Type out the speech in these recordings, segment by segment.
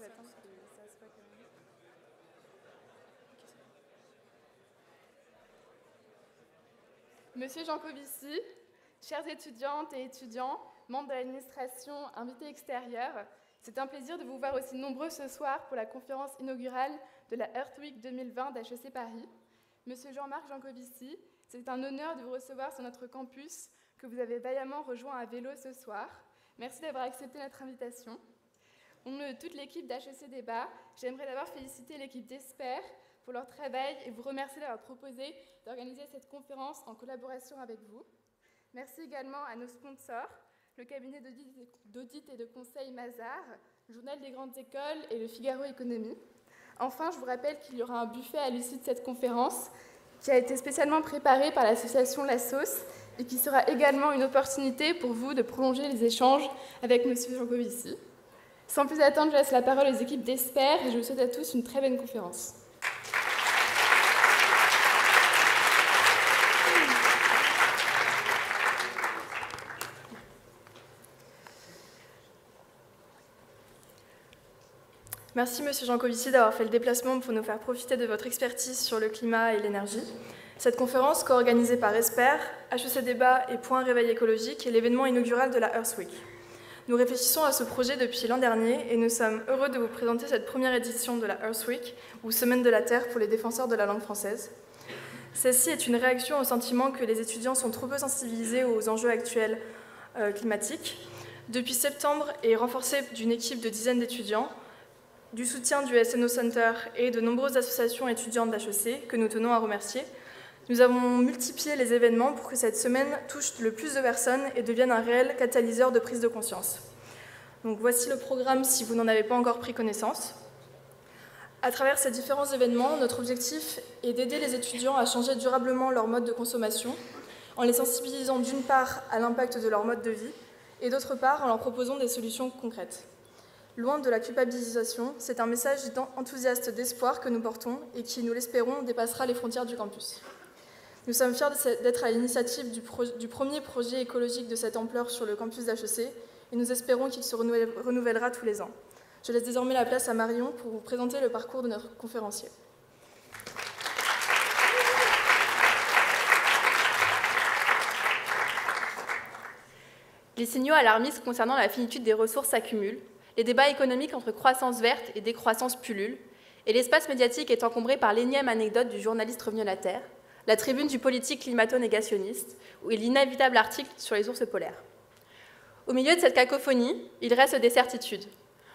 vais attendre que ça soit quand même. Monsieur Jancovici, chères étudiantes et étudiants, membres de l'administration, invités extérieurs, c'est un plaisir de vous voir aussi nombreux ce soir pour la conférence inaugurale de la Earth Week 2020 d'HEC Paris. Monsieur Jean-Marc Jancovici, c'est un honneur de vous recevoir sur notre campus que vous avez vaillamment rejoint à vélo ce soir. Merci d'avoir accepté notre invitation. Au nom de toute l'équipe d'HEC Débat, j'aimerais d'abord féliciter l'équipe d'Esper pour leur travail et vous remercier d'avoir proposé d'organiser cette conférence en collaboration avec vous. Merci également à nos sponsors, le cabinet d'audit et de conseil Mazars, le Journal des grandes écoles et le Figaro Économie. Enfin, je vous rappelle qu'il y aura un buffet à l'issue de cette conférence qui a été spécialement préparé par l'association La Sauce et qui sera également une opportunité pour vous de prolonger les échanges avec M. Jancovici. Sans plus attendre, je laisse la parole aux équipes d'Esper et je vous souhaite à tous une très bonne conférence. Merci Monsieur Jancovici d'avoir fait le déplacement pour nous faire profiter de votre expertise sur le climat et l'énergie. Cette conférence, co-organisée par Esper, HEC Débat et Point Réveil écologique, est l'événement inaugural de la Earth Week. Nous réfléchissons à ce projet depuis l'an dernier et nous sommes heureux de vous présenter cette première édition de la Earth Week, ou Semaine de la Terre pour les défenseurs de la langue française. Celle-ci est une réaction au sentiment que les étudiants sont trop peu sensibilisés aux enjeux actuels climatiques. Depuis septembre, et renforcée d'une équipe de dizaines d'étudiants, du soutien du SNO Center et de nombreuses associations étudiantes d'HEC, que nous tenons à remercier, nous avons multiplié les événements pour que cette semaine touche le plus de personnes et devienne un réel catalyseur de prise de conscience. Donc voici le programme si vous n'en avez pas encore pris connaissance. À travers ces différents événements, notre objectif est d'aider les étudiants à changer durablement leur mode de consommation, en les sensibilisant d'une part à l'impact de leur mode de vie, et d'autre part en leur proposant des solutions concrètes. Loin de la culpabilisation, c'est un message enthousiaste d'espoir que nous portons et qui, nous l'espérons, dépassera les frontières du campus. Nous sommes fiers d'être à l'initiative du premier projet écologique de cette ampleur sur le campus d'HEC et nous espérons qu'il se renouvellera tous les ans. Je laisse désormais la place à Marion pour vous présenter le parcours de notre conférencier. Les signaux alarmistes concernant la finitude des ressources s'accumulent, les débats économiques entre croissance verte et décroissance pullulent, et l'espace médiatique est encombré par l'énième anecdote du journaliste revenu à la Terre, la tribune du politique climato-négationniste et l'inévitable article sur les ours polaires. Au milieu de cette cacophonie, il reste des certitudes.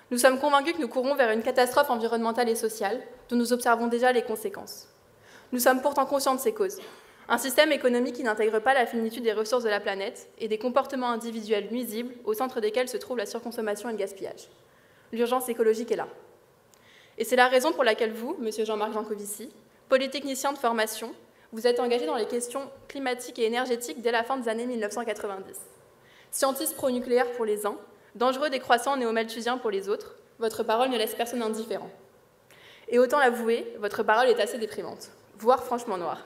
Nous sommes convaincus que nous courons vers une catastrophe environnementale et sociale, dont nous observons déjà les conséquences. Nous sommes pourtant conscients de ces causes. Un système économique qui n'intègre pas la finitude des ressources de la planète et des comportements individuels nuisibles au centre desquels se trouve la surconsommation et le gaspillage. L'urgence écologique est là. Et c'est la raison pour laquelle vous, Monsieur Jean-Marc Jancovici, polytechnicien de formation, vous êtes engagé dans les questions climatiques et énergétiques dès la fin des années 1990. Scientiste pro-nucléaire pour les uns, dangereux décroissant néo-malthusien pour les autres, votre parole ne laisse personne indifférent. Et autant l'avouer, votre parole est assez déprimante, voire franchement noire.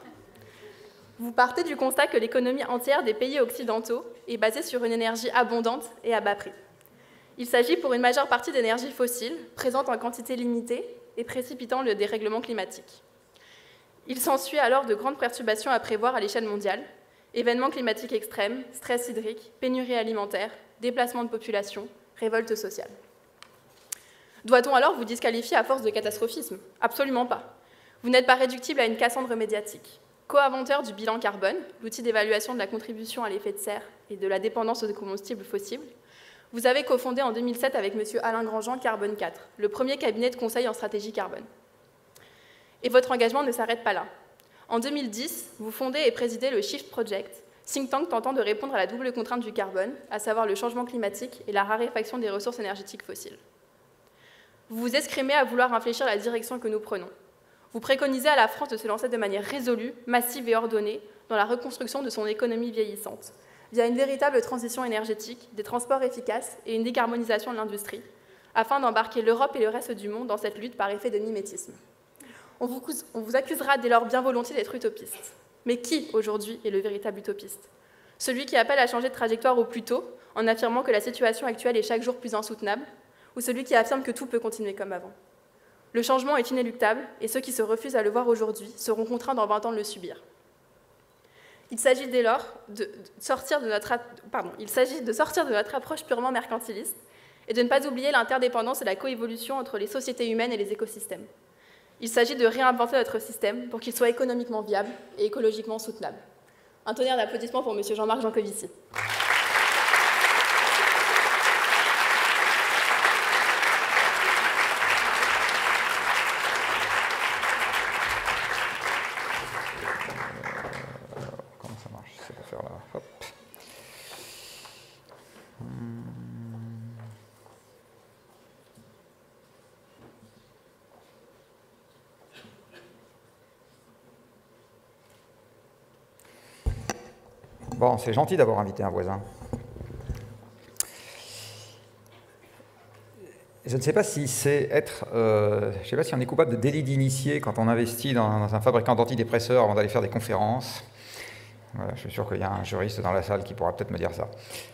Vous partez du constat que l'économie entière des pays occidentaux est basée sur une énergie abondante et à bas prix. Il s'agit pour une majeure partie d'énergie fossile, présente en quantité limitée et précipitant le dérèglement climatique. Il s'ensuit alors de grandes perturbations à prévoir à l'échelle mondiale, événements climatiques extrêmes, stress hydrique, pénurie alimentaire, déplacement de population, révolte sociale. Doit-on alors vous disqualifier à force de catastrophisme? Absolument pas. Vous n'êtes pas réductible à une Cassandre médiatique. Co-inventeur du bilan carbone, l'outil d'évaluation de la contribution à l'effet de serre et de la dépendance aux combustibles fossiles, vous avez cofondé en 2007 avec M. Alain Grandjean Carbone 4, le premier cabinet de conseil en stratégie carbone. Et votre engagement ne s'arrête pas là. En 2010, vous fondez et présidez le Shift Project, think tank tentant de répondre à la double contrainte du carbone, à savoir le changement climatique et la raréfaction des ressources énergétiques fossiles. Vous vous escrimez à vouloir infléchir la direction que nous prenons. Vous préconisez à la France de se lancer de manière résolue, massive et ordonnée dans la reconstruction de son économie vieillissante, via une véritable transition énergétique, des transports efficaces et une décarbonisation de l'industrie, afin d'embarquer l'Europe et le reste du monde dans cette lutte par effet de mimétisme. On vous accusera dès lors bien volontiers d'être utopiste. Mais qui, aujourd'hui, est le véritable utopiste? Celui qui appelle à changer de trajectoire au plus tôt, en affirmant que la situation actuelle est chaque jour plus insoutenable, ou celui qui affirme que tout peut continuer comme avant. Le changement est inéluctable, et ceux qui se refusent à le voir aujourd'hui seront contraints dans 20 ans de le subir. Il s'agit dès lors de sortir de notre approche purement mercantiliste et de ne pas oublier l'interdépendance et la coévolution entre les sociétés humaines et les écosystèmes. Il s'agit de réinventer notre système pour qu'il soit économiquement viable et écologiquement soutenable. Un tonnerre d'applaudissements pour M. Jean-Marc Jancovici. Comment ça marche? C'est pour faire là. Hop. Bon, c'est gentil d'avoir invité un voisin. Je ne sais pas si c'est être... je ne sais pas si on est coupable de délit d'initié quand on investit dans un fabricant d'antidépresseurs avant d'aller faire des conférences. Voilà, je suis sûr qu'il y a un juriste dans la salle qui pourra peut-être me dire ça.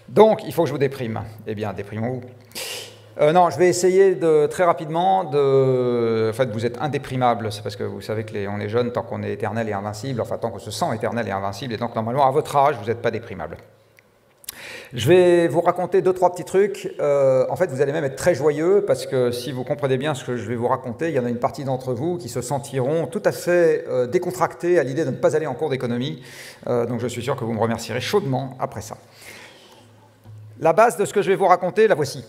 Donc, il faut que je vous déprime. Eh bien, déprimons-vous. Non, je vais essayer très rapidement En fait, vous êtes indéprimable, c'est parce que vous savez qu'on est jeune tant qu'on est éternel et invincible, enfin tant qu'on se sent éternel et invincible, et donc normalement, à votre âge, vous n'êtes pas déprimable. Je vais vous raconter 2-3 petits trucs. En fait, vous allez même être très joyeux, parce que si vous comprenez bien ce que je vais vous raconter, il y en a une partie d'entre vous qui se sentiront tout à fait décontractés à l'idée de ne pas aller en cours d'économie. Donc je suis sûr que vous me remercierez chaudement après ça. La base de ce que je vais vous raconter, la voici.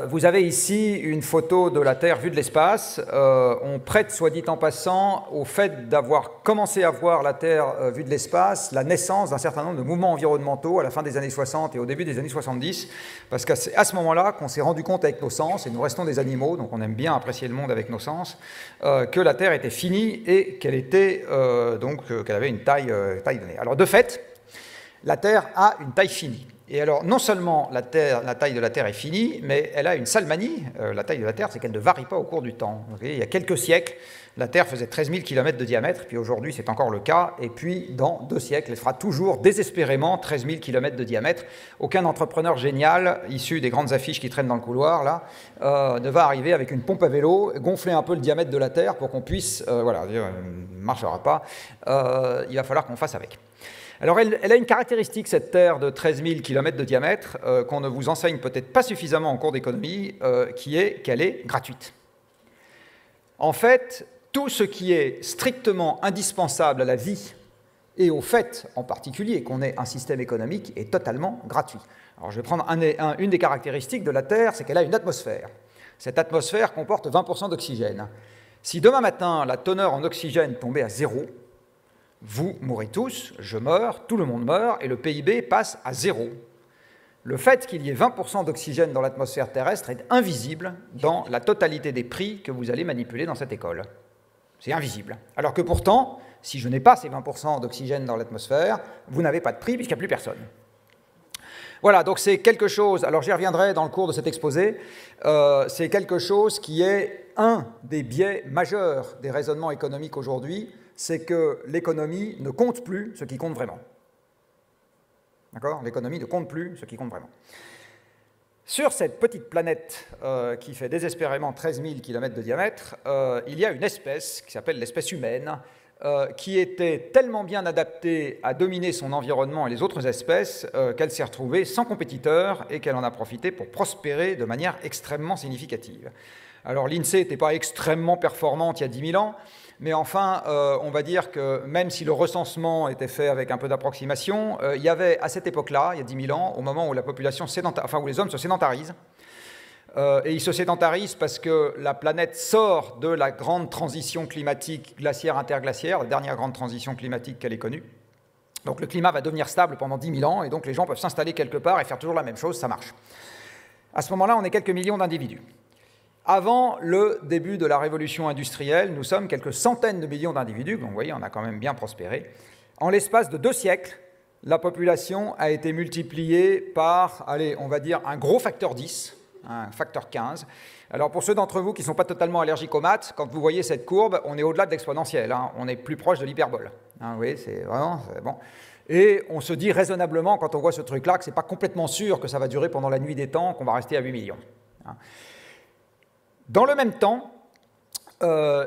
Vous avez ici une photo de la Terre vue de l'espace. On prête, soit dit en passant, au fait d'avoir commencé à voir la Terre vue de l'espace, la naissance d'un certain nombre de mouvements environnementaux à la fin des années 60 et au début des années 70, parce qu'à ce moment-là qu'on s'est rendu compte avec nos sens, et nous restons des animaux, donc on aime bien apprécier le monde avec nos sens, que la Terre était finie et qu'elle avait une taille donnée. Alors de fait, la Terre a une taille finie. Et alors, non seulement la taille de la Terre est finie, mais elle a une sale manie. La taille de la Terre, c'est qu'elle ne varie pas au cours du temps. Il y a quelques siècles, la Terre faisait 13 000 km de diamètre, puis aujourd'hui, c'est encore le cas. Et puis, dans 2 siècles, elle fera toujours désespérément 13 000 km de diamètre. Aucun entrepreneur génial, issu des grandes affiches qui traînent dans le couloir, là, ne va arriver avec une pompe à vélo, gonfler un peu le diamètre de la Terre pour qu'on puisse... voilà, ne marchera pas. Il va falloir qu'on fasse avec. Alors, elle a une caractéristique, cette Terre de 13 000 km de diamètre, qu'on ne vous enseigne peut-être pas suffisamment en cours d'économie, qui est qu'elle est gratuite. En fait, tout ce qui est strictement indispensable à la vie, et au fait en particulier qu'on ait un système économique, est totalement gratuit. Alors, je vais prendre une des caractéristiques de la Terre, c'est qu'elle a une atmosphère. Cette atmosphère comporte 20% d'oxygène. Si demain matin, la teneur en oxygène tombait à 0, vous mourrez tous, je meurs, tout le monde meurt, et le PIB passe à 0. Le fait qu'il y ait 20% d'oxygène dans l'atmosphère terrestre est invisible dans la totalité des prix que vous allez manipuler dans cette école. C'est invisible. Alors que pourtant, si je n'ai pas ces 20% d'oxygène dans l'atmosphère, vous n'avez pas de prix puisqu'il n'y a plus personne. Voilà, donc c'est quelque chose, alors j'y reviendrai dans le cours de cet exposé, c'est quelque chose qui est un des biais majeurs des raisonnements économiques aujourd'hui, c'est que l'économie ne compte plus ce qui compte vraiment. D'accord ? L'économie ne compte plus ce qui compte vraiment. Sur cette petite planète qui fait désespérément 13 000 km de diamètre, il y a une espèce qui s'appelle l'espèce humaine, qui était tellement bien adaptée à dominer son environnement et les autres espèces qu'elle s'est retrouvée sans compétiteur et qu'elle en a profité pour prospérer de manière extrêmement significative. Alors l'INSEE n'était pas extrêmement performante il y a 10 000 ans, mais enfin, on va dire que même si le recensement était fait avec un peu d'approximation, il y avait à cette époque-là, il y a 10 000 ans, au moment où la population où les hommes se sédentarisent, et ils se sédentarisent parce que la planète sort de la grande transition climatique glaciaire-interglaciaire, la dernière grande transition climatique qu'elle ait connue. Donc le climat va devenir stable pendant 10 000 ans, et donc les gens peuvent s'installer quelque part et faire toujours la même chose, ça marche. À ce moment-là, on est quelques millions d'individus. Avant le début de la révolution industrielle, nous sommes quelques centaines de millions d'individus, donc vous voyez, on a quand même bien prospéré. En l'espace de 2 siècles, la population a été multipliée par, allez, on va dire un gros facteur 10, un facteur 15. Alors pour ceux d'entre vous qui ne sont pas totalement allergiques aux maths, quand vous voyez cette courbe, on est au-delà de l'exponentielle, hein, on est plus proche de l'hyperbole. Hein, vous voyez, c'est vraiment bon. Et on se dit raisonnablement, quand on voit ce truc-là, que ce n'est pas complètement sûr que ça va durer pendant la nuit des temps, qu'on va rester à 8 millions. Dans le même temps,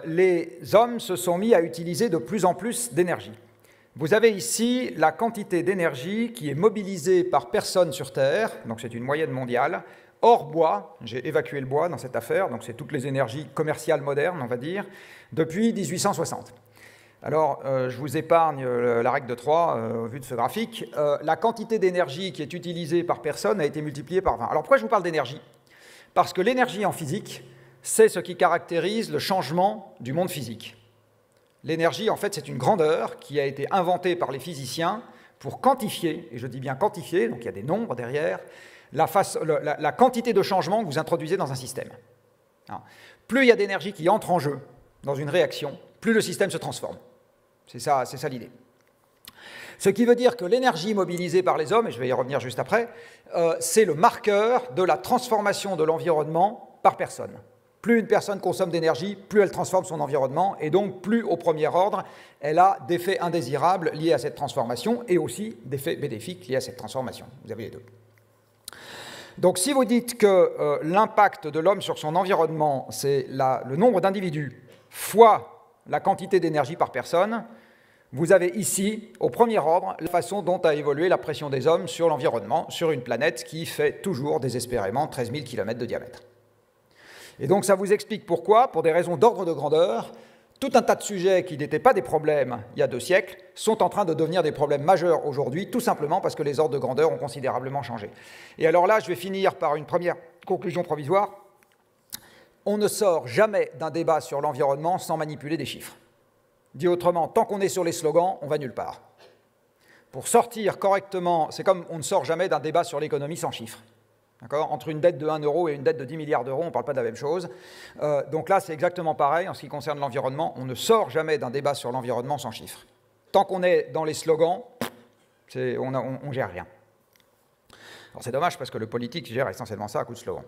les hommes se sont mis à utiliser de plus en plus d'énergie. Vous avez ici la quantité d'énergie qui est mobilisée par personne sur Terre, donc c'est une moyenne mondiale, hors bois, j'ai évacué le bois dans cette affaire, donc c'est toutes les énergies commerciales modernes, on va dire, depuis 1860. Alors, je vous épargne la règle de 3 au vu de ce graphique. La quantité d'énergie qui est utilisée par personne a été multipliée par 20. Alors, pourquoi je vous parle d'énergie? Parce que l'énergie en physique, c'est ce qui caractérise le changement du monde physique. L'énergie, en fait, c'est une grandeur qui a été inventée par les physiciens pour quantifier, et je dis bien quantifier, donc il y a des nombres derrière, la quantité de changement que vous introduisez dans un système. Plus il y a d'énergie qui entre en jeu dans une réaction, plus le système se transforme. C'est ça l'idée. Ce qui veut dire que l'énergie mobilisée par les hommes, et je vais y revenir juste après, c'est le marqueur de la transformation de l'environnement par personne. Plus une personne consomme d'énergie, plus elle transforme son environnement, et donc plus, au premier ordre, elle a d'effets indésirables liés à cette transformation, et aussi d'effets bénéfiques liés à cette transformation. Vous avez les deux. Donc si vous dites que l'impact de l'homme sur son environnement, c'est le nombre d'individus fois la quantité d'énergie par personne, vous avez ici, au premier ordre, la façon dont a évolué la pression des hommes sur l'environnement, sur une planète qui fait toujours, désespérément, 13 000 km de diamètre. Et donc ça vous explique pourquoi, pour des raisons d'ordre de grandeur, tout un tas de sujets qui n'étaient pas des problèmes il y a 2 siècles sont en train de devenir des problèmes majeurs aujourd'hui, tout simplement parce que les ordres de grandeur ont considérablement changé. Et alors là, je vais finir par une première conclusion provisoire. On ne sort jamais d'un débat sur l'environnement sans manipuler des chiffres. Dit autrement, tant qu'on est sur les slogans, on va nulle part. Pour sortir correctement, c'est comme on ne sort jamais d'un débat sur l'économie sans chiffres. Entre une dette de 1 euro et une dette de 10 milliards d'euros, on ne parle pas de la même chose. Donc là, c'est exactement pareil en ce qui concerne l'environnement. On ne sort jamais d'un débat sur l'environnement sans chiffres. Tant qu'on est dans les slogans, on ne gère rien. Alors c'est dommage parce que le politique gère essentiellement ça à coup de slogan.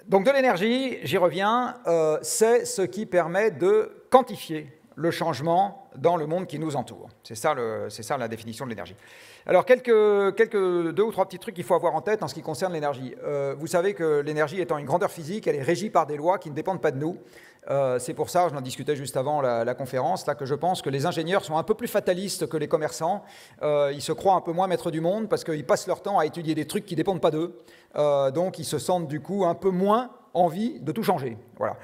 Donc de l'énergie, j'y reviens, c'est ce qui permet de quantifier le changement dans le monde qui nous entoure. C'est ça la définition de l'énergie. Alors, quelques 2 ou 3 petits trucs qu'il faut avoir en tête en ce qui concerne l'énergie. Vous savez que l'énergie étant une grandeur physique, elle est régie par des lois qui ne dépendent pas de nous. C'est pour ça, je en discutais juste avant la conférence, là, que je pense que les ingénieurs sont un peu plus fatalistes que les commerçants. Ils se croient un peu moins maîtres du monde parce qu'ils passent leur temps à étudier des trucs qui ne dépendent pas d'eux. Donc, ils se sentent du coup un peu moins envie de tout changer. Voilà.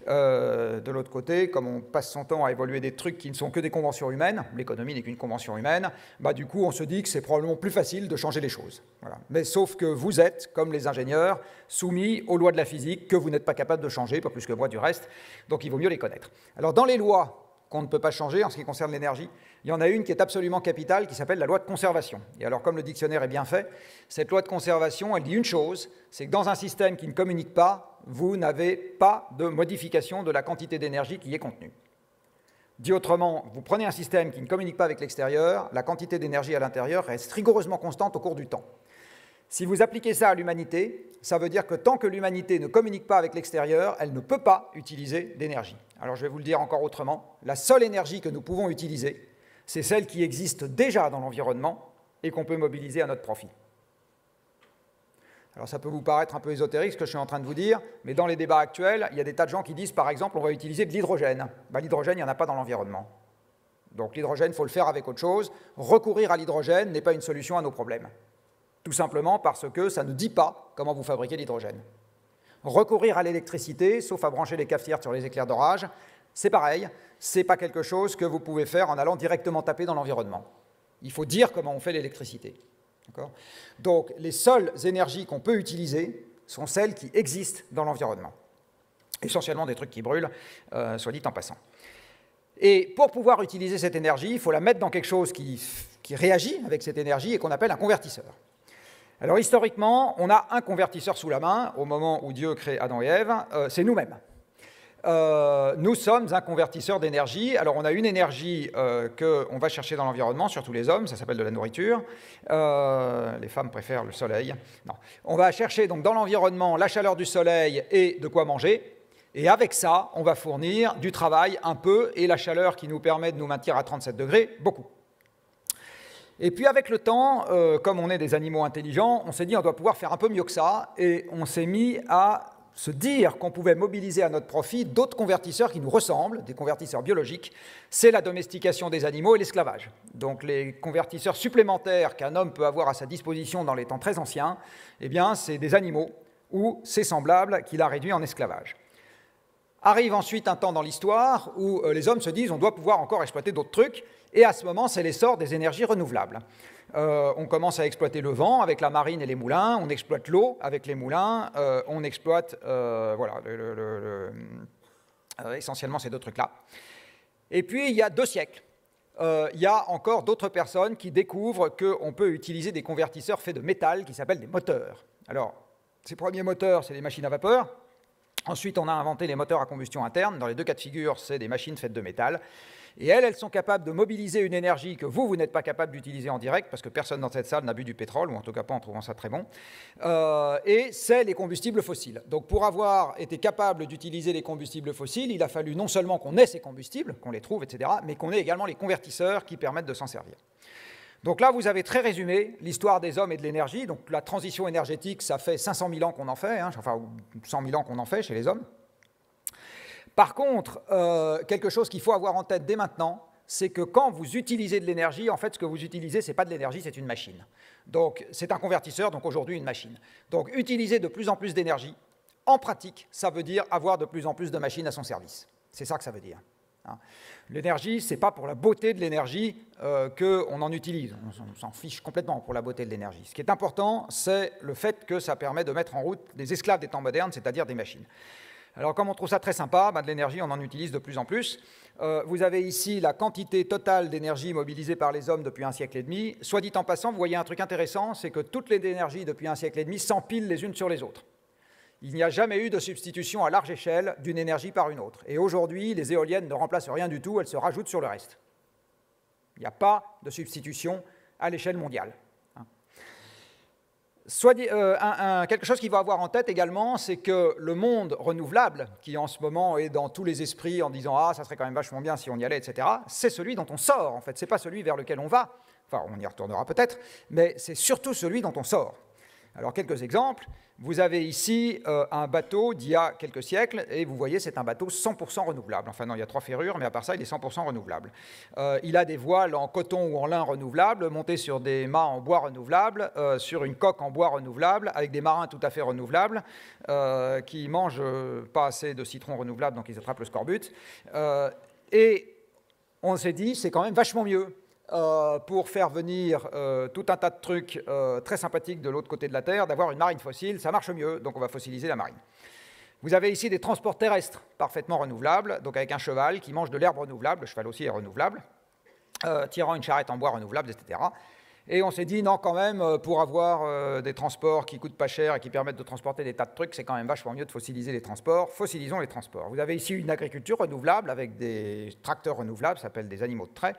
De l'autre côté, comme on passe son temps à évoluer des trucs qui ne sont que des conventions humaines, l'économie n'est qu'une convention humaine, du coup on se dit que c'est probablement plus facile de changer les choses. Voilà. Mais sauf que vous êtes, comme les ingénieurs, soumis aux lois de la physique que vous n'êtes pas capable de changer, pas plus que moi du reste, donc il vaut mieux les connaître. Alors dans les lois qu'on ne peut pas changer en ce qui concerne l'énergie, il y en a une qui est absolument capitale, qui s'appelle la loi de conservation. Et alors, comme le dictionnaire est bien fait, cette loi de conservation, elle dit une chose, c'est que dans un système qui ne communique pas, vous n'avez pas de modification de la quantité d'énergie qui y est contenue. Dit autrement, vous prenez un système qui ne communique pas avec l'extérieur, la quantité d'énergie à l'intérieur reste rigoureusement constante au cours du temps. Si vous appliquez ça à l'humanité, ça veut dire que tant que l'humanité ne communique pas avec l'extérieur, elle ne peut pas utiliser d'énergie. Alors je vais vous le dire encore autrement, la seule énergie que nous pouvons utiliser, c'est celle qui existe déjà dans l'environnement et qu'on peut mobiliser à notre profit. Alors ça peut vous paraître un peu ésotérique ce que je suis en train de vous dire, mais dans les débats actuels, il y a des tas de gens qui disent par exemple on va utiliser de l'hydrogène. L'hydrogène, il n'y en a pas dans l'environnement. Donc l'hydrogène, il faut le faire avec autre chose. Recourir à l'hydrogène n'est pas une solution à nos problèmes. Tout simplement parce que ça ne dit pas comment vous fabriquez l'hydrogène. Recourir à l'électricité, sauf à brancher les cafetières sur les éclairs d'orage, c'est pareil, ce n'est pas quelque chose que vous pouvez faire en allant directement taper dans l'environnement. Il faut dire comment on fait l'électricité. Donc les seules énergies qu'on peut utiliser sont celles qui existent dans l'environnement. Essentiellement des trucs qui brûlent, soit dit en passant. Et pour pouvoir utiliser cette énergie, il faut la mettre dans quelque chose qui réagit avec cette énergie et qu'on appelle un convertisseur. Alors historiquement, on a un convertisseur sous la main au moment où Dieu crée Adam et Ève, c'est nous-mêmes. Nous sommes un convertisseur d'énergie. Alors on a une énergie qu'on va chercher dans l'environnement, surtout les hommes, ça s'appelle de la nourriture. Les femmes préfèrent le soleil. Non. On va chercher donc dans l'environnement la chaleur du soleil et de quoi manger. Et avec ça, on va fournir du travail un peu et la chaleur qui nous permet de nous maintenir à 37 degrés, beaucoup. Et puis avec le temps, comme on est des animaux intelligents, on s'est dit on doit pouvoir faire un peu mieux que ça, et on s'est mis à se dire qu'on pouvait mobiliser à notre profit d'autres convertisseurs qui nous ressemblent, des convertisseurs biologiques. C'est la domestication des animaux et l'esclavage. Donc les convertisseurs supplémentaires qu'un homme peut avoir à sa disposition dans les temps très anciens, eh bien c'est des animaux ou ses semblables qu'il a réduits en esclavage. Arrive ensuite un temps dans l'histoire où les hommes se disent on doit pouvoir encore exploiter d'autres trucs, et à ce moment c'est l'essor des énergies renouvelables. On commence à exploiter le vent avec la marine et les moulins, on exploite l'eau avec les moulins, on exploite voilà, essentiellement ces deux trucs-là. Et puis il y a 2 siècles, il y a encore d'autres personnes qui découvrent qu'on peut utiliser des convertisseurs faits de métal qui s'appellent des moteurs. Alors, ces premiers moteurs, c'est des machines à vapeur. Ensuite, on a inventé les moteurs à combustion interne. Dans les 2 cas de figure, c'est des machines faites de métal. Et elles sont capables de mobiliser une énergie que vous n'êtes pas capable d'utiliser en direct, parce que personne dans cette salle n'a bu du pétrole, ou en tout cas pas en trouvant ça très bon. Et c'est les combustibles fossiles. Donc pour avoir été capable d'utiliser les combustibles fossiles, il a fallu non seulement qu'on ait ces combustibles, qu'on les trouve, etc., mais qu'on ait également les convertisseurs qui permettent de s'en servir. Donc là, vous avez très résumé l'histoire des hommes et de l'énergie. Donc la transition énergétique, ça fait 500 000 ans qu'on en fait, hein, enfin 100 000 ans qu'on en fait chez les hommes. Par contre, quelque chose qu'il faut avoir en tête dès maintenant, c'est que quand vous utilisez de l'énergie, en fait, ce que vous utilisez, ce n'est pas de l'énergie, c'est une machine. Donc, c'est un convertisseur, donc aujourd'hui une machine. Donc, utiliser de plus en plus d'énergie, en pratique, ça veut dire avoir de plus en plus de machines à son service. C'est ça que ça veut dire. Hein. L'énergie, ce n'est pas pour la beauté de l'énergie qu'on en utilise. On s'en fiche complètement pour la beauté de l'énergie. Ce qui est important, c'est le fait que ça permet de mettre en route des esclaves des temps modernes, c'est-à-dire des machines. Alors, comme on trouve ça très sympa, de l'énergie, on en utilise de plus en plus. Vous avez ici la quantité totale d'énergie mobilisée par les hommes depuis 1 siècle et demi. Soit dit en passant, vous voyez un truc intéressant, c'est que toutes les énergies depuis 1 siècle et demi s'empilent les unes sur les autres. Il n'y a jamais eu de substitution à large échelle d'une énergie par une autre. Et aujourd'hui, les éoliennes ne remplacent rien du tout, elles se rajoutent sur le reste. Il n'y a pas de substitution à l'échelle mondiale. Quelque chose qu'il faut avoir en tête également, c'est que le monde renouvelable, qui en ce moment est dans tous les esprits en disant « Ah, ça serait quand même vachement bien si on y allait, etc. », c'est celui dont on sort, en fait. Ce n'est pas celui vers lequel on va. Enfin, on y retournera peut-être, mais c'est surtout celui dont on sort. Alors, quelques exemples. Vous avez ici un bateau d'il y a quelques siècles, et vous voyez, c'est un bateau 100% renouvelable. Enfin non, il y a 3 ferrures, mais à part ça, il est 100% renouvelable. Il a des voiles en coton ou en lin renouvelables, montés sur des mâts en bois renouvelables, sur une coque en bois renouvelable, avec des marins tout à fait renouvelables, qui mangent pas assez de citron renouvelable, donc ils attrapent le scorbut. Et on s'est dit, c'est quand même vachement mieux. Pour faire venir tout un tas de trucs très sympathiques de l'autre côté de la Terre, d'avoir une marine fossile, ça marche mieux, donc on va fossiliser la marine. Vous avez ici des transports terrestres parfaitement renouvelables, donc avec un cheval qui mange de l'herbe renouvelable, le cheval aussi est renouvelable, tirant une charrette en bois renouvelable, etc. Et on s'est dit, non, quand même, pour avoir des transports qui coûtent pas cher et qui permettent de transporter des tas de trucs, c'est quand même vachement mieux de fossiliser les transports. Fossilisons les transports. Vous avez ici une agriculture renouvelable avec des tracteurs renouvelables, ça s'appelle des animaux de trait,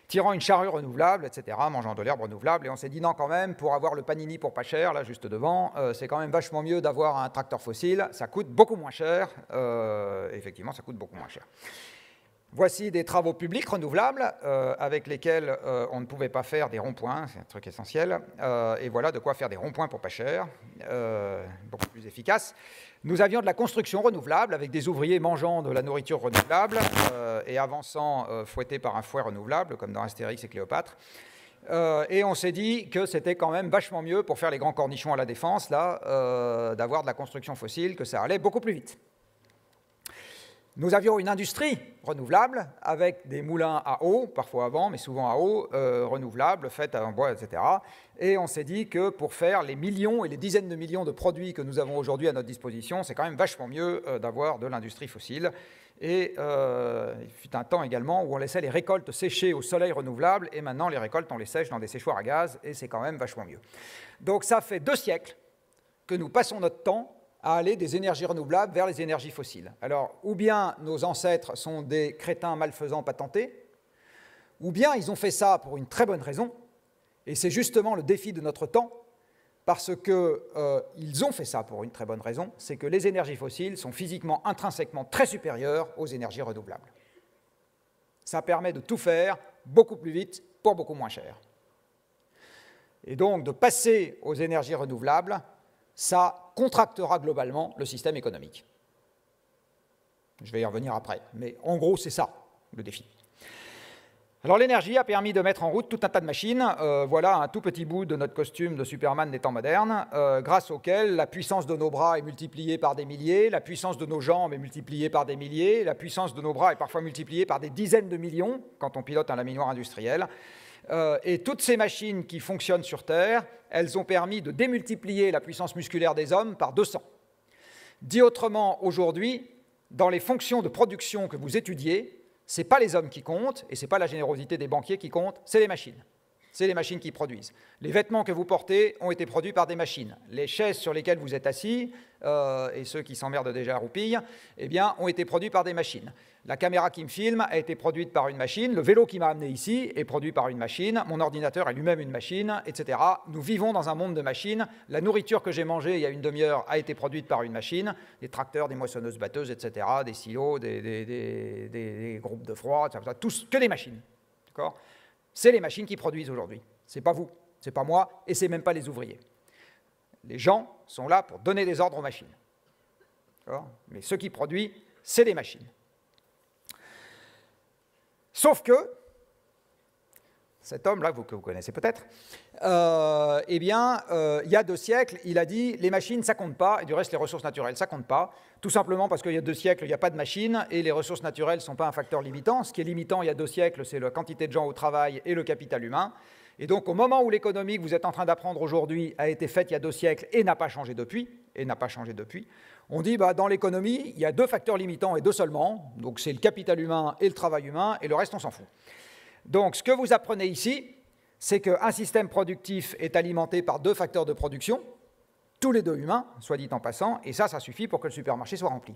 tirant une charrue renouvelable, etc., mangeant de l'herbe renouvelable. Et on s'est dit, non, quand même, pour avoir le panini pour pas cher, là, juste devant, c'est quand même vachement mieux d'avoir un tracteur fossile. Ça coûte beaucoup moins cher. Effectivement, ça coûte beaucoup moins cher. Voici des travaux publics renouvelables avec lesquels on ne pouvait pas faire des ronds-points, c'est un truc essentiel. Et voilà de quoi faire des ronds-points pour pas cher, beaucoup plus efficace. Nous avions de la construction renouvelable avec des ouvriers mangeant de la nourriture renouvelable et avançant fouettés par un fouet renouvelable, comme dans Astérix et Cléopâtre. Et on s'est dit que c'était quand même vachement mieux pour faire les grands cornichons à la Défense, là, d'avoir de la construction fossile, que ça allait beaucoup plus vite. Nous avions une industrie renouvelable avec des moulins à eau, parfois à vent, mais souvent à eau, renouvelables, faits en bois, etc. Et on s'est dit que pour faire les millions et les dizaines de millions de produits que nous avons aujourd'hui à notre disposition, c'est quand même vachement mieux d'avoir de l'industrie fossile. Et il fut un temps également où on laissait les récoltes sécher au soleil renouvelable, et maintenant les récoltes, on les sèche dans des séchoirs à gaz, et c'est quand même vachement mieux. Donc ça fait 2 siècles que nous passons notre temps à aller des énergies renouvelables vers les énergies fossiles. Alors, ou bien nos ancêtres sont des crétins malfaisants patentés, ou bien ils ont fait ça pour une très bonne raison, et c'est justement le défi de notre temps, parce qu'ils ont fait ça pour une très bonne raison, c'est que les énergies fossiles sont physiquement, intrinsèquement très supérieures aux énergies renouvelables. Ça permet de tout faire beaucoup plus vite pour beaucoup moins cher. Et donc, de passer aux énergies renouvelables, ça contractera globalement le système économique. Je vais y revenir après, mais en gros, c'est ça, le défi. Alors l'énergie a permis de mettre en route tout un tas de machines. Voilà un tout petit bout de notre costume de Superman des temps modernes, grâce auquel la puissance de nos bras est multipliée par des milliers, la puissance de nos jambes est multipliée par des milliers, la puissance de nos bras est parfois multipliée par des dizaines de millions quand on pilote un laminoir industriel. Et toutes ces machines qui fonctionnent sur Terre, elles ont permis de démultiplier la puissance musculaire des hommes par 200. Dit autrement, aujourd'hui, dans les fonctions de production que vous étudiez, ce n'est pas les hommes qui comptent, et ce n'est pas la générosité des banquiers qui compte, c'est les machines. C'est les machines qui produisent. Les vêtements que vous portez ont été produits par des machines. Les chaises sur lesquelles vous êtes assis, et ceux qui s'emmerdent déjà à roupille, eh bien, ont été produits par des machines. La caméra qui me filme a été produite par une machine. Le vélo qui m'a amené ici est produit par une machine. Mon ordinateur est lui-même une machine, etc. Nous vivons dans un monde de machines. La nourriture que j'ai mangée il y a une demi-heure a été produite par une machine. Des tracteurs, des moissonneuses-batteuses, etc. Des silos, des groupes de froid, tous que des machines. D'accord ? C'est les machines qui produisent aujourd'hui. Ce n'est pas vous, ce n'est pas moi, et ce n'est même pas les ouvriers. Les gens sont là pour donner des ordres aux machines. Mais ce qui produit, c'est les machines. Sauf que, cet homme-là, que vous connaissez peut-être, il y a 2 siècles, il a dit « les machines, ça compte pas », et du reste, les ressources naturelles, ça compte pas, tout simplement parce qu'il y a 2 siècles, il n'y a pas de machines, et les ressources naturelles ne sont pas un facteur limitant. Ce qui est limitant il y a 2 siècles, c'est la quantité de gens au travail et le capital humain. Et donc, au moment où l'économie que vous êtes en train d'apprendre aujourd'hui a été faite il y a 2 siècles et n'a pas changé depuis, on dit dans l'économie, il y a 2 facteurs limitants et 2 seulement, donc c'est le capital humain et le travail humain, et le reste, on s'en fout. Donc, ce que vous apprenez ici, c'est qu'un système productif est alimenté par 2 facteurs de production, tous les 2 humains, soit dit en passant, et ça suffit pour que le supermarché soit rempli.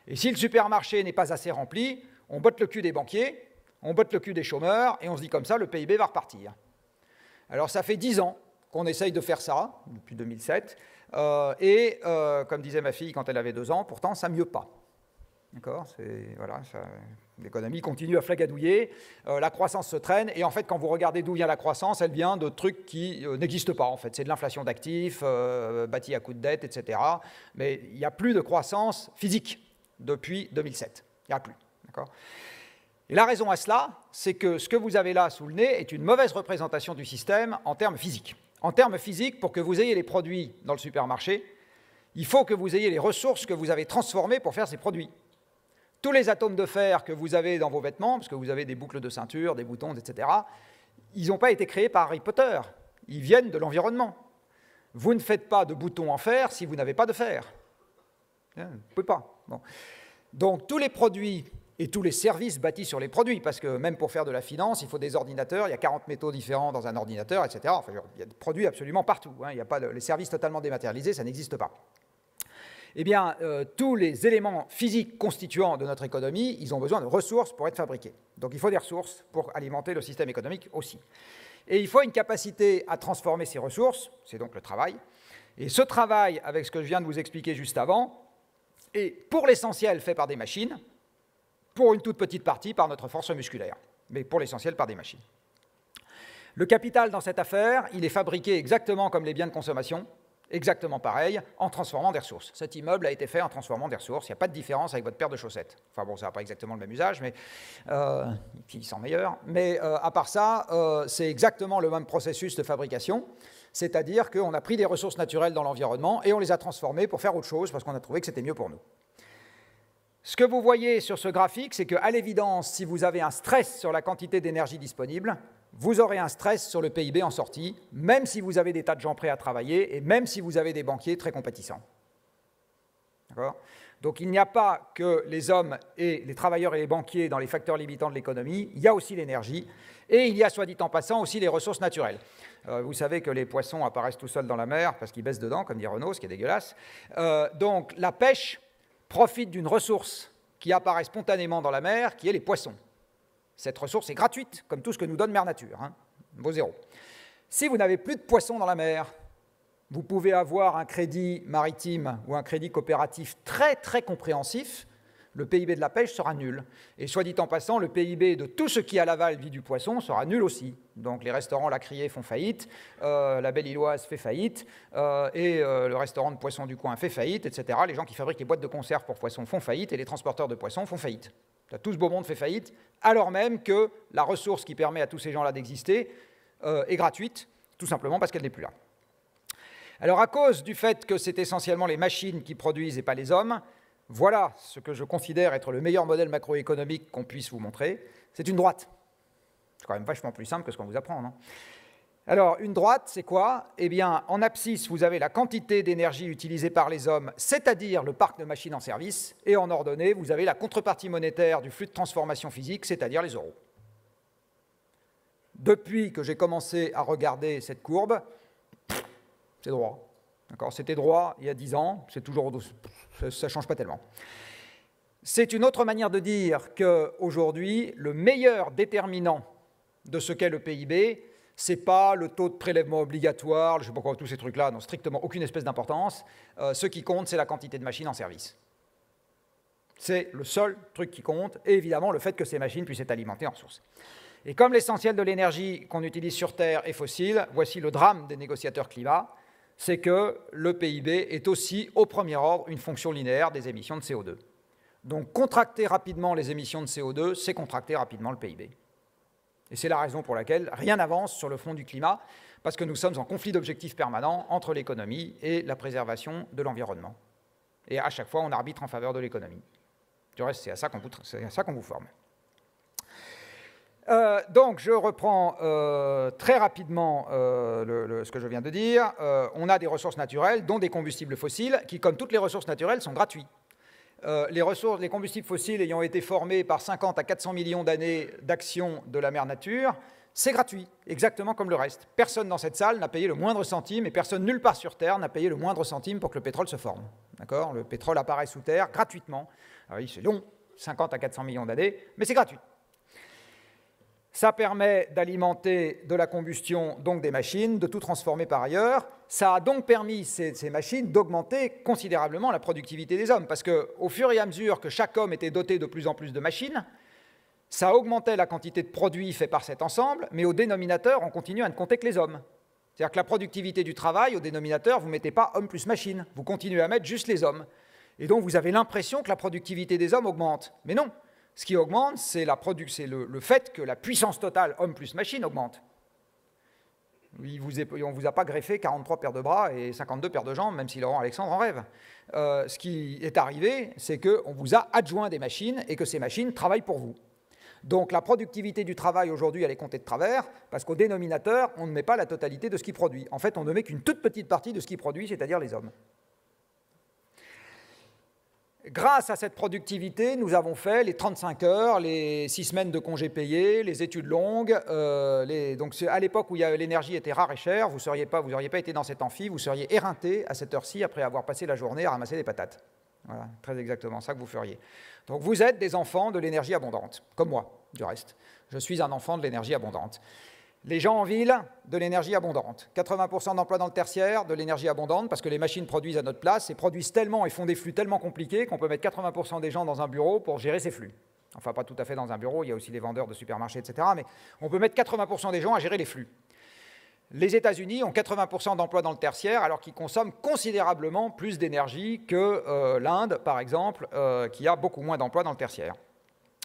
Et si le supermarché n'est pas assez rempli, on botte le cul des banquiers, on botte le cul des chômeurs, et on se dit comme ça, le PIB va repartir. Alors, ça fait 10 ans qu'on essaye de faire ça, depuis 2007, comme disait ma fille quand elle avait 2 ans, pourtant, ça ne mieux pas. D'accord, voilà, l'économie continue à flagadouiller, la croissance se traîne, et en fait, quand vous regardez d'où vient la croissance, elle vient de trucs qui n'existent pas, en fait. C'est de l'inflation d'actifs, bâtie à coups de dette, etc. Mais il n'y a plus de croissance physique depuis 2007. Il n'y a plus. D'accord ? Et la raison à cela, c'est que ce que vous avez là sous le nez est une mauvaise représentation du système en termes physiques. En termes physiques, pour que vous ayez les produits dans le supermarché, il faut que vous ayez les ressources que vous avez transformées pour faire ces produits. Tous les atomes de fer que vous avez dans vos vêtements, parce que vous avez des boucles de ceinture, des boutons, etc., ils n'ont pas été créés par Harry Potter. Ils viennent de l'environnement. Vous ne faites pas de boutons en fer si vous n'avez pas de fer. Vous ne pouvez pas. Bon. Donc tous les produits et tous les services bâtis sur les produits, parce que même pour faire de la finance, il faut des ordinateurs, il y a 40 métaux différents dans un ordinateur, etc. Enfin, il y a des produits absolument partout. Il n'y a pas les services totalement dématérialisés, ça n'existe pas. Eh bien, tous les éléments physiques constituants de notre économie, ils ont besoin de ressources pour être fabriqués. Donc il faut des ressources pour alimenter le système économique aussi. Et il faut une capacité à transformer ces ressources, c'est donc le travail. Et ce travail, avec ce que je viens de vous expliquer juste avant, est pour l'essentiel fait par des machines, pour une toute petite partie par notre force musculaire, mais pour l'essentiel par des machines. Le capital dans cette affaire, il est fabriqué exactement comme les biens de consommation, exactement pareil, en transformant des ressources. Cet immeuble a été fait en transformant des ressources, il n'y a pas de différence avec votre paire de chaussettes. Enfin bon, ça n'a pas exactement le même usage, mais puis ils sont meilleurs. Mais à part ça, c'est exactement le même processus de fabrication, c'est-à-dire qu'on a pris des ressources naturelles dans l'environnement et on les a transformées pour faire autre chose parce qu'on a trouvé que c'était mieux pour nous. Ce que vous voyez sur ce graphique, c'est qu'à l'évidence, si vous avez un stress sur la quantité d'énergie disponible, vous aurez un stress sur le PIB en sortie, même si vous avez des tas de gens prêts à travailler et même si vous avez des banquiers très compétissants. D'accord ? Donc il n'y a pas que les hommes et les travailleurs et les banquiers dans les facteurs limitants de l'économie, il y a aussi l'énergie et il y a, soit dit en passant, aussi les ressources naturelles. Vous savez que les poissons apparaissent tout seuls dans la mer parce qu'ils baissent dedans, comme dit Renaud, ce qui est dégueulasse. Donc la pêche profite d'une ressource qui apparaît spontanément dans la mer, qui est les poissons. Cette ressource est gratuite, comme tout ce que nous donne Mère Nature, vaut 0. Si vous n'avez plus de poissons dans la mer, vous pouvez avoir un crédit maritime ou un crédit coopératif très, très compréhensif. le PIB de la pêche sera nul. Et soit dit en passant, le PIB de tout ce qui à l'aval vit du poisson sera nul aussi. Donc les restaurants Lacrier font faillite, la Belle-Îloise fait faillite, et le restaurant de poisson du coin fait faillite, etc. Les gens qui fabriquent les boîtes de conserve pour poissons font faillite, et les transporteurs de poissons font faillite. Tout ce beau monde fait faillite, alors même que la ressource qui permet à tous ces gens-là d'exister est gratuite, tout simplement parce qu'elle n'est plus là. Alors à cause du fait que c'est essentiellement les machines qui produisent et pas les hommes, voilà ce que je considère être le meilleur modèle macroéconomique qu'on puisse vous montrer. C'est une droite. C'est quand même vachement plus simple que ce qu'on vous apprend, non ? Alors, une droite, c'est quoi ? Eh bien, en abscisse, vous avez la quantité d'énergie utilisée par les hommes, c'est-à-dire le parc de machines en service, et en ordonnée, vous avez la contrepartie monétaire du flux de transformation physique, c'est-à-dire les euros. Depuis que j'ai commencé à regarder cette courbe, c'est droit. D'accord ? C'était droit il y a 10 ans, c'est toujours, ça ne change pas tellement. C'est une autre manière de dire qu'aujourd'hui, le meilleur déterminant de ce qu'est le PIB, ce n'est pas le taux de prélèvement obligatoire, je ne sais pas quoi, tous ces trucs-là n'ont strictement aucune espèce d'importance. Ce qui compte, c'est la quantité de machines en service. C'est le seul truc qui compte, et évidemment le fait que ces machines puissent être alimentées en ressources. Et comme l'essentiel de l'énergie qu'on utilise sur Terre est fossile, voici le drame des négociateurs climat, c'est que le PIB est aussi, au premier ordre, une fonction linéaire des émissions de CO2. Donc contracter rapidement les émissions de CO2, c'est contracter rapidement le PIB. Et c'est la raison pour laquelle rien n'avance sur le front du climat, parce que nous sommes en conflit d'objectifs permanent entre l'économie et la préservation de l'environnement. Et à chaque fois, on arbitre en faveur de l'économie. Du reste, c'est à ça qu'on vous forme. Donc, je reprends très rapidement ce que je viens de dire. On a des ressources naturelles, dont des combustibles fossiles, qui, comme toutes les ressources naturelles, sont gratuits. Les combustibles fossiles ayant été formés par 50 à 400 millions d'années d'action de la mère nature, c'est gratuit, exactement comme le reste. Personne dans cette salle n'a payé le moindre centime, et personne nulle part sur Terre n'a payé le moindre centime pour que le pétrole se forme. D'accord ? Le pétrole apparaît sous Terre gratuitement. Alors, oui, c'est long, 50 à 400 millions d'années, mais c'est gratuit. Ça permet d'alimenter de la combustion, donc des machines, de tout transformer par ailleurs. Ça a donc permis, ces machines, d'augmenter considérablement la productivité des hommes, parce qu'au fur et à mesure que chaque homme était doté de plus en plus de machines, ça augmentait la quantité de produits faits par cet ensemble, mais au dénominateur, on continue à ne compter que les hommes. C'est-à-dire que la productivité du travail, au dénominateur, vous ne mettez pas homme plus machine, vous continuez à mettre juste les hommes. Et donc vous avez l'impression que la productivité des hommes augmente. Mais non, ce qui augmente, c'est le fait que la puissance totale homme plus machine augmente. On ne vous a pas greffé 43 paires de bras et 52 paires de jambes, même si Laurent Alexandre en rêve. Ce qui est arrivé, c'est qu'on vous a adjoint des machines et que ces machines travaillent pour vous. Donc la productivité du travail aujourd'hui, elle est comptée de travers, parce qu'au dénominateur, on ne met pas la totalité de ce qu'il produit. En fait, on ne met qu'une toute petite partie de ce qu'il produit, c'est-à-dire les hommes. Grâce à cette productivité, nous avons fait les 35 heures, les 6 semaines de congés payés, les études longues. Donc à l'époque où l'énergie était rare et chère, vous n'auriez pas été dans cet amphi, vous seriez éreinté à cette heure-ci après avoir passé la journée à ramasser des patates. Voilà, très exactement ça que vous feriez. Donc vous êtes des enfants de l'énergie abondante, comme moi, du reste. Je suis un enfant de l'énergie abondante. Les gens en ville, de l'énergie abondante. 80% d'emplois dans le tertiaire, de l'énergie abondante, parce que les machines produisent à notre place et produisent tellement et font des flux tellement compliqués qu'on peut mettre 80% des gens dans un bureau pour gérer ces flux. Enfin, pas tout à fait dans un bureau, il y a aussi des vendeurs de supermarchés, etc. Mais on peut mettre 80% des gens à gérer les flux. Les États-Unis ont 80% d'emplois dans le tertiaire, alors qu'ils consomment considérablement plus d'énergie que l'Inde, par exemple, qui a beaucoup moins d'emplois dans le tertiaire.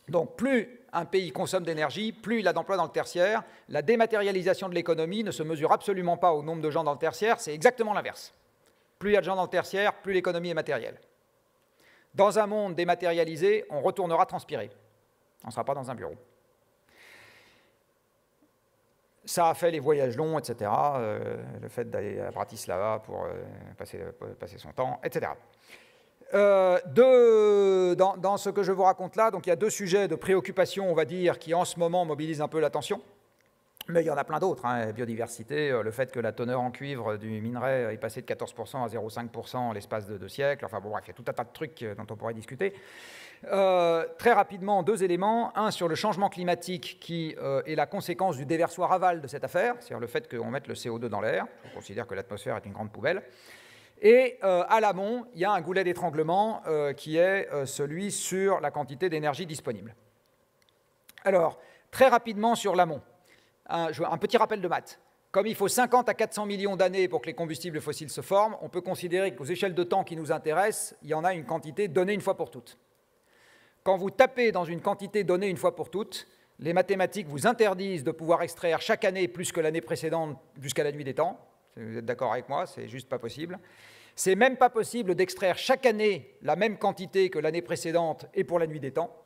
Donc plus un pays consomme d'énergie, plus il a d'emplois dans le tertiaire. La dématérialisation de l'économie ne se mesure absolument pas au nombre de gens dans le tertiaire, c'est exactement l'inverse. Plus il y a de gens dans le tertiaire, plus l'économie est matérielle. Dans un monde dématérialisé, on retournera transpirer. On ne sera pas dans un bureau. Ça a fait les voyages longs, etc. Le fait d'aller à Bratislava pour passer son temps, etc. Dans ce que je vous raconte là, donc il y a 2 sujets de préoccupation, on va dire, qui en ce moment mobilisent un peu l'attention. Mais il y en a plein d'autres, hein. Biodiversité, le fait que la teneur en cuivre du minerai est passée de 14% à 0,5% en l'espace de 2 siècles. Enfin bon, bref, il y a tout un tas de trucs dont on pourrait discuter. Très rapidement, 2 éléments. Un sur le changement climatique qui est la conséquence du déversoir aval de cette affaire, c'est-à-dire le fait qu'on mette le CO2 dans l'air. On considère que l'atmosphère est une grande poubelle. Et à l'amont, il y a un goulet d'étranglement qui est celui sur la quantité d'énergie disponible. Alors, très rapidement sur l'amont, un petit rappel de maths. Comme il faut 50 à 400 millions d'années pour que les combustibles fossiles se forment, on peut considérer qu'aux échelles de temps qui nous intéressent, il y en a une quantité donnée une fois pour toutes. Quand vous tapez dans une quantité donnée une fois pour toutes, les mathématiques vous interdisent de pouvoir extraire chaque année plus que l'année précédente jusqu'à la nuit des temps. Vous êtes d'accord avec moi, c'est juste pas possible. C'est même pas possible d'extraire chaque année la même quantité que l'année précédente et pour la nuit des temps.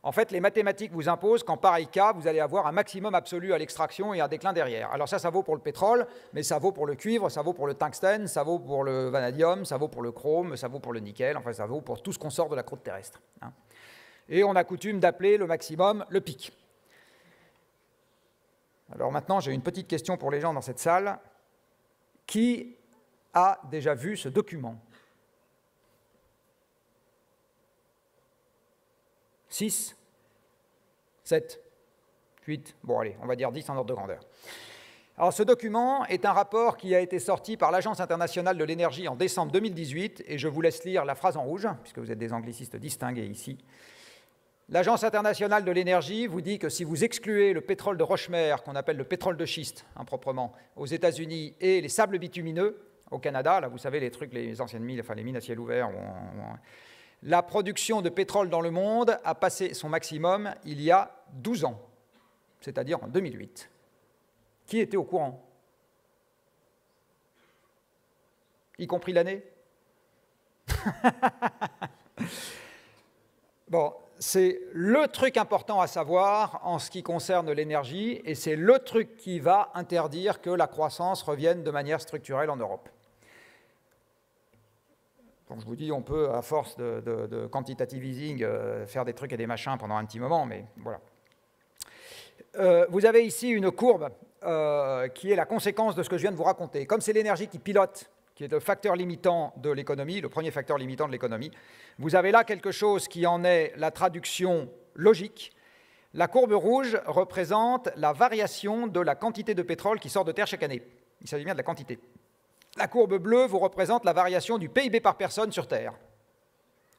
En fait, les mathématiques vous imposent qu'en pareil cas, vous allez avoir un maximum absolu à l'extraction et un déclin derrière. Alors ça vaut pour le pétrole, mais ça vaut pour le cuivre, ça vaut pour le tungstène, ça vaut pour le vanadium, ça vaut pour le chrome, ça vaut pour le nickel, enfin ça vaut pour tout ce qu'on sort de la croûte terrestre. Et on a coutume d'appeler le maximum le pic. Alors maintenant, j'ai une petite question pour les gens dans cette salle. Qui a déjà vu ce document ? 6, 7, 8, bon allez, on va dire 10 en ordre de grandeur. Alors ce document est un rapport qui a été sorti par l'Agence internationale de l'énergie en décembre 2018, et je vous laisse lire la phrase en rouge, puisque vous êtes des anglicistes distingués ici. L'Agence internationale de l'énergie vous dit que si vous excluez le pétrole de roche-mer, qu'on appelle le pétrole de schiste improprement, aux États-Unis, et les sables bitumineux au Canada, là vous savez les trucs, les anciennes mines, enfin les mines à ciel ouvert, la production de pétrole dans le monde a passé son maximum il y a 12 ans, c'est-à-dire en 2008. Qui était au courant ? Y compris l'année ? Bon, c'est le truc important à savoir en ce qui concerne l'énergie, et c'est le truc qui va interdire que la croissance revienne de manière structurelle en Europe. Donc je vous dis, on peut, à force de quantitative easing, faire des trucs et des machins pendant un petit moment, mais voilà. Vous avez ici une courbe qui est la conséquence de ce que je viens de vous raconter. Comme c'est l'énergie qui pilote, qui est le facteur limitant de l'économie, le premier facteur limitant de l'économie, vous avez là quelque chose qui en est la traduction logique. La courbe rouge représente la variation de la quantité de pétrole qui sort de terre chaque année. Il s'agit bien de la quantité. La courbe bleue vous représente la variation du PIB par personne sur Terre.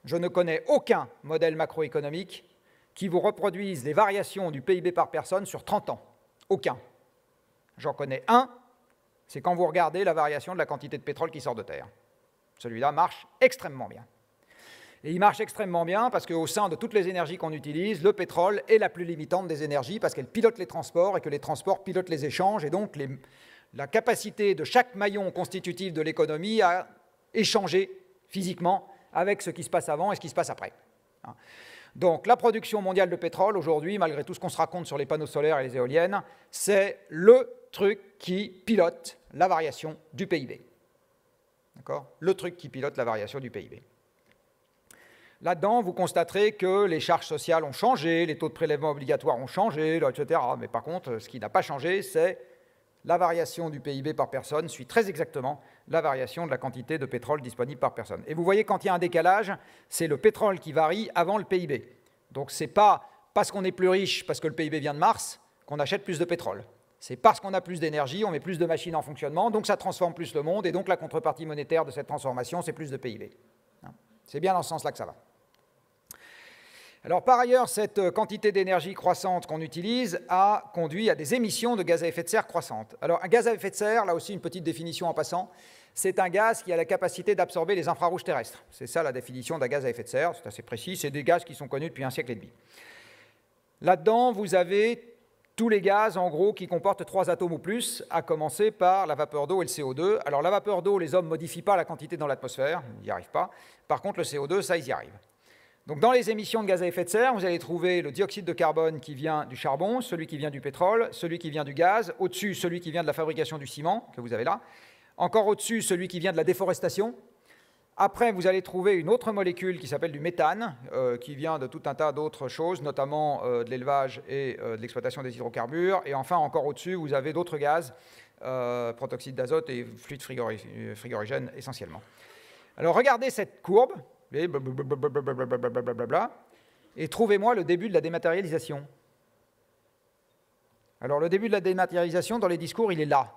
Je ne connais aucun modèle macroéconomique qui vous reproduise les variations du PIB par personne sur 30 ans. Aucun. J'en connais un, c'est quand vous regardez la variation de la quantité de pétrole qui sort de Terre. Celui-là marche extrêmement bien. Et il marche extrêmement bien parce qu'au sein de toutes les énergies qu'on utilise, le pétrole est la plus limitante des énergies parce qu'elle pilote les transports et que les transports pilotent les échanges, et donc la capacité de chaque maillon constitutif de l'économie à échanger physiquement avec ce qui se passe avant et ce qui se passe après. Donc la production mondiale de pétrole aujourd'hui, malgré tout ce qu'on se raconte sur les panneaux solaires et les éoliennes, c'est le truc qui pilote la variation du PIB. D'accord ? Le truc qui pilote la variation du PIB. Là-dedans, vous constaterez que les charges sociales ont changé, les taux de prélèvement obligatoires ont changé, etc. Mais par contre, ce qui n'a pas changé, c'est la variation du PIB par personne suit très exactement la variation de la quantité de pétrole disponible par personne. Et vous voyez, quand il y a un décalage, c'est le pétrole qui varie avant le PIB. Donc ce n'est pas parce qu'on est plus riche, parce que le PIB vient de Mars, qu'on achète plus de pétrole. C'est parce qu'on a plus d'énergie, on met plus de machines en fonctionnement, donc ça transforme plus le monde, et donc la contrepartie monétaire de cette transformation, c'est plus de PIB. C'est bien dans ce sens-là que ça va. Alors par ailleurs, cette quantité d'énergie croissante qu'on utilise a conduit à des émissions de gaz à effet de serre croissantes. Alors un gaz à effet de serre, là aussi une petite définition en passant, c'est un gaz qui a la capacité d'absorber les infrarouges terrestres. C'est ça la définition d'un gaz à effet de serre, c'est assez précis, c'est des gaz qui sont connus depuis un siècle et demi. Là-dedans, vous avez tous les gaz, en gros, qui comportent 3 atomes ou plus, à commencer par la vapeur d'eau et le CO2. Alors la vapeur d'eau, les hommes ne modifient pas la quantité dans l'atmosphère, ils n'y arrivent pas. Par contre, le CO2, ça, ils y arrivent. Donc dans les émissions de gaz à effet de serre, vous allez trouver le dioxyde de carbone qui vient du charbon, celui qui vient du pétrole, celui qui vient du gaz, au-dessus celui qui vient de la fabrication du ciment, que vous avez là, encore au-dessus celui qui vient de la déforestation. Après, vous allez trouver une autre molécule qui s'appelle du méthane, qui vient de tout un tas d'autres choses, notamment de l'élevage et de l'exploitation des hydrocarbures. Et enfin, encore au-dessus, vous avez d'autres gaz, protoxyde d'azote et fluides frigorigènes essentiellement. Alors regardez cette courbe. Et trouvez-moi le début de la dématérialisation. Alors le début de la dématérialisation, dans les discours, il est là.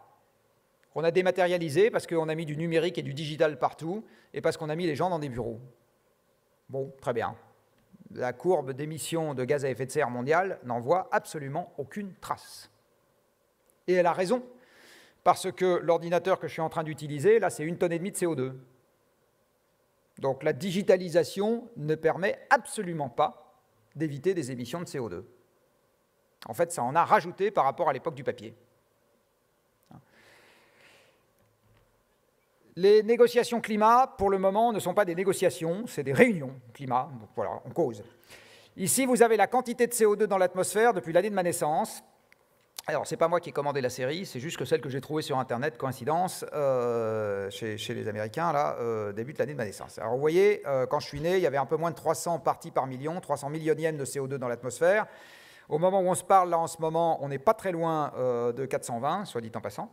On a dématérialisé parce qu'on a mis du numérique et du digital partout, et parce qu'on a mis les gens dans des bureaux. Bon, très bien. La courbe d'émissions de gaz à effet de serre mondiale n'en voit absolument aucune trace. Et elle a raison, parce que l'ordinateur que je suis en train d'utiliser, là, c'est 1,5 tonne de CO2. Donc la digitalisation ne permet absolument pas d'éviter des émissions de CO2. En fait, ça en a rajouté par rapport à l'époque du papier. Les négociations climat, pour le moment, ne sont pas des négociations, c'est des réunions climat. Donc voilà, on cause. Ici, vous avez la quantité de CO2 dans l'atmosphère depuis l'année de ma naissance. Alors, ce n'est pas moi qui ai commandé la série, c'est juste que celle que j'ai trouvée sur Internet, coïncidence, chez les Américains, là, début de l'année de ma naissance. Alors, vous voyez, quand je suis né, il y avait un peu moins de 300 parties par million, 300 millionièmes de CO2 dans l'atmosphère. Au moment où on se parle, là, en ce moment, on n'est pas très loin de 420, soit dit en passant.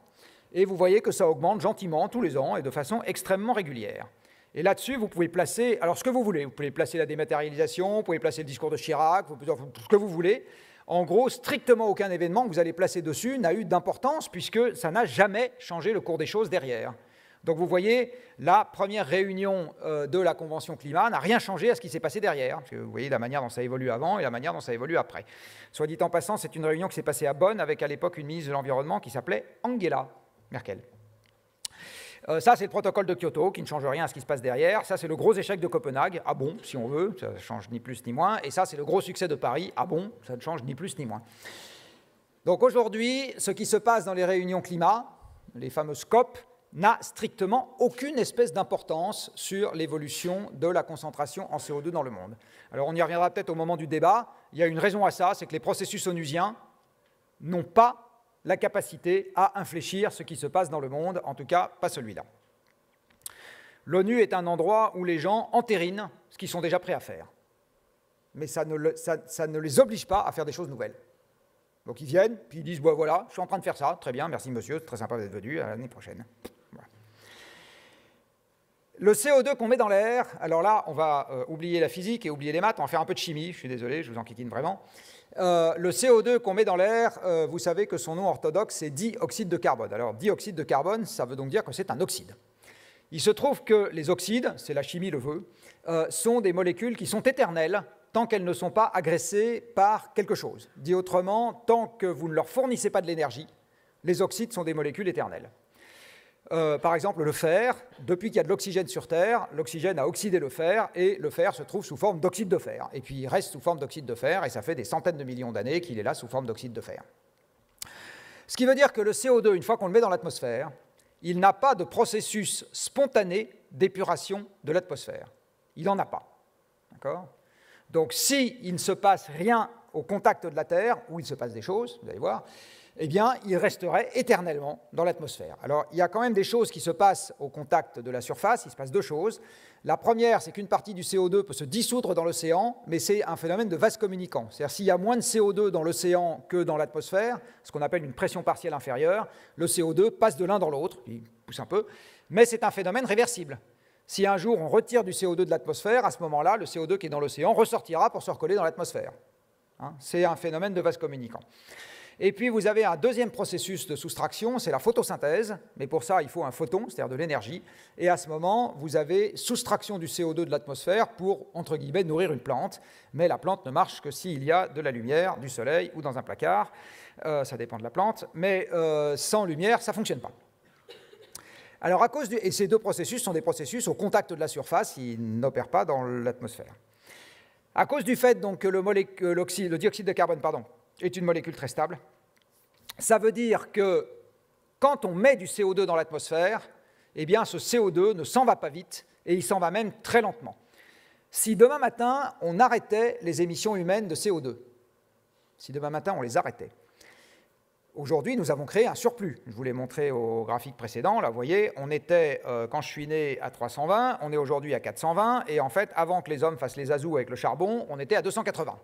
Et vous voyez que ça augmente gentiment tous les ans et de façon extrêmement régulière. Et là-dessus, vous pouvez placer, alors ce que vous voulez, vous pouvez placer la dématérialisation, vous pouvez placer le discours de Chirac, ce que vous voulez. En gros, strictement aucun événement que vous allez placer dessus n'a eu d'importance puisque ça n'a jamais changé le cours des choses derrière. Donc vous voyez, la première réunion de la Convention climat n'a rien changé à ce qui s'est passé derrière. Parce que vous voyez la manière dont ça évolue avant et la manière dont ça évolue après. Soit dit en passant, c'est une réunion qui s'est passée à Bonn avec à l'époque une ministre de l'Environnement qui s'appelait Angela Merkel. Ça, c'est le protocole de Kyoto, qui ne change rien à ce qui se passe derrière. Ça, c'est le gros échec de Copenhague. Ah bon, si on veut, ça ne change ni plus ni moins. Et ça, c'est le gros succès de Paris. Ah bon, ça ne change ni plus ni moins. Donc aujourd'hui, ce qui se passe dans les réunions climat, les fameuses COP, n'a strictement aucune espèce d'importance sur l'évolution de la concentration en CO2 dans le monde. Alors on y reviendra peut-être au moment du débat. Il y a une raison à ça, c'est que les processus onusiens n'ont pas la capacité à infléchir ce qui se passe dans le monde, en tout cas pas celui-là. L'ONU est un endroit où les gens entérinent ce qu'ils sont déjà prêts à faire. Mais ça ne les oblige pas à faire des choses nouvelles. Donc ils viennent, puis ils disent, voilà, je suis en train de faire ça, très bien, merci monsieur, c'est très sympa d'être venu, à l'année prochaine. Voilà. Le CO2 qu'on met dans l'air, alors là, on va oublier la physique et oublier les maths, on va faire un peu de chimie, je suis désolé, je vous enquiquine vraiment. Le CO2 qu'on met dans l'air, vous savez que son nom orthodoxe, c'est dioxyde de carbone. Alors, dioxyde de carbone, ça veut donc dire que c'est un oxyde. Il se trouve que les oxydes, c'est la chimie le veut, sont des molécules qui sont éternelles tant qu'elles ne sont pas agressées par quelque chose. Dit autrement, tant que vous ne leur fournissez pas de l'énergie, les oxydes sont des molécules éternelles. Par exemple, le fer, depuis qu'il y a de l'oxygène sur Terre, l'oxygène a oxydé le fer, et le fer se trouve sous forme d'oxyde de fer. Et puis il reste sous forme d'oxyde de fer, et ça fait des centaines de millions d'années qu'il est là sous forme d'oxyde de fer. Ce qui veut dire que le CO2, une fois qu'on le met dans l'atmosphère, il n'a pas de processus spontané d'épuration de l'atmosphère. Il n'en a pas. D'accord ? Donc s'il ne se passe rien au contact de la Terre, où il se passe des choses, vous allez voir, eh bien, il resterait éternellement dans l'atmosphère. Alors, il y a quand même des choses qui se passent au contact de la surface. Il se passe deux choses. La première, c'est qu'une partie du CO2 peut se dissoudre dans l'océan, mais c'est un phénomène de vase communicant. C'est-à-dire, s'il y a moins de CO2 dans l'océan que dans l'atmosphère, ce qu'on appelle une pression partielle inférieure, le CO2 passe de l'un dans l'autre, il pousse un peu, mais c'est un phénomène réversible. Si un jour on retire du CO2 de l'atmosphère, à ce moment-là, le CO2 qui est dans l'océan ressortira pour se recoller dans l'atmosphère. C'est un phénomène de vase communicant. Et puis vous avez un deuxième processus de soustraction, c'est la photosynthèse, mais pour ça il faut un photon, c'est-à-dire de l'énergie, et à ce moment vous avez soustraction du CO2 de l'atmosphère pour, entre guillemets, nourrir une plante, mais la plante ne marche que s'il y a de la lumière, du soleil ou dans un placard, ça dépend de la plante, mais sans lumière ça ne fonctionne pas. Alors et ces deux processus sont des processus au contact de la surface, ils n'opèrent pas dans l'atmosphère. À cause du fait donc, que le dioxyde de carbone est une molécule très stable, ça veut dire que quand on met du CO2 dans l'atmosphère, eh bien ce CO2 ne s'en va pas vite et il s'en va même très lentement. Si demain matin on arrêtait les émissions humaines de CO2, si demain matin on les arrêtait, aujourd'hui nous avons créé un surplus. Je vous l'ai montré au graphique précédent, là vous voyez, on était, quand je suis né, à 320, on est aujourd'hui à 420, et en fait avant que les hommes fassent les azous avec le charbon, on était à 280.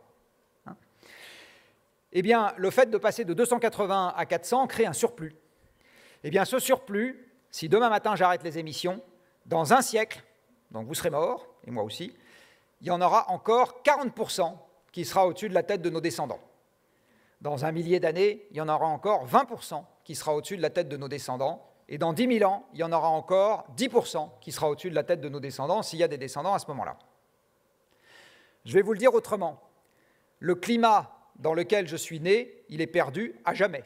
Eh bien, le fait de passer de 280 à 400 crée un surplus. Eh bien, ce surplus, si demain matin j'arrête les émissions, dans un siècle, donc vous serez morts, et moi aussi, il y en aura encore 40% qui sera au-dessus de la tête de nos descendants. Dans un millier d'années, il y en aura encore 20% qui sera au-dessus de la tête de nos descendants, et dans 10 000 ans, il y en aura encore 10% qui sera au-dessus de la tête de nos descendants, s'il y a des descendants à ce moment-là. Je vais vous le dire autrement. Le climat dans lequel je suis né, il est perdu à jamais.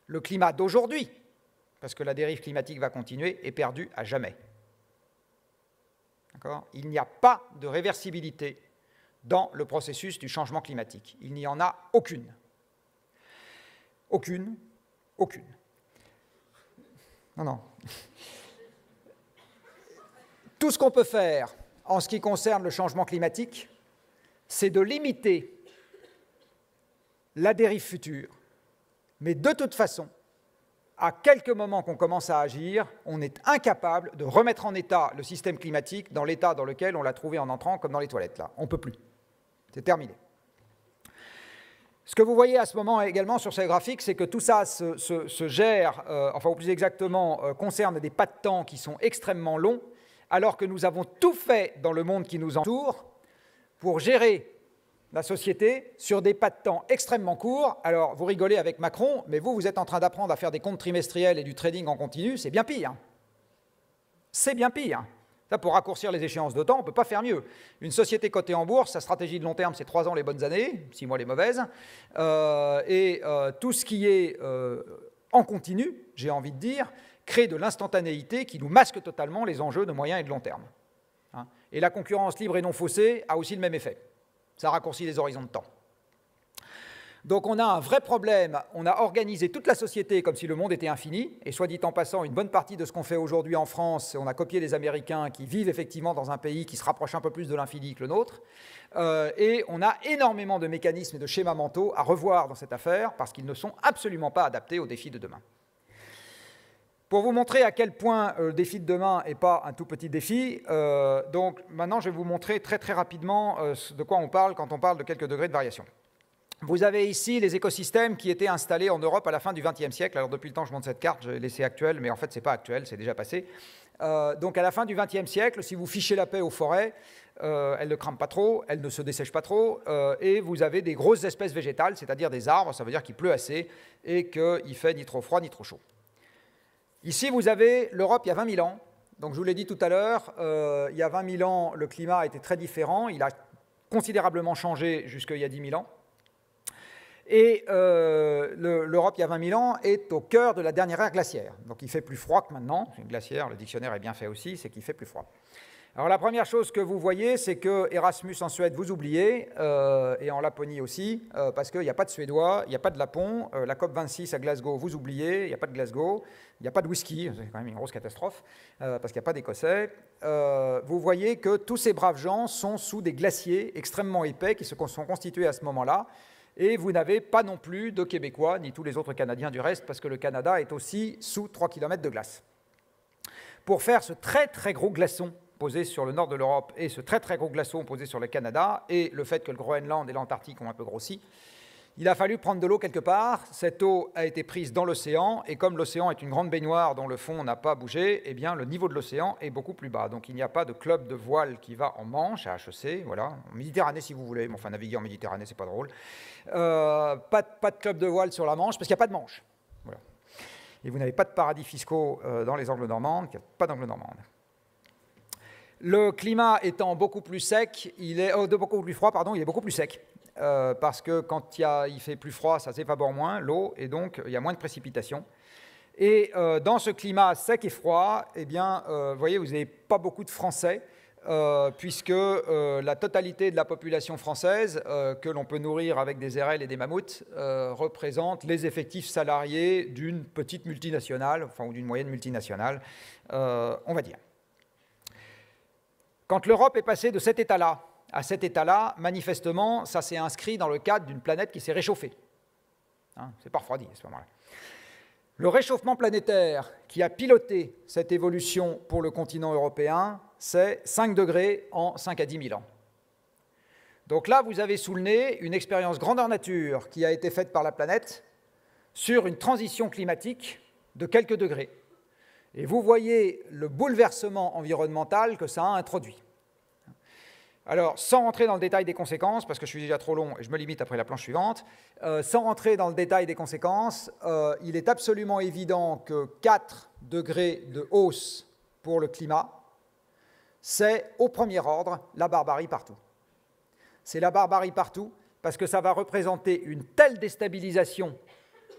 Le climat d'aujourd'hui, parce que la dérive climatique va continuer, est perdu à jamais. D'accord ? Il n'y a pas de réversibilité dans le processus du changement climatique. Il n'y en a aucune. Aucune. Non. Tout ce qu'on peut faire en ce qui concerne le changement climatique, c'est de limiter la dérive future. Mais de toute façon, à quelques moments qu'on commence à agir, on est incapable de remettre en état le système climatique dans l'état dans lequel on l'a trouvé en entrant, comme dans les toilettes, là. On ne peut plus. C'est terminé. Ce que vous voyez à ce moment également sur ces graphiques, c'est que tout ça se gère, ou plus exactement, concerne des pas de temps qui sont extrêmement longs, alors que nous avons tout fait dans le monde qui nous entoure pour gérer la société sur des pas de temps extrêmement courts. Alors, vous rigolez avec Macron, mais vous êtes en train d'apprendre à faire des comptes trimestriels et du trading en continu, c'est bien pire. C'est bien pire. Ça, pour raccourcir les échéances de temps, on ne peut pas faire mieux. Une société cotée en bourse, sa stratégie de long terme, c'est 3 ans les bonnes années, 6 mois les mauvaises. Tout ce qui est en continu, j'ai envie de dire, crée de l'instantanéité qui nous masque totalement les enjeux de moyen et de long terme. Et la concurrence libre et non faussée a aussi le même effet. Ça raccourcit les horizons de temps. Donc on a un vrai problème, on a organisé toute la société comme si le monde était infini, et soit dit en passant, une bonne partie de ce qu'on fait aujourd'hui en France, on a copié les Américains qui vivent effectivement dans un pays qui se rapproche un peu plus de l'infini que le nôtre, et on a énormément de mécanismes et de schémas mentaux à revoir dans cette affaire, parce qu'ils ne sont absolument pas adaptés aux défis de demain. Pour vous montrer à quel point le défi de demain n'est pas un tout petit défi, donc maintenant je vais vous montrer très très rapidement de quoi on parle quand on parle de quelques degrés de variation. Vous avez ici les écosystèmes qui étaient installés en Europe à la fin du XXe siècle. Alors depuis le temps je montre cette carte, je l'ai laissée actuelle, mais en fait ce n'est pas actuel, c'est déjà passé. Donc à la fin du XXe siècle, si vous fichez la paix aux forêts, elles ne crament pas trop, elles ne se dessèchent pas trop, et vous avez des grosses espèces végétales, c'est-à-dire des arbres, ça veut dire qu'il pleut assez et qu'il fait ni trop froid ni trop chaud. Ici, vous avez l'Europe il y a 20 000 ans. Donc, je vous l'ai dit tout à l'heure, il y a 20 000 ans, le climat était très différent. Il a considérablement changé jusqu'il y a 10 000 ans. Et l'Europe, il y a 20 000 ans, est au cœur de la dernière ère glaciaire. Donc, il fait plus froid que maintenant. Une glaciaire, le dictionnaire est bien fait aussi, c'est qu'il fait plus froid. Alors, la première chose que vous voyez, c'est que Erasmus en Suède, vous oubliez, et en Laponie aussi, parce qu'il n'y a pas de Suédois, il n'y a pas de Lapon. La COP26 à Glasgow, vous oubliez, il n'y a pas de Glasgow, il n'y a pas de whisky, c'est quand même une grosse catastrophe, parce qu'il n'y a pas d'Écossais. Vous voyez que tous ces braves gens sont sous des glaciers extrêmement épais qui se sont constitués à ce moment-là, et vous n'avez pas non plus de Québécois, ni tous les autres Canadiens du reste, parce que le Canada est aussi sous 3 km de glace. Pour faire ce très très gros glaçon posé sur le nord de l'Europe et ce très très gros glaçon posé sur le Canada, et le fait que le Groenland et l'Antarctique ont un peu grossi, il a fallu prendre de l'eau quelque part. Cette eau a été prise dans l'océan, et comme l'océan est une grande baignoire dont le fond n'a pas bougé, eh bien le niveau de l'océan est beaucoup plus bas. Donc il n'y a pas de club de voile qui va en Manche, à HEC, voilà, en Méditerranée si vous voulez, mais enfin naviguer en Méditerranée c'est pas drôle. Pas de club de voile sur la Manche, parce qu'il n'y a pas de Manche. Voilà. Et vous n'avez pas de paradis fiscaux dans les Angles normandes, il n'y a pas d'Angles normandes. Le climat étant beaucoup plus sec, beaucoup plus froid, il est beaucoup plus sec. Parce que quand il fait plus froid, ça s'évapore moins, l'eau, et donc il y a moins de précipitations. Et dans ce climat sec et froid, eh bien, vous voyez, vous n'avez pas beaucoup de Français, puisque la totalité de la population française, que l'on peut nourrir avec des érelles et des mammouths, représente les effectifs salariés d'une petite multinationale, enfin, ou d'une moyenne multinationale, on va dire. Quand l'Europe est passée de cet état-là à cet état-là, manifestement, ça s'est inscrit dans le cadre d'une planète qui s'est réchauffée. C'est pas refroidi à ce moment-là. Le réchauffement planétaire qui a piloté cette évolution pour le continent européen, c'est 5 degrés en 5 à 10 000 ans. Donc là, vous avez sous le nez une expérience grandeur nature qui a été faite par la planète sur une transition climatique de quelques degrés. Et vous voyez le bouleversement environnemental que ça a introduit. Alors, sans rentrer dans le détail des conséquences, parce que je suis déjà trop long et je me limite après la planche suivante, sans rentrer dans le détail des conséquences, il est absolument évident que 4 degrés de hausse pour le climat, c'est au premier ordre la barbarie partout. C'est la barbarie partout parce que ça va représenter une telle déstabilisation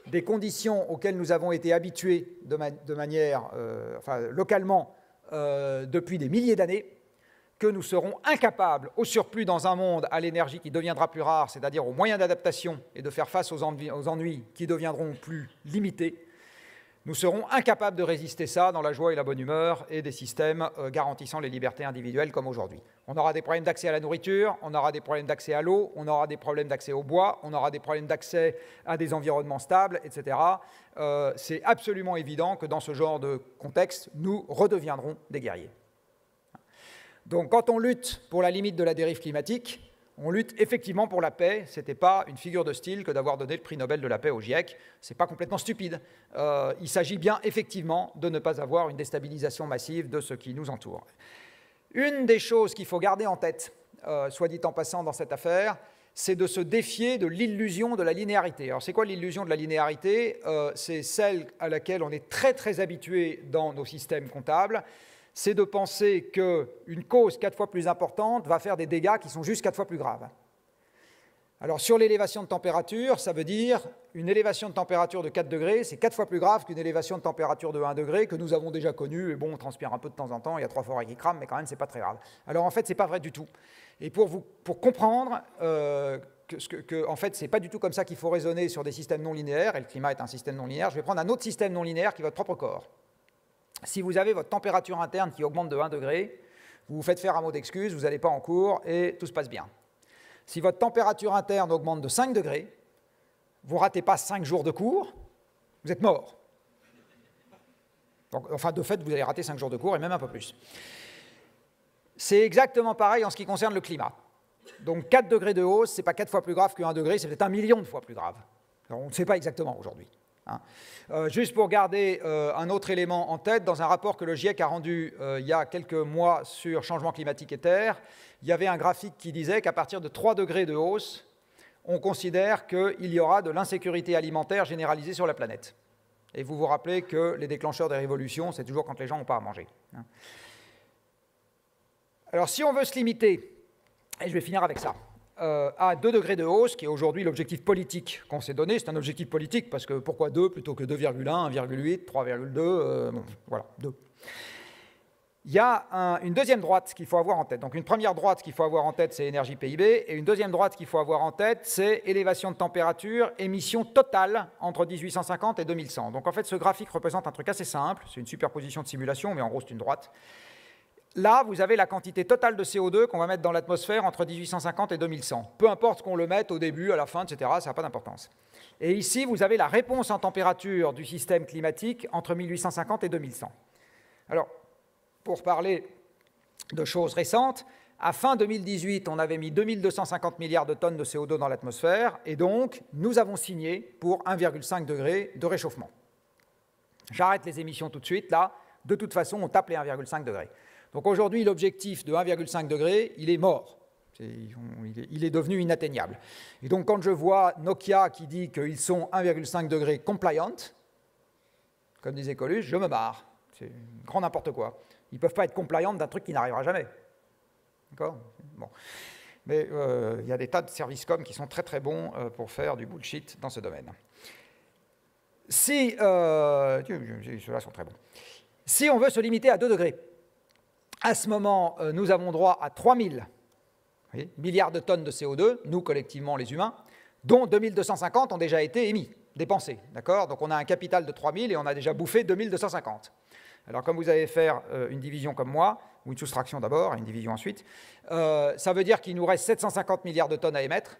des conditions auxquelles nous avons été habitués de manière localement depuis des milliers d'années, que nous serons incapables, au surplus dans un monde à l'énergie qui deviendra plus rare, c'est-à-dire aux moyens d'adaptation et de faire face aux ennuis qui deviendront plus limités, nous serons incapables de résister ça dans la joie et la bonne humeur et des systèmes garantissant les libertés individuelles comme aujourd'hui. On aura des problèmes d'accès à la nourriture, on aura des problèmes d'accès à l'eau, on aura des problèmes d'accès au bois, on aura des problèmes d'accès à des environnements stables, etc. C'est absolument évident que dans ce genre de contexte, nous redeviendrons des guerriers. Donc quand on lutte pour la limite de la dérive climatique, on lutte effectivement pour la paix. Ce n'était pas une figure de style que d'avoir donné le prix Nobel de la paix au GIEC. Ce n'est pas complètement stupide. Il s'agit bien effectivement de ne pas avoir une déstabilisation massive de ce qui nous entoure. Une des choses qu'il faut garder en tête, soit dit en passant dans cette affaire, c'est de se défier de l'illusion de la linéarité. Alors c'est quoi l'illusion de la linéarité? C'est celle à laquelle on est très très habitué dans nos systèmes comptables. C'est de penser qu'une cause 4 fois plus importante va faire des dégâts qui sont juste 4 fois plus graves. Alors sur l'élévation de température, ça veut dire une élévation de température de 4 degrés, c'est 4 fois plus grave qu'une élévation de température de 1 degré que nous avons déjà connue, et bon, on transpire un peu de temps en temps, il y a 3 forêts qui crament, mais quand même, c'est pas très grave. Alors en fait, c'est pas vrai du tout. Et pour comprendre en fait, c'est pas du tout comme ça qu'il faut raisonner sur des systèmes non linéaires, et le climat est un système non linéaire, je vais prendre un autre système non linéaire qui est votre propre corps. Si vous avez votre température interne qui augmente de 1 degré, vous vous faites faire un mot d'excuse, vous n'allez pas en cours et tout se passe bien. Si votre température interne augmente de 5 degrés, vous ne ratez pas 5 jours de cours, vous êtes mort. Donc, enfin, de fait, vous allez rater 5 jours de cours et même un peu plus. C'est exactement pareil en ce qui concerne le climat. Donc 4 degrés de hausse, ce n'est pas 4 fois plus grave que 1 degré, c'est peut-être 1 million de fois plus grave. Alors, on ne sait pas exactement aujourd'hui. Juste pour garder un autre élément en tête, dans un rapport que le GIEC a rendu il y a quelques mois sur changement climatique et terre, il y avait un graphique qui disait qu'à partir de 3 degrés de hausse, on considère qu'il y aura de l'insécurité alimentaire généralisée sur la planète. Et vous vous rappelez que les déclencheurs des révolutions, c'est toujours quand les gens n'ont pas à manger. Alors si on veut se limiter, et je vais finir avec ça, à 2 degrés de hausse, qui est aujourd'hui l'objectif politique qu'on s'est donné. C'est un objectif politique, parce que pourquoi 2 plutôt que 2,1, 1,8, 3,2, bon, voilà, 2. Il y a une deuxième droite qu'il faut avoir en tête. Donc une première droite qu'il faut avoir en tête, c'est énergie PIB, et une deuxième droite qu'il faut avoir en tête, c'est élévation de température, émission totale entre 1850 et 2100. Donc en fait, ce graphique représente un truc assez simple, c'est une superposition de simulation, mais en gros c'est une droite. Là, vous avez la quantité totale de CO2 qu'on va mettre dans l'atmosphère entre 1850 et 2100. Peu importe qu'on le mette au début, à la fin, etc., ça n'a pas d'importance. Et ici, vous avez la réponse en température du système climatique entre 1850 et 2100. Alors, pour parler de choses récentes, à fin 2018, on avait mis 2250 milliards de tonnes de CO2 dans l'atmosphère, et donc, nous avons signé pour 1,5 degré de réchauffement. J'arrête les émissions tout de suite, là. De toute façon, on tape les 1,5 degrés. Donc aujourd'hui, l'objectif de 1,5 degré, il est mort. Il est devenu inatteignable. Et donc quand je vois Nokia qui dit qu'ils sont 1,5 degré compliant, comme disait Coluche, je me marre. C'est grand n'importe quoi. Ils ne peuvent pas être compliant d'un truc qui n'arrivera jamais. D'accord ? Bon. Mais il y a des tas de services com qui sont très très bons pour faire du bullshit dans ce domaine. Ceux-là sont très bons. Si on veut se limiter à 2 degrés, à ce moment, nous avons droit à 3000 milliards de tonnes de CO2, nous collectivement les humains, dont 2250 ont déjà été émis, dépensés. D'accord ? Donc on a un capital de 3000 et on a déjà bouffé 2250. Alors comme vous allez faire une division comme moi, ou une soustraction d'abord, et une division ensuite, ça veut dire qu'il nous reste 750 milliards de tonnes à émettre.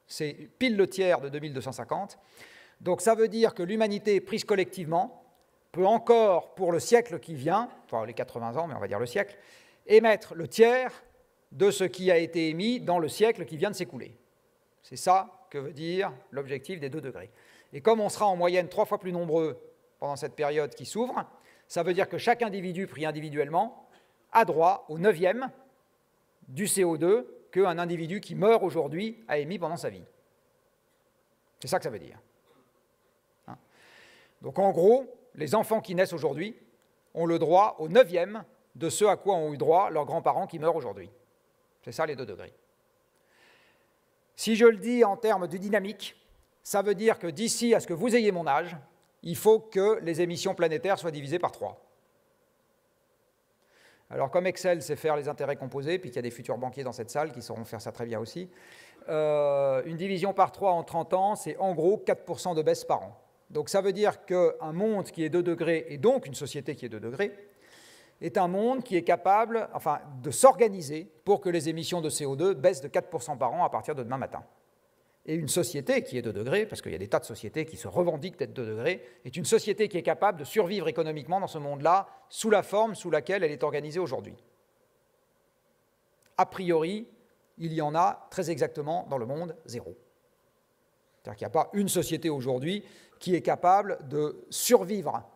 C'est pile le tiers de 2250. Donc ça veut dire que l'humanité prise collectivement peut encore, pour le siècle qui vient, enfin les 80 ans, mais on va dire le siècle, émettre le tiers de ce qui a été émis dans le siècle qui vient de s'écouler. C'est ça que veut dire l'objectif des 2 degrés. Et comme on sera en moyenne 3 fois plus nombreux pendant cette période qui s'ouvre, ça veut dire que chaque individu pris individuellement a droit au 9e du CO2 qu'un individu qui meurt aujourd'hui a émis pendant sa vie. C'est ça que ça veut dire. Donc en gros, les enfants qui naissent aujourd'hui ont le droit au 9e de ce à quoi ont eu droit leurs grands-parents qui meurent aujourd'hui. C'est ça les 2 degrés. Si je le dis en termes de dynamique, ça veut dire que d'ici à ce que vous ayez mon âge, il faut que les émissions planétaires soient divisées par 3. Alors comme Excel sait faire les intérêts composés, puis qu'il y a des futurs banquiers dans cette salle qui sauront faire ça très bien aussi, une division par 3 en 30 ans, c'est en gros 4% de baisse par an. Donc ça veut dire qu'un monde qui est 2 degrés, et donc une société qui est 2 degrés, est un monde qui est capable de s'organiser pour que les émissions de CO2 baissent de 4% par an à partir de demain matin. Et une société qui est 2 degrés, parce qu'il y a des tas de sociétés qui se revendiquent d'être 2 degrés, est une société qui est capable de survivre économiquement dans ce monde-là sous la forme sous laquelle elle est organisée aujourd'hui. A priori, il y en a très exactement dans le monde 0. C'est-à-dire qu'il n'y a pas une société aujourd'hui qui est capable de survivre,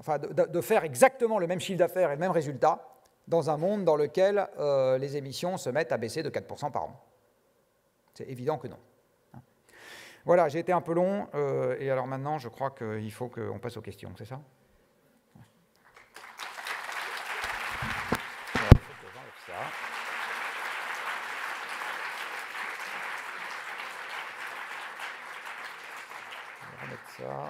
de faire exactement le même chiffre d'affaires et le même résultat dans un monde dans lequel les émissions se mettent à baisser de 4% par an. C'est évident que non. Voilà, j'ai été un peu long, et alors maintenant, je crois qu'il faut qu'on passe aux questions, c'est ça ? On va remettre ça.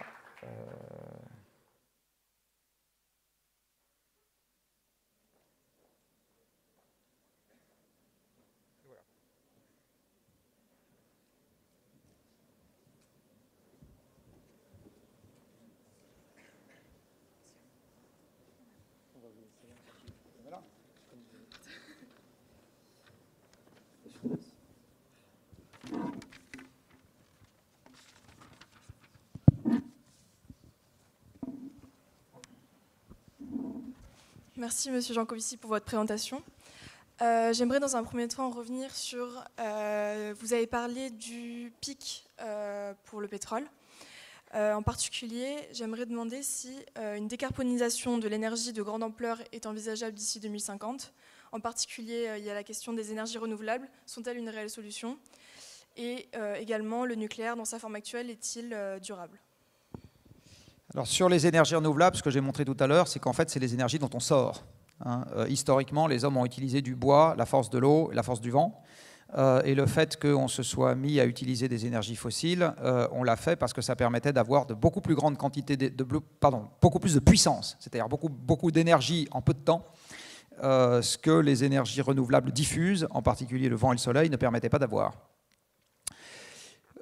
Merci, Monsieur Jancovici, pour votre présentation. J'aimerais dans un premier temps revenir sur... vous avez parlé du pic pour le pétrole. En particulier, j'aimerais demander si une décarbonisation de l'énergie de grande ampleur est envisageable d'ici 2050. En particulier, il y a la question des énergies renouvelables. Sont-elles une réelle solution ? Et également, le nucléaire, dans sa forme actuelle, est-il durable ? Alors sur les énergies renouvelables, ce que j'ai montré tout à l'heure, c'est qu'en fait, c'est les énergies dont on sort. Historiquement, les hommes ont utilisé du bois, la force de l'eau, la force du vent. Et le fait qu'on se soit mis à utiliser des énergies fossiles, on l'a fait parce que ça permettait d'avoir de beaucoup plus grandes quantités beaucoup plus de puissance, c'est-à-dire beaucoup d'énergie en peu de temps, ce que les énergies renouvelables diffuses, en particulier le vent et le soleil, ne permettaient pas d'avoir.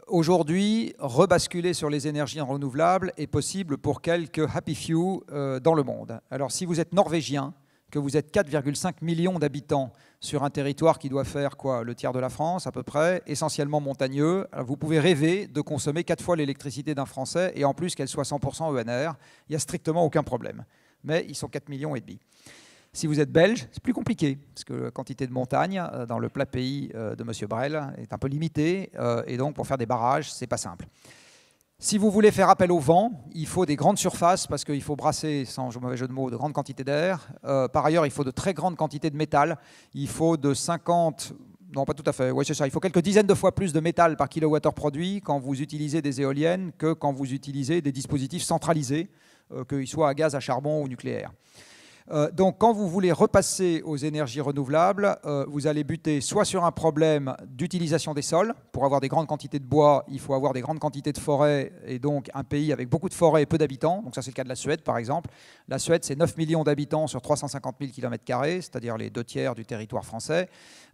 Aujourd'hui, rebasculer sur les énergies renouvelables est possible pour quelques happy few dans le monde. Alors si vous êtes norvégien, que vous êtes 4,5 millions d'habitants sur un territoire qui doit faire le tiers de la France à peu près, essentiellement montagneux, vous pouvez rêver de consommer 4 fois l'électricité d'un Français et en plus qu'elle soit 100% ENR. Il n'y a strictement aucun problème. Mais ils sont 4,5 millions. Si vous êtes belge, c'est plus compliqué, parce que la quantité de montagne dans le plat pays de M. Brel est un peu limitée, et donc pour faire des barrages, ce n'est pas simple. Si vous voulez faire appel au vent, il faut des grandes surfaces, parce qu'il faut brasser, sans mauvais jeu de mots, de grandes quantités d'air. Par ailleurs, il faut de très grandes quantités de métal. Il faut de 50... Non, pas tout à fait, oui, c'est ça. Il faut quelques dizaines de fois plus de métal par kilowattheure produit quand vous utilisez des éoliennes que quand vous utilisez des dispositifs centralisés, qu'ils soient à gaz, à charbon ou nucléaire. Donc quand vous voulez repasser aux énergies renouvelables, vous allez buter soit sur un problème d'utilisation des sols. Pour avoir des grandes quantités de bois, il faut avoir des grandes quantités de forêts, et donc un pays avec beaucoup de forêts et peu d'habitants. Donc ça c'est le cas de la Suède par exemple. La Suède c'est 9 millions d'habitants sur 350 000 km², c'est-à-dire les 2/3 du territoire français,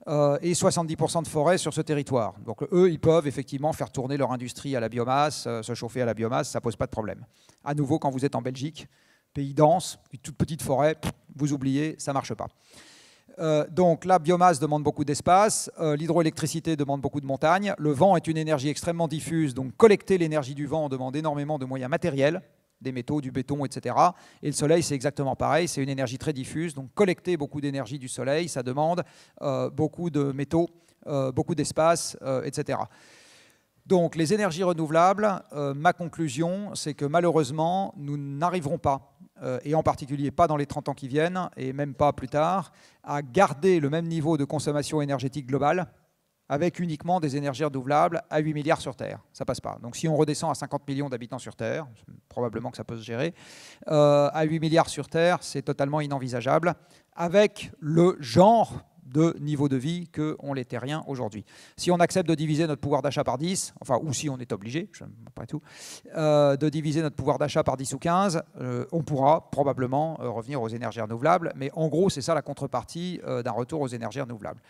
et 70% de forêts sur ce territoire. Donc eux, ils peuvent effectivement faire tourner leur industrie à la biomasse, se chauffer à la biomasse, ça ne pose pas de problème. À nouveau, quand vous êtes en Belgique, pays dense, une toute petite forêt, vous oubliez, ça ne marche pas. Donc la biomasse demande beaucoup d'espace, l'hydroélectricité demande beaucoup de montagnes, le vent est une énergie extrêmement diffuse, donc collecter l'énergie du vent demande énormément de moyens matériels, des métaux, du béton, etc. Et le soleil, c'est exactement pareil, c'est une énergie très diffuse, donc collecter beaucoup d'énergie du soleil, ça demande beaucoup de métaux, beaucoup d'espace, etc. Donc les énergies renouvelables, ma conclusion, c'est que malheureusement, nous n'arriverons pas, et en particulier pas dans les 30 ans qui viennent, et même pas plus tard, à garder le même niveau de consommation énergétique globale avec uniquement des énergies renouvelables à 8 milliards sur Terre. Ça passe pas. Donc si on redescend à 50 millions d'habitants sur Terre, probablement que ça peut se gérer, à 8 milliards sur Terre, c'est totalement inenvisageable, avec le genre de niveau de vie qu'ont les terriens aujourd'hui. Si on accepte de diviser notre pouvoir d'achat par 10, enfin, ou si on est obligé, après tout, de diviser notre pouvoir d'achat par 10 ou 15, on pourra probablement revenir aux énergies renouvelables, mais en gros, c'est ça la contrepartie d'un retour aux énergies renouvelables.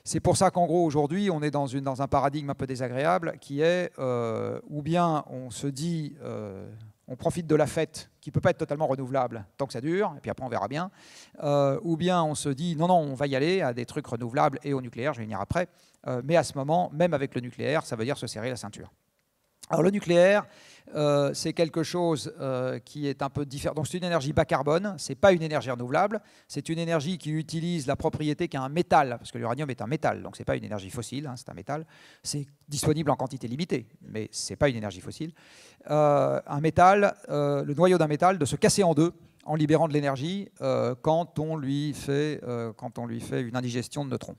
C'est pour ça qu'en gros, aujourd'hui, on est dans un paradigme un peu désagréable qui est, ou bien on se dit, on profite de la fête qui ne peut pas être totalement renouvelable tant que ça dure, et puis après on verra bien, ou bien on se dit, non, on va y aller à des trucs renouvelables et au nucléaire, je vais venir après, mais à ce moment, même avec le nucléaire, ça veut dire se serrer la ceinture. Alors le nucléaire, c'est quelque chose qui est un peu différent. Donc c'est une énergie bas carbone, ce n'est pas une énergie renouvelable, c'est une énergie qui utilise la propriété qu'a un métal, parce que l'uranium est un métal, donc ce n'est pas une énergie fossile, hein, c'est un métal. C'est disponible en quantité limitée, mais ce n'est pas une énergie fossile. Un métal, le noyau d'un métal, de se casser en deux en libérant de l'énergie quand on lui fait une indigestion de neutrons.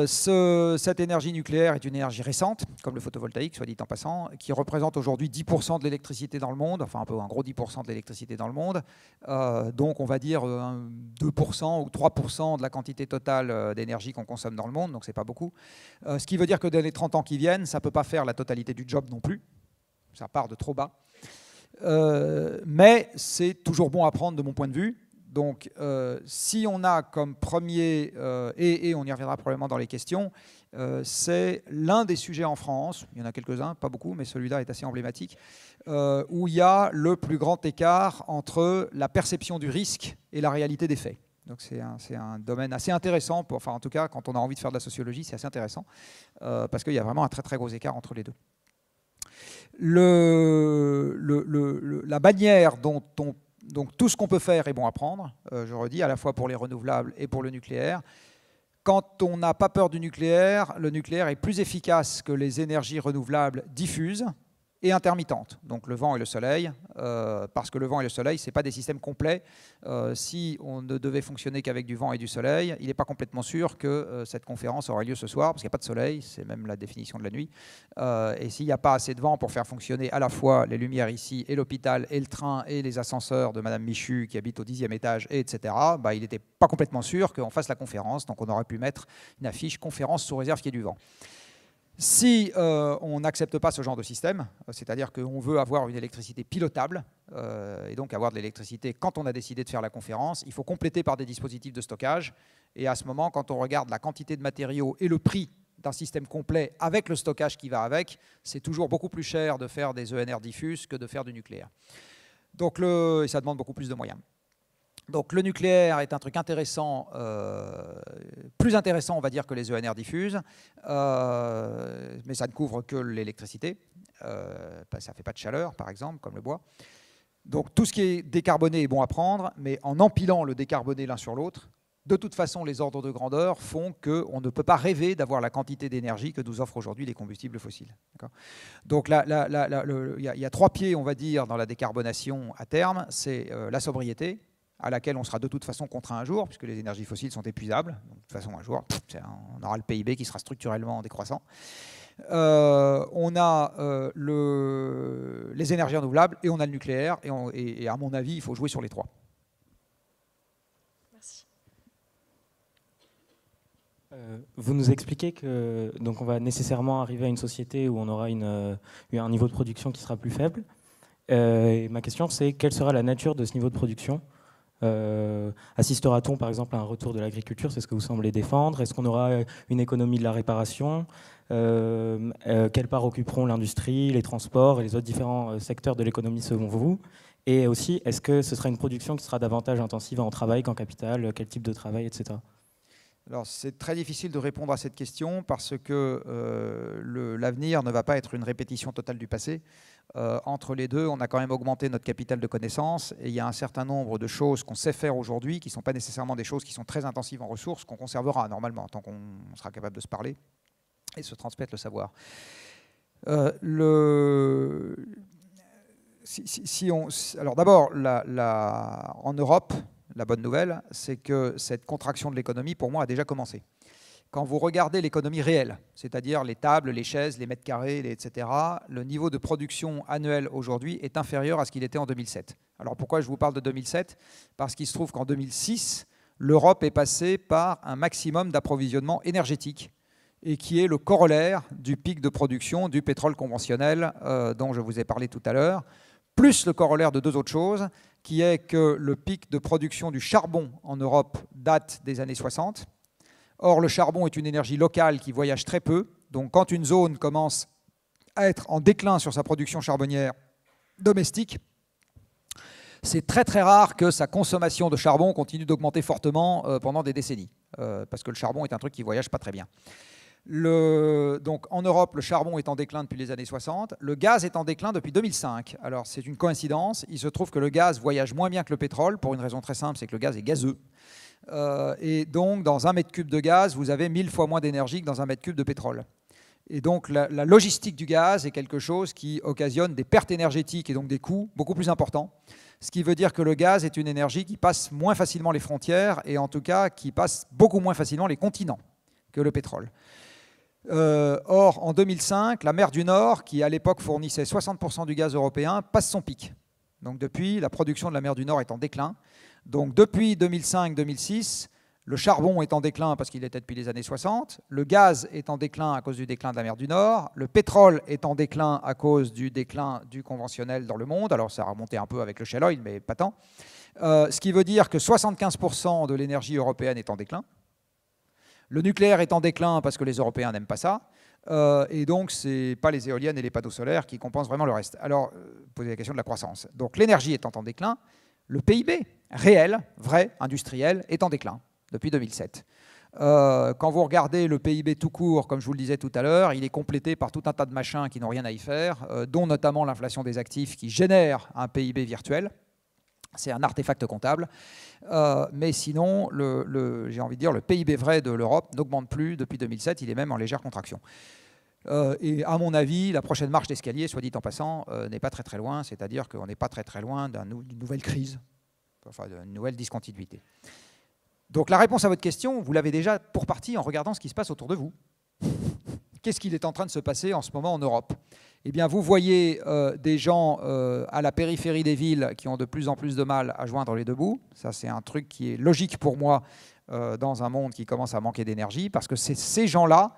Cette énergie nucléaire est une énergie récente, comme le photovoltaïque, soit dit en passant, qui représente aujourd'hui 10% de l'électricité dans le monde, enfin un gros 10% de l'électricité dans le monde, donc on va dire 2% ou 3% de la quantité totale d'énergie qu'on consomme dans le monde, donc c'est pas beaucoup. Ce qui veut dire que dans les 30 ans qui viennent, ça ne peut pas faire la totalité du job non plus, ça part de trop bas, mais c'est toujours bon à prendre de mon point de vue. Donc, si on a comme premier, et on y reviendra probablement dans les questions, c'est l'un des sujets en France, il y en a quelques-uns, pas beaucoup, mais celui-là est assez emblématique, où il y a le plus grand écart entre la perception du risque et la réalité des faits. Donc c'est un domaine assez intéressant, enfin en tout cas, quand on a envie de faire de la sociologie, c'est assez intéressant, parce qu'il y a vraiment un très très gros écart entre les deux. La manière dont donc tout ce qu'on peut faire est bon à prendre, je redis, à la fois pour les renouvelables et pour le nucléaire. Quand on n'a pas peur du nucléaire, le nucléaire est plus efficace que les énergies renouvelables diffuses et intermittentes, donc le vent et le soleil, parce que le vent et le soleil, ce n'est pas des systèmes complets. Si on ne devait fonctionner qu'avec du vent et du soleil, il n'est pas complètement sûr que cette conférence aura lieu ce soir, parce qu'il n'y a pas de soleil, c'est même la définition de la nuit. Et s'il n'y a pas assez de vent pour faire fonctionner à la fois les lumières ici, et l'hôpital, et le train, et les ascenseurs de Madame Michu, qui habite au 10e étage, etc., il n'était pas complètement sûr qu'on fasse la conférence, donc on aurait pu mettre une affiche « Conférence sous réserve qu'il y ait du vent ». Si on n'accepte pas ce genre de système, c'est-à-dire qu'on veut avoir une électricité pilotable, et donc avoir de l'électricité quand on a décidé de faire la conférence, il faut compléter par des dispositifs de stockage. Et à ce moment, quand on regarde la quantité de matériaux et le prix d'un système complet avec le stockage qui va avec, c'est toujours beaucoup plus cher de faire des ENR diffuses que de faire du nucléaire. Donc et ça demande beaucoup plus de moyens. Donc le nucléaire est un truc intéressant, plus intéressant on va dire que les ENR diffuses, mais ça ne couvre que l'électricité, ça ne fait pas de chaleur par exemple comme le bois. Donc tout ce qui est décarboné est bon à prendre, mais en empilant le décarboné l'un sur l'autre, de toute façon les ordres de grandeur font qu'on ne peut pas rêver d'avoir la quantité d'énergie que nous offrent aujourd'hui les combustibles fossiles. Donc il y a 3 pieds on va dire dans la décarbonation à terme, c'est la sobriété, à laquelle on sera de toute façon contraint un jour, puisque les énergies fossiles sont épuisables. Donc, de toute façon, un jour, on aura le PIB qui sera structurellement décroissant. On a les énergies renouvelables et on a le nucléaire. Et à mon avis, il faut jouer sur les 3. Merci. Vous nous expliquez que donc on va nécessairement arriver à une société où on aura un niveau de production qui sera plus faible. Et ma question, c'est quelle sera la nature de ce niveau de production ? Assistera-t-on par exemple à un retour de l'agriculture? C'est ce que vous semblez défendre. Est-ce qu'on aura une économie de la réparation? Quelle part occuperont l'industrie, les transports et les autres différents secteurs de l'économie selon vous? Et aussi, est-ce que ce sera une production qui sera davantage intensive en travail qu'en capital? Quel type de travail, etc. Alors c'est très difficile de répondre à cette question parce que l'avenir ne va pas être une répétition totale du passé. Entre les deux, on a quand même augmenté notre capital de connaissances et il y a un certain nombre de choses qu'on sait faire aujourd'hui qui ne sont pas nécessairement des choses qui sont très intensives en ressources, qu'on conservera normalement tant qu'on sera capable de se parler et se transmettre le savoir. Alors d'abord, en Europe, la bonne nouvelle, c'est que cette contraction de l'économie, pour moi, a déjà commencé. quand vous regardez l'économie réelle, c'est-à-dire les tables, les chaises, les mètres carrés, etc., le niveau de production annuel aujourd'hui est inférieur à ce qu'il était en 2007. Alors pourquoi je vous parle de 2007? Parce qu'il se trouve qu'en 2006, l'Europe est passée par un maximum d'approvisionnement énergétique et qui est le corollaire du pic de production du pétrole conventionnel dont je vous ai parlé tout à l'heure, plus le corollaire de deux autres choses, qui est que le pic de production du charbon en Europe date des années 60. Or, le charbon est une énergie locale qui voyage très peu. Donc, quand une zone commence à être en déclin sur sa production charbonnière domestique, c'est très très rare que sa consommation de charbon continue d'augmenter fortement pendant des décennies. Parce que le charbon est un truc qui ne voyage pas très bien. Donc, en Europe, le charbon est en déclin depuis les années 60. Le gaz est en déclin depuis 2005. Alors, c'est une coïncidence. Il se trouve que le gaz voyage moins bien que le pétrole, pour une raison très simple, c'est que le gaz est gazeux. Et donc, dans un mètre cube de gaz, vous avez 1000 fois moins d'énergie que dans un mètre cube de pétrole. Et donc, la logistique du gaz est quelque chose qui occasionne des pertes énergétiques et donc des coûts beaucoup plus importants. Ce qui veut dire que le gaz est une énergie qui passe moins facilement les frontières et en tout cas qui passe beaucoup moins facilement les continents que le pétrole. Or, en 2005, la mer du Nord, qui à l'époque fournissait 60% du gaz européen, passe son pic. Donc depuis, la production de la mer du Nord est en déclin. Donc depuis 2005-2006, le charbon est en déclin parce qu'il était depuis les années 60, le gaz est en déclin à cause du déclin de la mer du Nord, le pétrole est en déclin à cause du déclin du conventionnel dans le monde, alors ça a remonté un peu avec le shale oil, mais pas tant. Ce qui veut dire que 75% de l'énergie européenne est en déclin. Le nucléaire est en déclin parce que les Européens n'aiment pas ça. Et donc, ce n'est pas les éoliennes et les panneaux solaires qui compensent vraiment le reste. Alors, posez la question de la croissance. Donc, l'énergie étant en déclin, le PIB réel, vrai, industriel, est en déclin depuis 2007. Quand vous regardez le PIB tout court, comme je vous le disais tout à l'heure, il est complété par tout un tas de machins qui n'ont rien à y faire, dont notamment l'inflation des actifs qui génère un PIB virtuel. C'est un artefact comptable. Mais sinon, j'ai envie de dire, le PIB vrai de l'Europe n'augmente plus depuis 2007, il est même en légère contraction. Et à mon avis, la prochaine marche d'escalier, soit dit en passant, n'est pas très très loin, c'est-à-dire qu'on n'est pas très très loin d'une nouvelle crise, enfin d'une nouvelle discontinuité. Donc la réponse à votre question, vous l'avez déjà pour partie en regardant ce qui se passe autour de vous. Qu'est-ce qu'il est en train de se passer en ce moment en Europe? Eh bien, vous voyez des gens à la périphérie des villes qui ont de plus en plus de mal à joindre les deux bouts. Ça, c'est un truc qui est logique pour moi dans un monde qui commence à manquer d'énergie, parce que c'est ces gens-là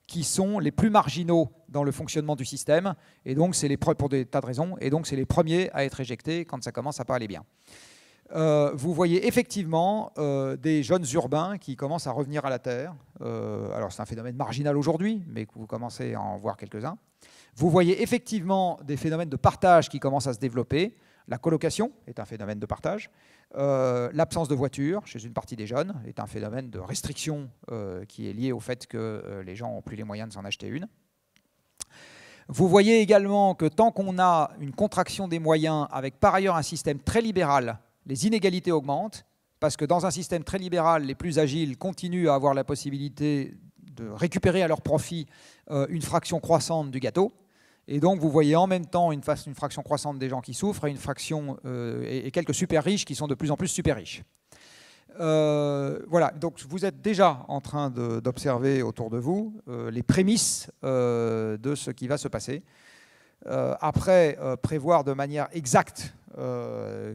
qui sont les plus marginaux dans le fonctionnement du système, et donc c'est pour des tas de raisons, et donc c'est les premiers à être éjectés quand ça commence à pas aller bien. Vous voyez effectivement des jeunes urbains qui commencent à revenir à la terre. Alors c'est un phénomène marginal aujourd'hui, mais vous commencez à en voir quelques-uns. Vous voyez effectivement des phénomènes de partage qui commencent à se développer. La colocation est un phénomène de partage. L'absence de voiture chez une partie des jeunes est un phénomène de restriction qui est lié au fait que les gens n'ont plus les moyens de s'en acheter une. Vous voyez également que tant qu'on a une contraction des moyens avec par ailleurs un système très libéral, les inégalités augmentent, parce que dans un système très libéral, les plus agiles continuent à avoir la possibilité de récupérer à leur profit une fraction croissante du gâteau. Et donc, vous voyez en même temps une fraction croissante des gens qui souffrent et quelques super riches qui sont de plus en plus super riches. Voilà, donc vous êtes déjà en train d'observer autour de vous les prémices de ce qui va se passer. Après, prévoir de manière exacte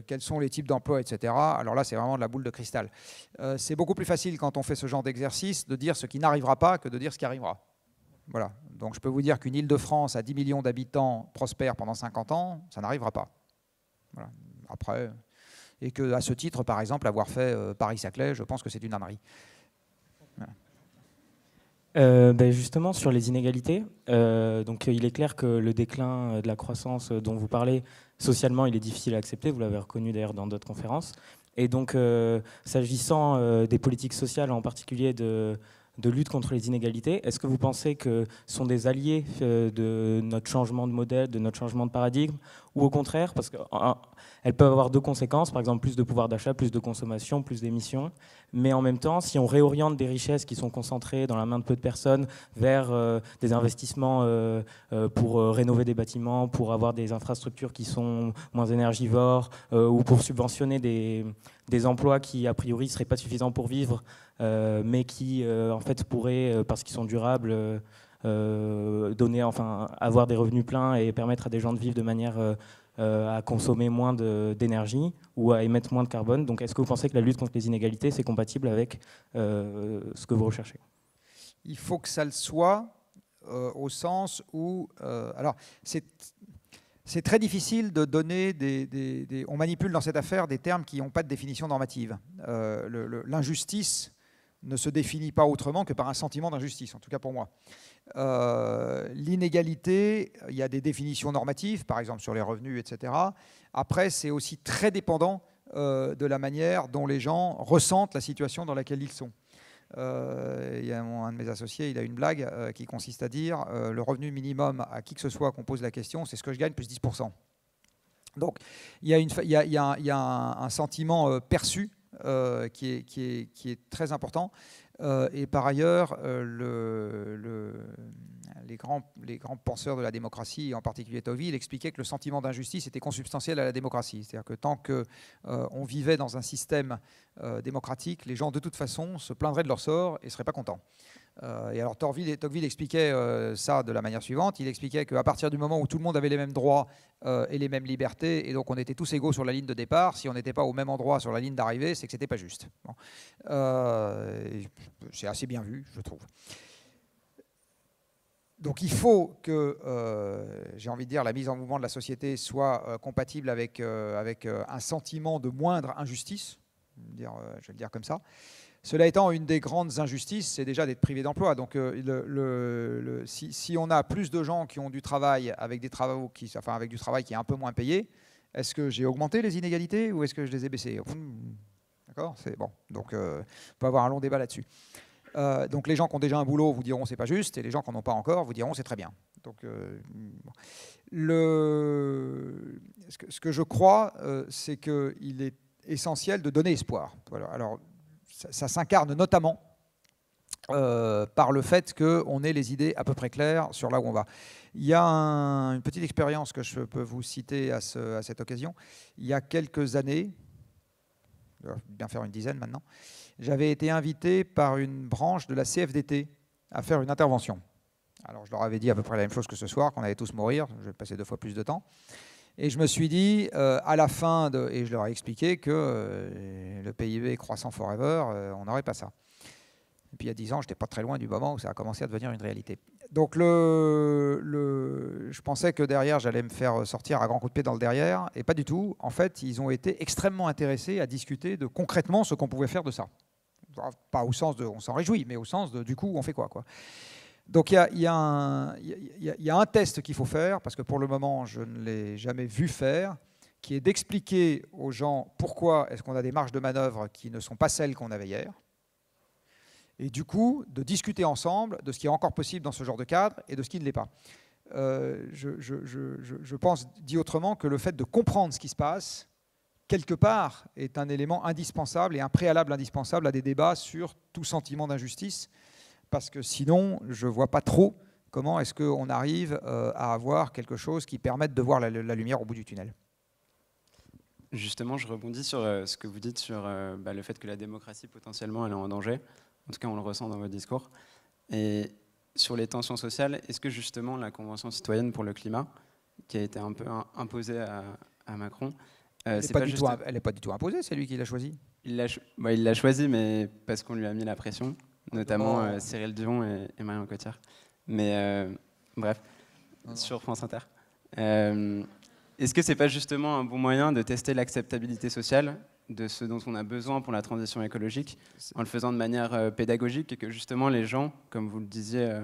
quels sont les types d'emplois, etc. Alors là, c'est vraiment de la boule de cristal. C'est beaucoup plus facile quand on fait ce genre d'exercice de dire ce qui n'arrivera pas que de dire ce qui arrivera. Voilà. Donc je peux vous dire qu'une Île-de-France à 10 millions d'habitants prospère pendant 50 ans, ça n'arrivera pas. Voilà. Après, et qu'à ce titre, par exemple, avoir fait Paris-Saclay, je pense que c'est une ânerie. Voilà. Justement, sur les inégalités, donc, il est clair que le déclin de la croissance dont vous parlez, socialement, il est difficile à accepter, vous l'avez reconnu d'ailleurs dans d'autres conférences. Et donc, s'agissant des politiques sociales, en particulier de lutte contre les inégalités, est-ce que vous pensez que ce sont des alliés de notre changement de modèle, de notre changement de paradigme, ou au contraire, parce qu'elles peuvent avoir deux conséquences, par exemple plus de pouvoir d'achat, plus de consommation, plus d'émissions, mais en même temps, si on réoriente des richesses qui sont concentrées dans la main de peu de personnes vers des investissements pour rénover des bâtiments, pour avoir des infrastructures qui sont moins énergivores, ou pour subventionner des emplois qui, a priori, ne seraient pas suffisants pour vivre, mais qui, en fait, pourraient, parce qu'ils sont durables, avoir des revenus pleins et permettre à des gens de vivre de manière à consommer moins d'énergie ou à émettre moins de carbone. Donc est-ce que vous pensez que la lutte contre les inégalités, c'est compatible avec ce que vous recherchez? Il faut que ça le soit, au sens où... alors, c'est très difficile de donner on manipule dans cette affaire des termes qui n'ont pas de définition normative. L'injustice ne se définit pas autrement que par un sentiment d'injustice, en tout cas pour moi. L'inégalité, il y a des définitions normatives, par exemple sur les revenus, etc. Après, c'est aussi très dépendant de la manière dont les gens ressentent la situation dans laquelle ils sont. Il y a un de mes associés, il a une blague qui consiste à dire le revenu minimum à qui que ce soit qu'on pose la question, c'est ce que je gagne plus 10%. Donc il y a un sentiment perçu qui est très important. Et par ailleurs, les grands penseurs de la démocratie, en particulier Tocqueville, expliquaient que le sentiment d'injustice était consubstantiel à la démocratie. C'est-à-dire que tant qu'on vivait dans un système démocratique, les gens de toute façon se plaindraient de leur sort et ne seraient pas contents. Et alors Tocqueville expliquait ça de la manière suivante. Il expliquait qu'à partir du moment où tout le monde avait les mêmes droits et les mêmes libertés, et donc on était tous égaux sur la ligne de départ, si on n'était pas au même endroit sur la ligne d'arrivée, c'est que ce n'était pas juste. Bon. C'est assez bien vu, je trouve. Donc il faut que, j'ai envie de dire, la mise en mouvement de la société soit compatible avec un sentiment de moindre injustice, je vais le dire comme ça. Cela étant, une des grandes injustices, c'est déjà d'être privé d'emploi. Donc, si on a plus de gens qui ont du travail avec du travail qui est un peu moins payé, est-ce que j'ai augmenté les inégalités ou est-ce que je les ai baissées? D'accord, c'est bon. Donc, on peut avoir un long débat là-dessus. Donc, les gens qui ont déjà un boulot vous diront c'est pas juste, et les gens qui n'en ont pas encore vous diront c'est très bien. Donc, ce que je crois, c'est qu'il est essentiel de donner espoir. Voilà. Alors, ça s'incarne notamment par le fait qu'on ait les idées à peu près claires sur là où on va. Il y a une petite expérience que je peux vous citer à cette occasion. Il y a quelques années, je vais bien faire une dizaine maintenant, j'avais été invité par une branche de la CFDT à faire une intervention. Alors je leur avais dit à peu près la même chose que ce soir, qu'on allait tous mourir, je vais passer 2 fois plus de temps. Et je me suis dit, à la fin, et je leur ai expliqué que le PIB croissant forever, on n'aurait pas ça. Et puis il y a 10 ans, je n'étais pas très loin du moment où ça a commencé à devenir une réalité. Donc je pensais que derrière, j'allais me faire sortir à grands coups de pied dans le derrière, et pas du tout. En fait, ils ont été extrêmement intéressés à discuter de concrètement ce qu'on pouvait faire de ça. Pas au sens de on s'en réjouit, mais au sens de du coup, on fait quoi. Donc il y a un test qu'il faut faire, parce que pour le moment, je ne l'ai jamais vu faire, qui est d'expliquer aux gens pourquoi est-ce qu'on a des marges de manœuvre qui ne sont pas celles qu'on avait hier, et du coup, de discuter ensemble de ce qui est encore possible dans ce genre de cadre et de ce qui ne l'est pas. Je pense, dit autrement, que le fait de comprendre ce qui se passe, quelque part, est un élément indispensable et un préalable indispensable à des débats sur tout sentiment d'injustice, parce que sinon, je ne vois pas trop comment est-ce qu'on arrive à avoir quelque chose qui permette de voir la lumière au bout du tunnel. Justement, je rebondis sur ce que vous dites sur le fait que la démocratie, potentiellement, elle est en danger. En tout cas, on le ressent dans votre discours. Et sur les tensions sociales, est-ce que justement la Convention citoyenne pour le climat, qui a été un peu imposée à Macron, elle n'est pas du tout imposée, c'est lui qui l'a choisie. Il l'a choisie, mais parce qu'on lui a mis la pression, notamment Cyril Dion et Marion Cotillard. Mais bref, sur France Inter. Est-ce que ce n'est pas justement un bon moyen de tester l'acceptabilité sociale de ce dont on a besoin pour la transition écologique, en le faisant de manière pédagogique, et que justement les gens, comme vous le disiez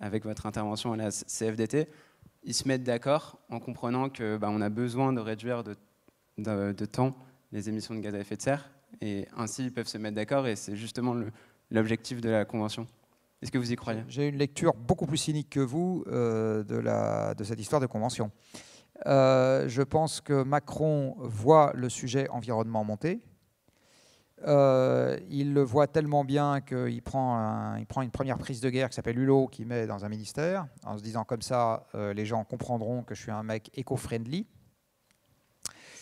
avec votre intervention à la CFDT, ils se mettent d'accord en comprenant qu'on a besoin de réduire de temps les émissions de gaz à effet de serre, et ainsi ils peuvent se mettre d'accord, et c'est justement l'objectif de la Convention. Est-ce que vous y croyez? J'ai une lecture beaucoup plus cynique que vous de cette histoire de convention. Je pense que Macron voit le sujet environnement monter. Il le voit tellement bien qu'il prend une première prise de guerre qui s'appelle Hulot, qu'il met dans un ministère, en se disant comme ça, les gens comprendront que je suis un mec éco-friendly.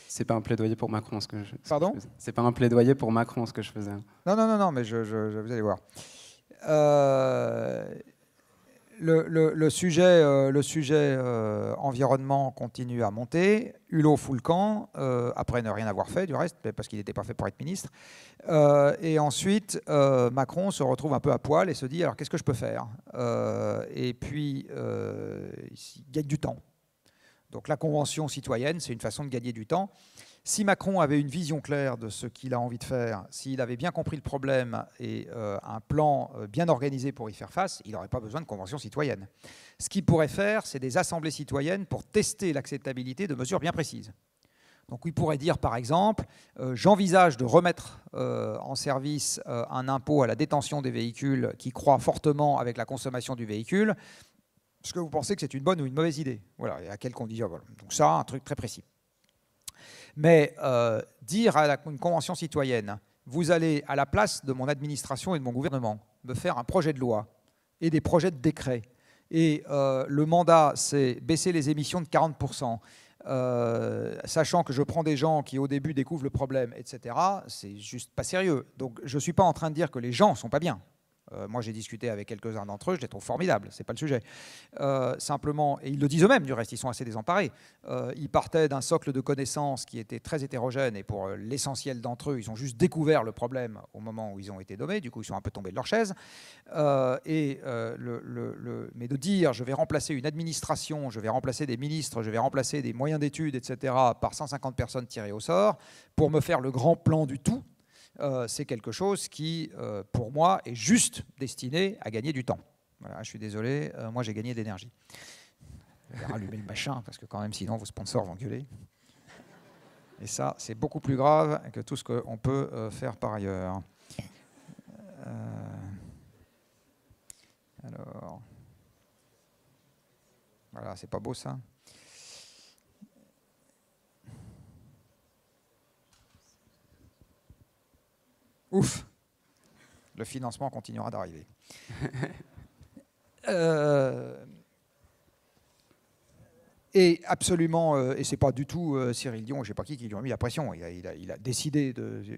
C'est pas un plaidoyer pour Macron ce que je Pardon ? C'est pas un plaidoyer pour Macron ce que je faisais. Non, mais vous allez voir. Le sujet environnement continue à monter. Hulot fout le camp, après ne rien avoir fait du reste, parce qu'il n'était pas fait pour être ministre. Et ensuite, Macron se retrouve un peu à poil et se dit, alors qu'est-ce que je peux faire ? Et puis, il gagne du temps. Donc la Convention citoyenne, c'est une façon de gagner du temps. Si Macron avait une vision claire de ce qu'il a envie de faire, s'il avait bien compris le problème et un plan bien organisé pour y faire face, il n'aurait pas besoin de convention citoyenne. Ce qu'il pourrait faire, c'est des assemblées citoyennes pour tester l'acceptabilité de mesures bien précises. Donc il pourrait dire, par exemple, j'envisage de remettre en service un impôt à la détention des véhicules qui croît fortement avec la consommation du véhicule. Est-ce que vous pensez que c'est une bonne ou une mauvaise idée ? Voilà, et à quelles conditions ? Voilà. Donc ça, un truc très précis. Mais dire à une convention citoyenne, vous allez à la place de mon administration et de mon gouvernement me faire un projet de loi et des projets de décret. Et le mandat, c'est baisser les émissions de 40%, sachant que je prends des gens qui au début découvrent le problème, etc., c'est juste pas sérieux. Donc je ne suis pas en train de dire que les gens ne sont pas bien. Moi, j'ai discuté avec quelques-uns d'entre eux, je les trouve formidables, c'est pas le sujet. Simplement, et ils le disent eux-mêmes, du reste, ils sont assez désemparés. Ils partaient d'un socle de connaissances qui était très hétérogène, et pour l'essentiel d'entre eux, ils ont juste découvert le problème au moment où ils ont été nommés, du coup, ils sont un peu tombés de leur chaise. Mais de dire, je vais remplacer une administration, je vais remplacer des ministres, je vais remplacer des moyens d'études, etc., par 150 personnes tirées au sort, pour me faire le grand plan du tout, c'est quelque chose qui, pour moi, est juste destiné à gagner du temps. Voilà, je suis désolé, moi j'ai gagné de l'énergie. Je vais rallumer le machin, parce que quand même, sinon, vos sponsors vont gueuler. Et ça, c'est beaucoup plus grave que tout ce qu'on peut faire par ailleurs. Alors, voilà, c'est pas beau ça. Ouf, le financement continuera d'arriver. Et absolument, et c'est pas du tout Cyril Dion, je sais pas qui lui a mis la pression. Il a décidé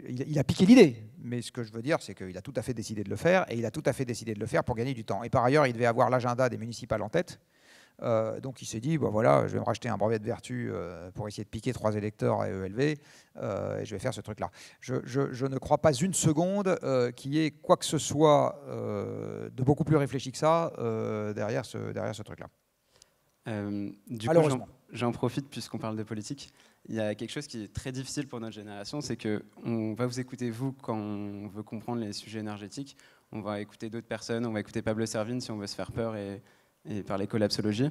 il a piqué l'idée. Mais ce que je veux dire, c'est qu'il a tout à fait décidé de le faire, et il a tout à fait décidé de le faire pour gagner du temps. Et par ailleurs, il devait avoir l'agenda des municipales en tête. Donc il s'est dit, bon, voilà, je vais me racheter un brevet de vertu pour essayer de piquer 3 électeurs à ELV, et je vais faire ce truc-là. Je ne crois pas une seconde qu'il y ait quoi que ce soit de beaucoup plus réfléchi que ça derrière ce truc-là. Du coup, j'en profite puisqu'on parle de politique. Il y a quelque chose qui est très difficile pour notre génération, c'est qu'on va vous écouter, vous, quand on veut comprendre les sujets énergétiques. On va écouter d'autres personnes, on va écouter Pablo Servigne si on veut se faire peur et parler collapsologie,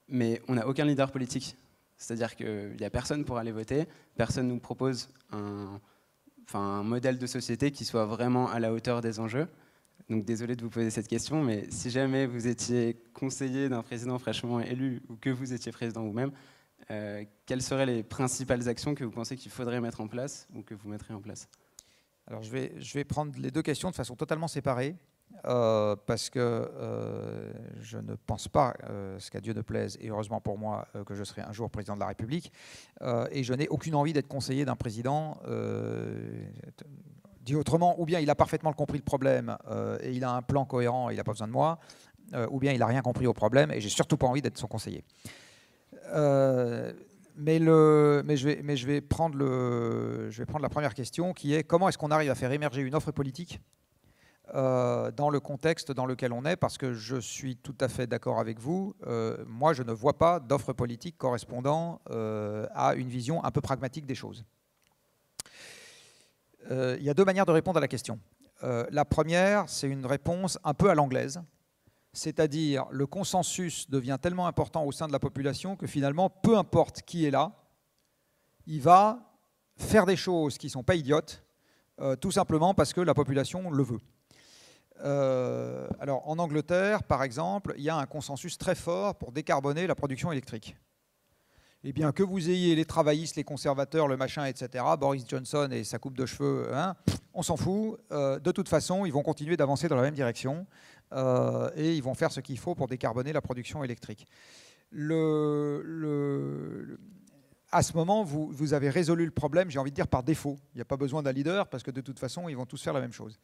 mais on n'a aucun leader politique. C'est-à-dire qu'il n'y a personne pour aller voter, personne ne nous propose un modèle de société qui soit vraiment à la hauteur des enjeux. Donc désolé de vous poser cette question, mais si jamais vous étiez conseiller d'un président fraîchement élu ou que vous étiez président vous-même, quelles seraient les principales actions que vous pensez qu'il faudrait mettre en place ou que vous mettriez en place ? Alors je vais prendre les deux questions de façon totalement séparée. Parce que je ne pense pas, ce qu'à Dieu ne plaise, et heureusement pour moi, que je serai un jour président de la République, et je n'ai aucune envie d'être conseiller d'un président. Dit autrement, ou bien il a parfaitement compris le problème et il a un plan cohérent et il n'a pas besoin de moi, ou bien il n'a rien compris au problème et j'ai surtout pas envie d'être son conseiller. Mais je vais prendre la première question qui est comment est-ce qu'on arrive à faire émerger une offre politique dans le contexte dans lequel on est, parce que je suis tout à fait d'accord avec vous. Moi, je ne vois pas d'offre politique correspondant à une vision un peu pragmatique des choses. Il y a deux manières de répondre à la question. La première, c'est une réponse un peu à l'anglaise, c'est-à-dire le consensus devient tellement important au sein de la population que finalement, peu importe qui est là, il va faire des choses qui ne sont pas idiotes, tout simplement parce que la population le veut. Alors en Angleterre, par exemple, il y a un consensus très fort pour décarboner la production électrique. eh bien, que vous ayez les travaillistes, les conservateurs, le machin, etc., Boris Johnson et sa coupe de cheveux, hein, on s'en fout. De toute façon, ils vont continuer d'avancer dans la même direction et ils vont faire ce qu'il faut pour décarboner la production électrique. À ce moment, vous avez résolu le problème, j'ai envie de dire, par défaut. Il n'y a pas besoin d'un leader parce que de toute façon, ils vont tous faire la même chose.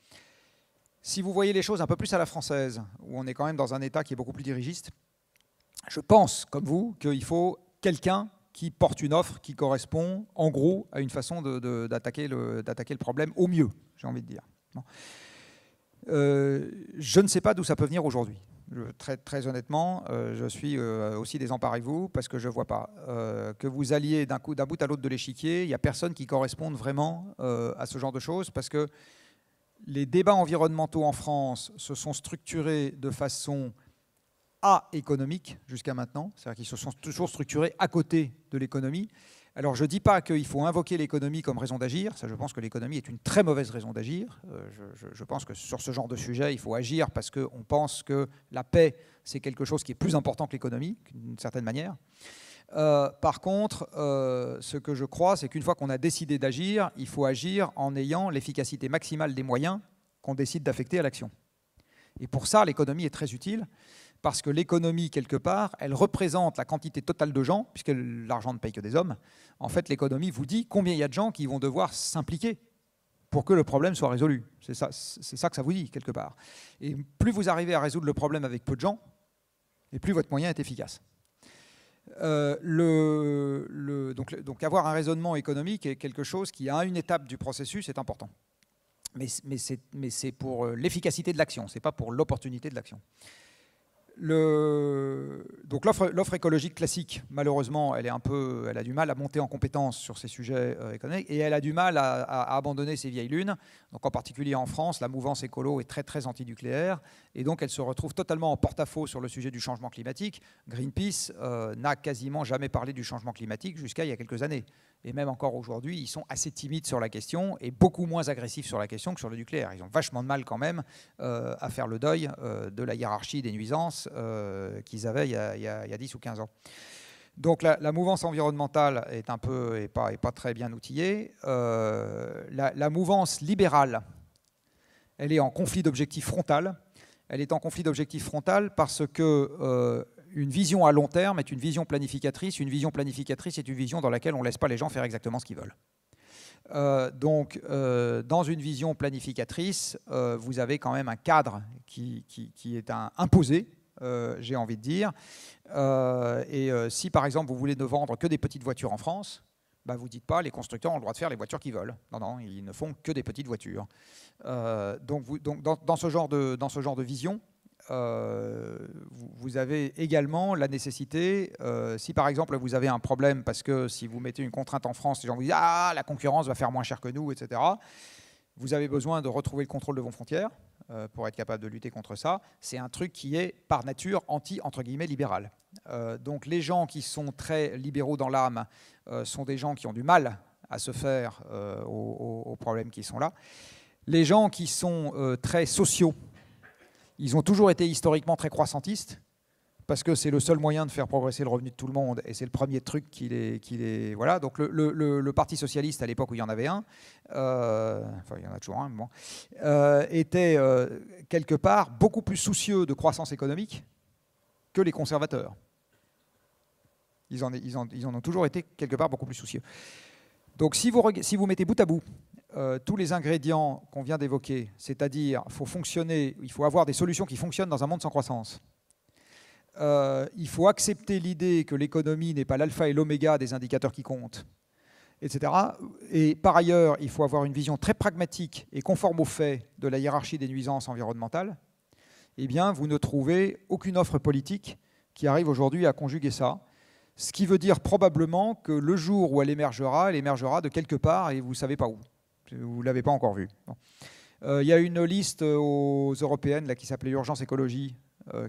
Si vous voyez les choses un peu plus à la française, où on est quand même dans un État qui est beaucoup plus dirigiste, je pense, comme vous, qu'il faut quelqu'un qui porte une offre qui correspond, en gros, à une façon d'attaquer le problème au mieux, j'ai envie de dire. Bon. Je ne sais pas d'où ça peut venir aujourd'hui. Très honnêtement, je suis aussi désemparé que vous, parce que je ne vois pas. Que vous alliez d'un bout à l'autre de l'échiquier, il n'y a personne qui corresponde vraiment à ce genre de choses, parce que les débats environnementaux en France se sont structurés de façon économique jusqu'à maintenant, c'est-à-dire qu'ils se sont toujours structurés à côté de l'économie. Alors je ne dis pas qu'il faut invoquer l'économie comme raison d'agir, ça je pense que l'économie est une très mauvaise raison d'agir. Je pense que sur ce genre de sujet, il faut agir parce qu'on pense que la paix, c'est quelque chose qui est plus important que l'économie, d'une certaine manière. Par contre, ce que je crois, c'est qu'une fois qu'on a décidé d'agir, il faut agir en ayant l'efficacité maximale des moyens qu'on décide d'affecter à l'action. Et pour ça, l'économie est très utile, parce que l'économie, quelque part, elle représente la quantité totale de gens, puisque l'argent ne paye que des hommes. En fait, l'économie vous dit combien il y a de gens qui vont devoir s'impliquer pour que le problème soit résolu. C'est ça que ça vous dit, quelque part. Et plus vous arrivez à résoudre le problème avec peu de gens, et plus votre moyen est efficace. Donc avoir un raisonnement économique est quelque chose qui, à une étape du processus, est important. Mais c'est pour l'efficacité de l'action, ce n'est pas pour l'opportunité de l'action. Donc l'offre écologique classique, malheureusement, elle a du mal à monter en compétence sur ces sujets économiques, et elle a du mal à abandonner ses vieilles lunes. Donc en particulier en France, la mouvance écolo est très très antinucléaire, et donc elle se retrouve totalement en porte-à-faux sur le sujet du changement climatique. Greenpeace n'a quasiment jamais parlé du changement climatique jusqu'à il y a quelques années. Et même encore aujourd'hui, ils sont assez timides sur la question et beaucoup moins agressifs sur la question que sur le nucléaire. Ils ont vachement de mal quand même à faire le deuil de la hiérarchie des nuisances qu'ils avaient il y a 10 ou 15 ans. Donc la mouvance environnementale est pas très bien outillée. La mouvance libérale, elle est en conflit d'objectifs frontal. Elle est en conflit d'objectifs frontal parce que une vision à long terme est une vision planificatrice. Une vision planificatrice est une vision dans laquelle on ne laisse pas les gens faire exactement ce qu'ils veulent. Dans une vision planificatrice, vous avez quand même un cadre qui est imposé, j'ai envie de dire. Si par exemple vous voulez ne vendre que des petites voitures en France, bah, vous ne dites pas les constructeurs ont le droit de faire les voitures qu'ils veulent. Non, ils ne font que des petites voitures. Donc dans ce genre de vision, vous avez également la nécessité, si par exemple vous avez un problème, parce que si vous mettez une contrainte en France, les gens vous disent « Ah, la concurrence va faire moins cher que nous, etc. » Vous avez besoin de retrouver le contrôle de vos frontières pour être capable de lutter contre ça. C'est un truc qui est par nature entre guillemets, libéral. Donc les gens qui sont très libéraux dans l'âme sont des gens qui ont du mal à se faire aux problèmes qui sont là. Les gens qui sont très sociaux, ils ont toujours été historiquement très croissantistes, parce que c'est le seul moyen de faire progresser le revenu de tout le monde, et c'est le premier truc qui les voilà. Donc le Parti socialiste, à l'époque où il y en avait un, enfin il y en a toujours un, bon, était quelque part beaucoup plus soucieux de croissance économique que les conservateurs. Ils en ont toujours été quelque part beaucoup plus soucieux. Donc si vous mettez bout à bout tous les ingrédients qu'on vient d'évoquer, c'est-à-dire il faut avoir des solutions qui fonctionnent dans un monde sans croissance. Il faut accepter l'idée que l'économie n'est pas l'alpha et l'oméga des indicateurs qui comptent, etc. Et par ailleurs, il faut avoir une vision très pragmatique et conforme aux faits de la hiérarchie des nuisances environnementales. Eh bien, vous ne trouvez aucune offre politique qui arrive aujourd'hui à conjuguer ça. Ce qui veut dire probablement que le jour où elle émergera de quelque part et vous ne savez pas où. Vous ne l'avez pas encore vu. Bon. Il y a une liste aux européennes là, qui s'appelait Urgence Écologie,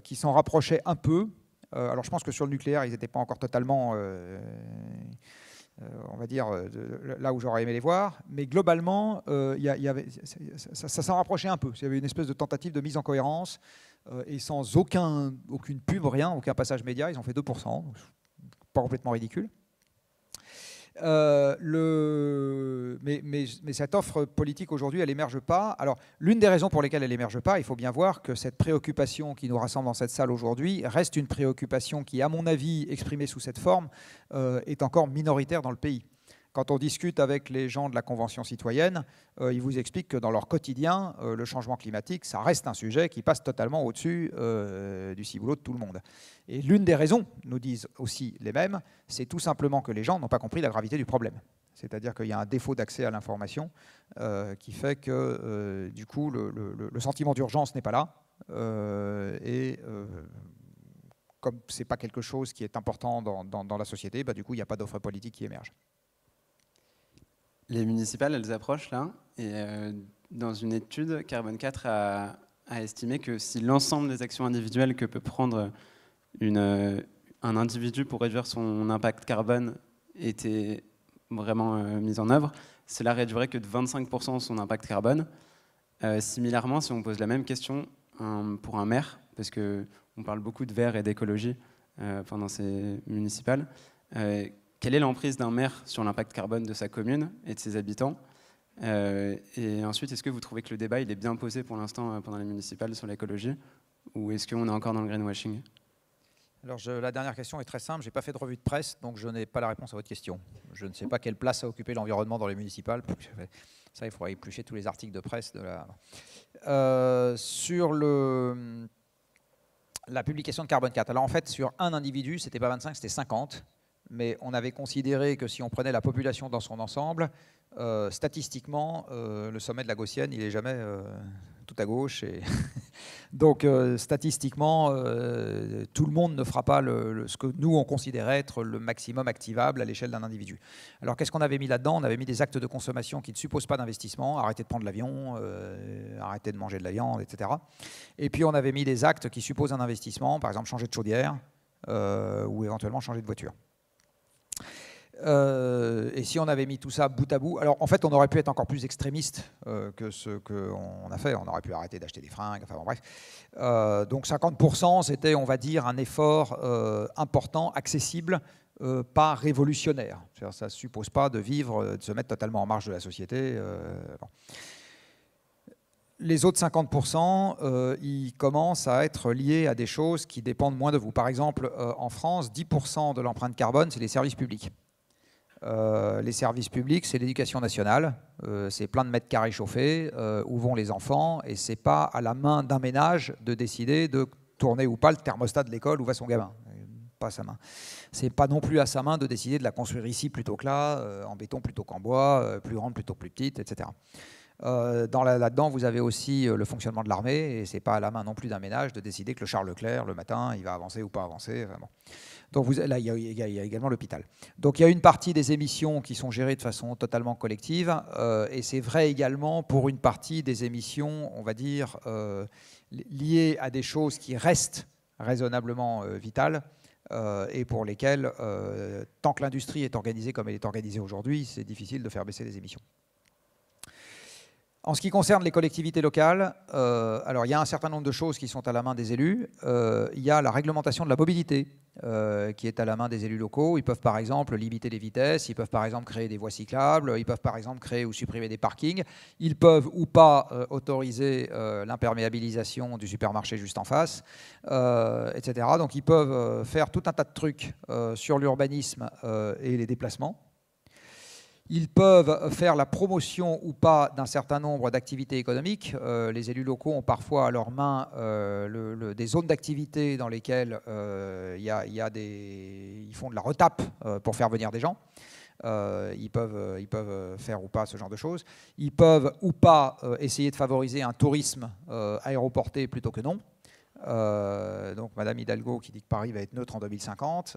qui s'en rapprochait un peu. Alors je pense que sur le nucléaire, ils n'étaient pas encore totalement, on va dire, là où j'aurais aimé les voir. Mais globalement, ça s'en rapprochait un peu. Il y avait une espèce de tentative de mise en cohérence et sans aucune pub, rien, aucun passage média. Ils ont fait 2%. Pas complètement ridicule. Mais cette offre politique aujourd'hui, elle n'émerge pas. Alors, l'une des raisons pour lesquelles elle n'émerge pas, il faut bien voir que cette préoccupation qui nous rassemble dans cette salle aujourd'hui reste une préoccupation qui, à mon avis, exprimée sous cette forme, est encore minoritaire dans le pays. Quand on discute avec les gens de la Convention citoyenne, ils vous expliquent que dans leur quotidien, le changement climatique, ça reste un sujet qui passe totalement au-dessus du ciboulot de tout le monde. Et l'une des raisons, nous disent aussi les mêmes, c'est tout simplement que les gens n'ont pas compris la gravité du problème. C'est-à-dire qu'il y a un défaut d'accès à l'information qui fait que, du coup, le sentiment d'urgence n'est pas là. Comme ce n'est pas quelque chose qui est important dans la société, du coup, il n'y a pas d'offre politique qui émerge. Les municipales, elles approchent là, et dans une étude, Carbone 4 a estimé que si l'ensemble des actions individuelles que peut prendre un individu pour réduire son impact carbone était vraiment mise en œuvre, cela réduirait que de 25% son impact carbone. Similairement, si on pose la même question pour un maire, parce qu'on parle beaucoup de verre et d'écologie pendant ces municipales, quelle est l'emprise d'un maire sur l'impact carbone de sa commune et de ses habitants? Et ensuite, est-ce que vous trouvez que le débat il est bien posé pour l'instant pendant les municipales sur l'écologie, ou est-ce qu'on est encore dans le greenwashing? Alors, la dernière question est très simple. Je n'ai pas fait de revue de presse, donc je n'ai pas la réponse à votre question. Je ne sais pas quelle place a occupé l'environnement dans les municipales. Ça, il faudrait éplucher tous les articles de presse. Sur la publication de Carbone 4. Alors, en fait, sur un individu, ce n'était pas 25, c'était 50. Mais on avait considéré que si on prenait la population dans son ensemble, statistiquement, le sommet de la gaussienne, il n'est jamais tout à gauche. Donc, statistiquement, tout le monde ne fera pas ce que nous, on considérait être le maximum activable à l'échelle d'un individu. Alors, qu'est-ce qu'on avait mis là-dedans? On avait mis des actes de consommation qui ne supposent pas d'investissement, arrêter de prendre l'avion, arrêter de manger de la viande, etc. Et puis, on avait mis des actes qui supposent un investissement, par exemple changer de chaudière ou éventuellement changer de voiture. Et si on avait mis tout ça bout à bout, alors en fait on aurait pu être encore plus extrémiste que ce qu'on a fait, on aurait pu arrêter d'acheter des fringues, enfin bon, bref. Donc 50% c'était, on va dire, un effort important, accessible, pas révolutionnaire. Ça ne suppose pas de vivre, de se mettre totalement en marge de la société. Bon. Les autres 50%, ils commencent à être liés à des choses qui dépendent moins de vous. Par exemple, en France, 10% de l'empreinte carbone, c'est les services publics. Les services publics, c'est l'éducation nationale, c'est plein de mètres carrés chauffés, où vont les enfants, et c'est pas à la main d'un ménage de décider de tourner ou pas le thermostat de l'école où va son gamin. Pas à sa main. C'est pas non plus à sa main de décider de la construire ici plutôt que là, en béton plutôt qu'en bois, plus grande plutôt que plus petite, etc. Là-dedans, vous avez aussi le fonctionnement de l'armée, et c'est pas à la main non plus d'un ménage de décider que le Charles Leclerc, le matin, il va avancer ou pas avancer. Vraiment. Donc là, il y a également l'hôpital. Donc il y a une partie des émissions qui sont gérées de façon totalement collective, et c'est vrai également pour une partie des émissions, on va dire, liées à des choses qui restent raisonnablement vitales, et pour lesquelles, tant que l'industrie est organisée comme elle est organisée aujourd'hui, c'est difficile de faire baisser les émissions. En ce qui concerne les collectivités locales, alors il y a un certain nombre de choses qui sont à la main des élus. Il y a la réglementation de la mobilité qui est à la main des élus locaux. Ils peuvent par exemple limiter les vitesses, ils peuvent par exemple créer des voies cyclables, ils peuvent par exemple créer ou supprimer des parkings. Ils peuvent ou pas autoriser l'imperméabilisation du supermarché juste en face, etc. Donc ils peuvent faire tout un tas de trucs sur l'urbanisme et les déplacements. Ils peuvent faire la promotion ou pas d'un certain nombre d'activités économiques. Les élus locaux ont parfois à leur main des zones d'activité dans lesquelles ils font de la retape pour faire venir des gens. Ils peuvent faire ou pas ce genre de choses. Ils peuvent ou pas essayer de favoriser un tourisme aéroporté plutôt que non. Donc Madame Hidalgo qui dit que Paris va être neutre en 2050,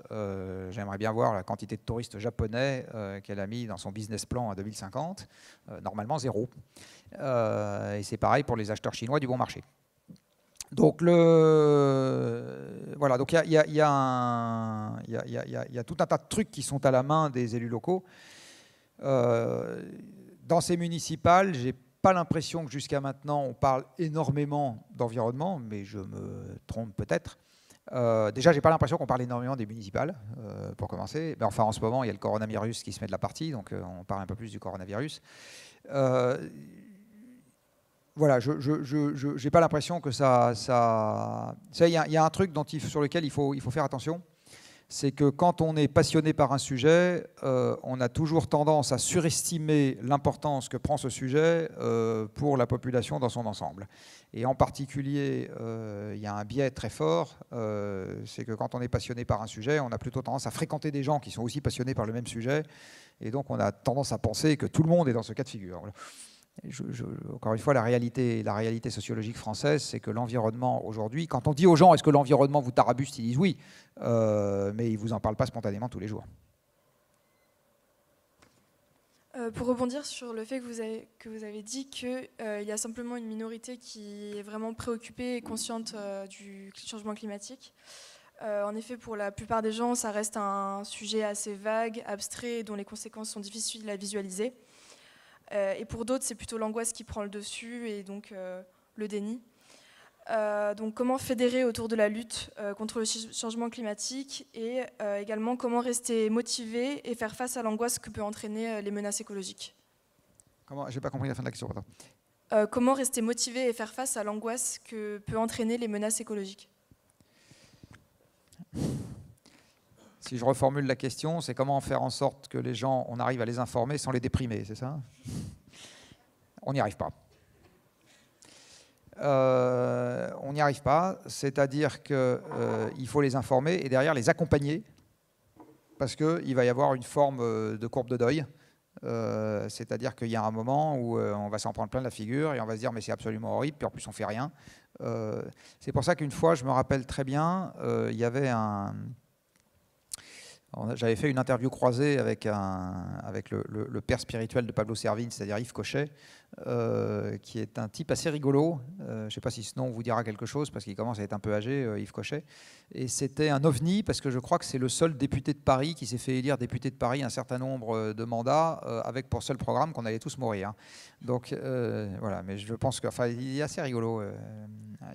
j'aimerais bien voir la quantité de touristes japonais qu'elle a mis dans son business plan à 2050, normalement 0. Et c'est pareil pour les acheteurs chinois du bon marché. Donc voilà, donc il y a tout un tas de trucs qui sont à la main des élus locaux. Dans ces municipales, j'ai pas l'impression que jusqu'à maintenant on parle énormément d'environnement, mais je me trompe peut-être. Déjà, j'ai pas l'impression qu'on parle énormément des municipales, pour commencer. Mais enfin, en ce moment, il y a le coronavirus qui se met de la partie, donc on parle un peu plus du coronavirus. Voilà, je n'ai pas l'impression que ça... Il y a un truc sur lequel il faut faire attention. C'est que quand on est passionné par un sujet, on a toujours tendance à surestimer l'importance que prend ce sujet pour la population dans son ensemble. Et en particulier, il y a un biais très fort, c'est que quand on est passionné par un sujet, on a plutôt tendance à fréquenter des gens qui sont aussi passionnés par le même sujet, et donc on a tendance à penser que tout le monde est dans ce cas de figure. Encore une fois, la réalité sociologique française, c'est que l'environnement aujourd'hui, quand on dit aux gens est-ce que l'environnement vous tarabuste, ils disent oui, mais ils ne vous en parlent pas spontanément tous les jours. Pour rebondir sur le fait que vous avez dit qu'il y a simplement une minorité qui est vraiment préoccupée et consciente du changement climatique. En effet, pour la plupart des gens, ça reste un sujet assez vague, abstrait, dont les conséquences sont difficiles à visualiser. Et pour d'autres, c'est plutôt l'angoisse qui prend le dessus et donc le déni. Donc comment fédérer autour de la lutte contre le changement climatique et également comment rester motivé et faire face à l'angoisse que peut entraîner les menaces écologiques. Comment ? J'ai pas compris la fin de la question. Comment rester motivé et faire face à l'angoisse que peut entraîner les menaces écologiques ? Si je reformule la question, c'est comment faire en sorte que les gens, on arrive à les informer sans les déprimer, c'est ça ? On n'y arrive pas. On n'y arrive pas, c'est-à-dire qu'il faut les informer et derrière les accompagner, parce qu'il va y avoir une forme de courbe de deuil. C'est-à-dire qu'il y a un moment où on va s'en prendre plein la figure et on va se dire mais c'est absolument horrible, puis en plus on fait rien. C'est pour ça qu'une fois, je me rappelle très bien, il y avait j'avais fait une interview croisée avec le père spirituel de Pablo Servigne, c'est-à-dire Yves Cochet, qui est un type assez rigolo. Je ne sais pas si ce nom vous dira quelque chose, parce qu'il commence à être un peu âgé, Yves Cochet. Et c'était un ovni, parce que je crois que c'est le seul député de Paris qui s'est fait élire député de Paris un certain nombre de mandats, avec pour seul programme qu'on allait tous mourir. Donc voilà, mais je pense il est assez rigolo,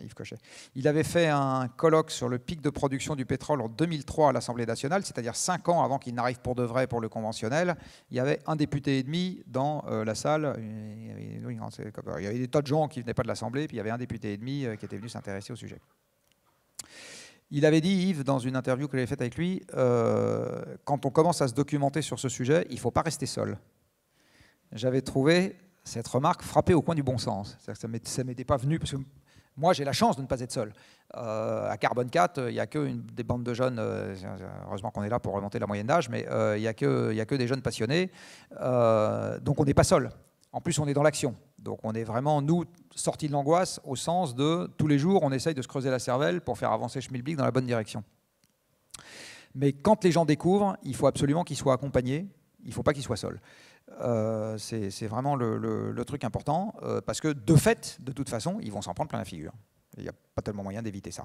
Yves Cochet. Il avait fait un colloque sur le pic de production du pétrole en 2003 à l'Assemblée nationale, c'est-à-dire 5 ans avant qu'il n'arrive pour de vrai pour le conventionnel. Il y avait un député et demi dans la salle. Il y avait des tas de gens qui ne venaient pas de l'Assemblée, puis il y avait un député et demi qui était venu s'intéresser au sujet. Il avait dit, Yves, dans une interview que j'avais faite avec lui, quand on commence à se documenter sur ce sujet, il ne faut pas rester seul. J'avais trouvé cette remarque frappée au coin du bon sens. Ça ne m'était pas venu, parce que moi, j'ai la chance de ne pas être seul. À Carbone 4, il n'y a que des bandes de jeunes, heureusement qu'on est là pour remonter la moyenne d'âge, mais il n'y a que des jeunes passionnés, donc on n'est pas seul. En plus, on est dans l'action. Donc on est vraiment, nous, sortis de l'angoisse au sens de tous les jours, on essaye de se creuser la cervelle pour faire avancer Schmilblick dans la bonne direction. Mais quand les gens découvrent, il faut absolument qu'ils soient accompagnés, il ne faut pas qu'ils soient seuls. C'est vraiment le truc important, parce que de fait, de toute façon, ils vont s'en prendre plein la figure. Il n'y a pas tellement moyen d'éviter ça.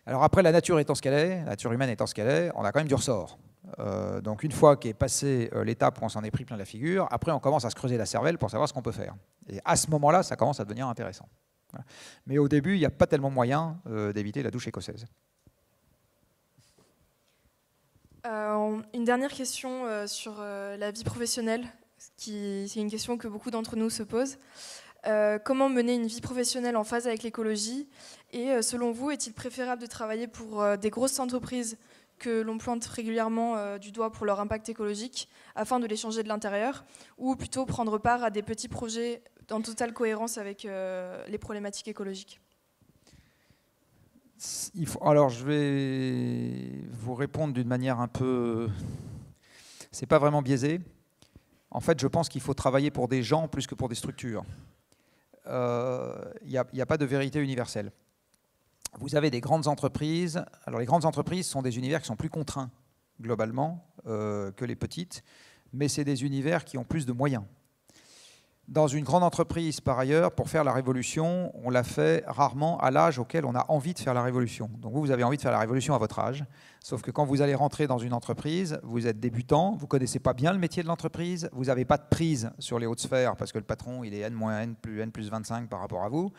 Alors après, la nature étant ce qu'elle est, la nature humaine étant ce qu'elle est, on a quand même du ressort. Donc une fois qu'est passé l'étape où on s'en est pris plein la figure, après on commence à se creuser la cervelle pour savoir ce qu'on peut faire. Et à ce moment-là, ça commence à devenir intéressant. Voilà. Mais au début, il n'y a pas tellement moyen d'éviter la douche écossaise. Une dernière question sur la vie professionnelle, c'est une question que beaucoup d'entre nous se posent. Comment mener une vie professionnelle en phase avec l'écologie ? Et selon vous, est-il préférable de travailler pour des grosses entreprises que l'on pointe régulièrement du doigt pour leur impact écologique afin de les changer de l'intérieur, ou plutôt prendre part à des petits projets en totale cohérence avec les problématiques écologiques ? Alors, je vais vous répondre d'une manière un peu... C'est pas vraiment biaisé. En fait, je pense qu'il faut travailler pour des gens plus que pour des structures. Il n'y a pas de vérité universelle. Vous avez des grandes entreprises. Alors, les grandes entreprises sont des univers qui sont plus contraints, globalement, que les petites, mais c'est des univers qui ont plus de moyens. Dans une grande entreprise, par ailleurs, pour faire la révolution, on la fait rarement à l'âge auquel on a envie de faire la révolution. Donc vous avez envie de faire la révolution à votre âge, sauf que quand vous allez rentrer dans une entreprise, vous êtes débutant, vous ne connaissez pas bien le métier de l'entreprise, vous n'avez pas de prise sur les hautes sphères parce que le patron, il est N-N plus 25 par rapport à vous,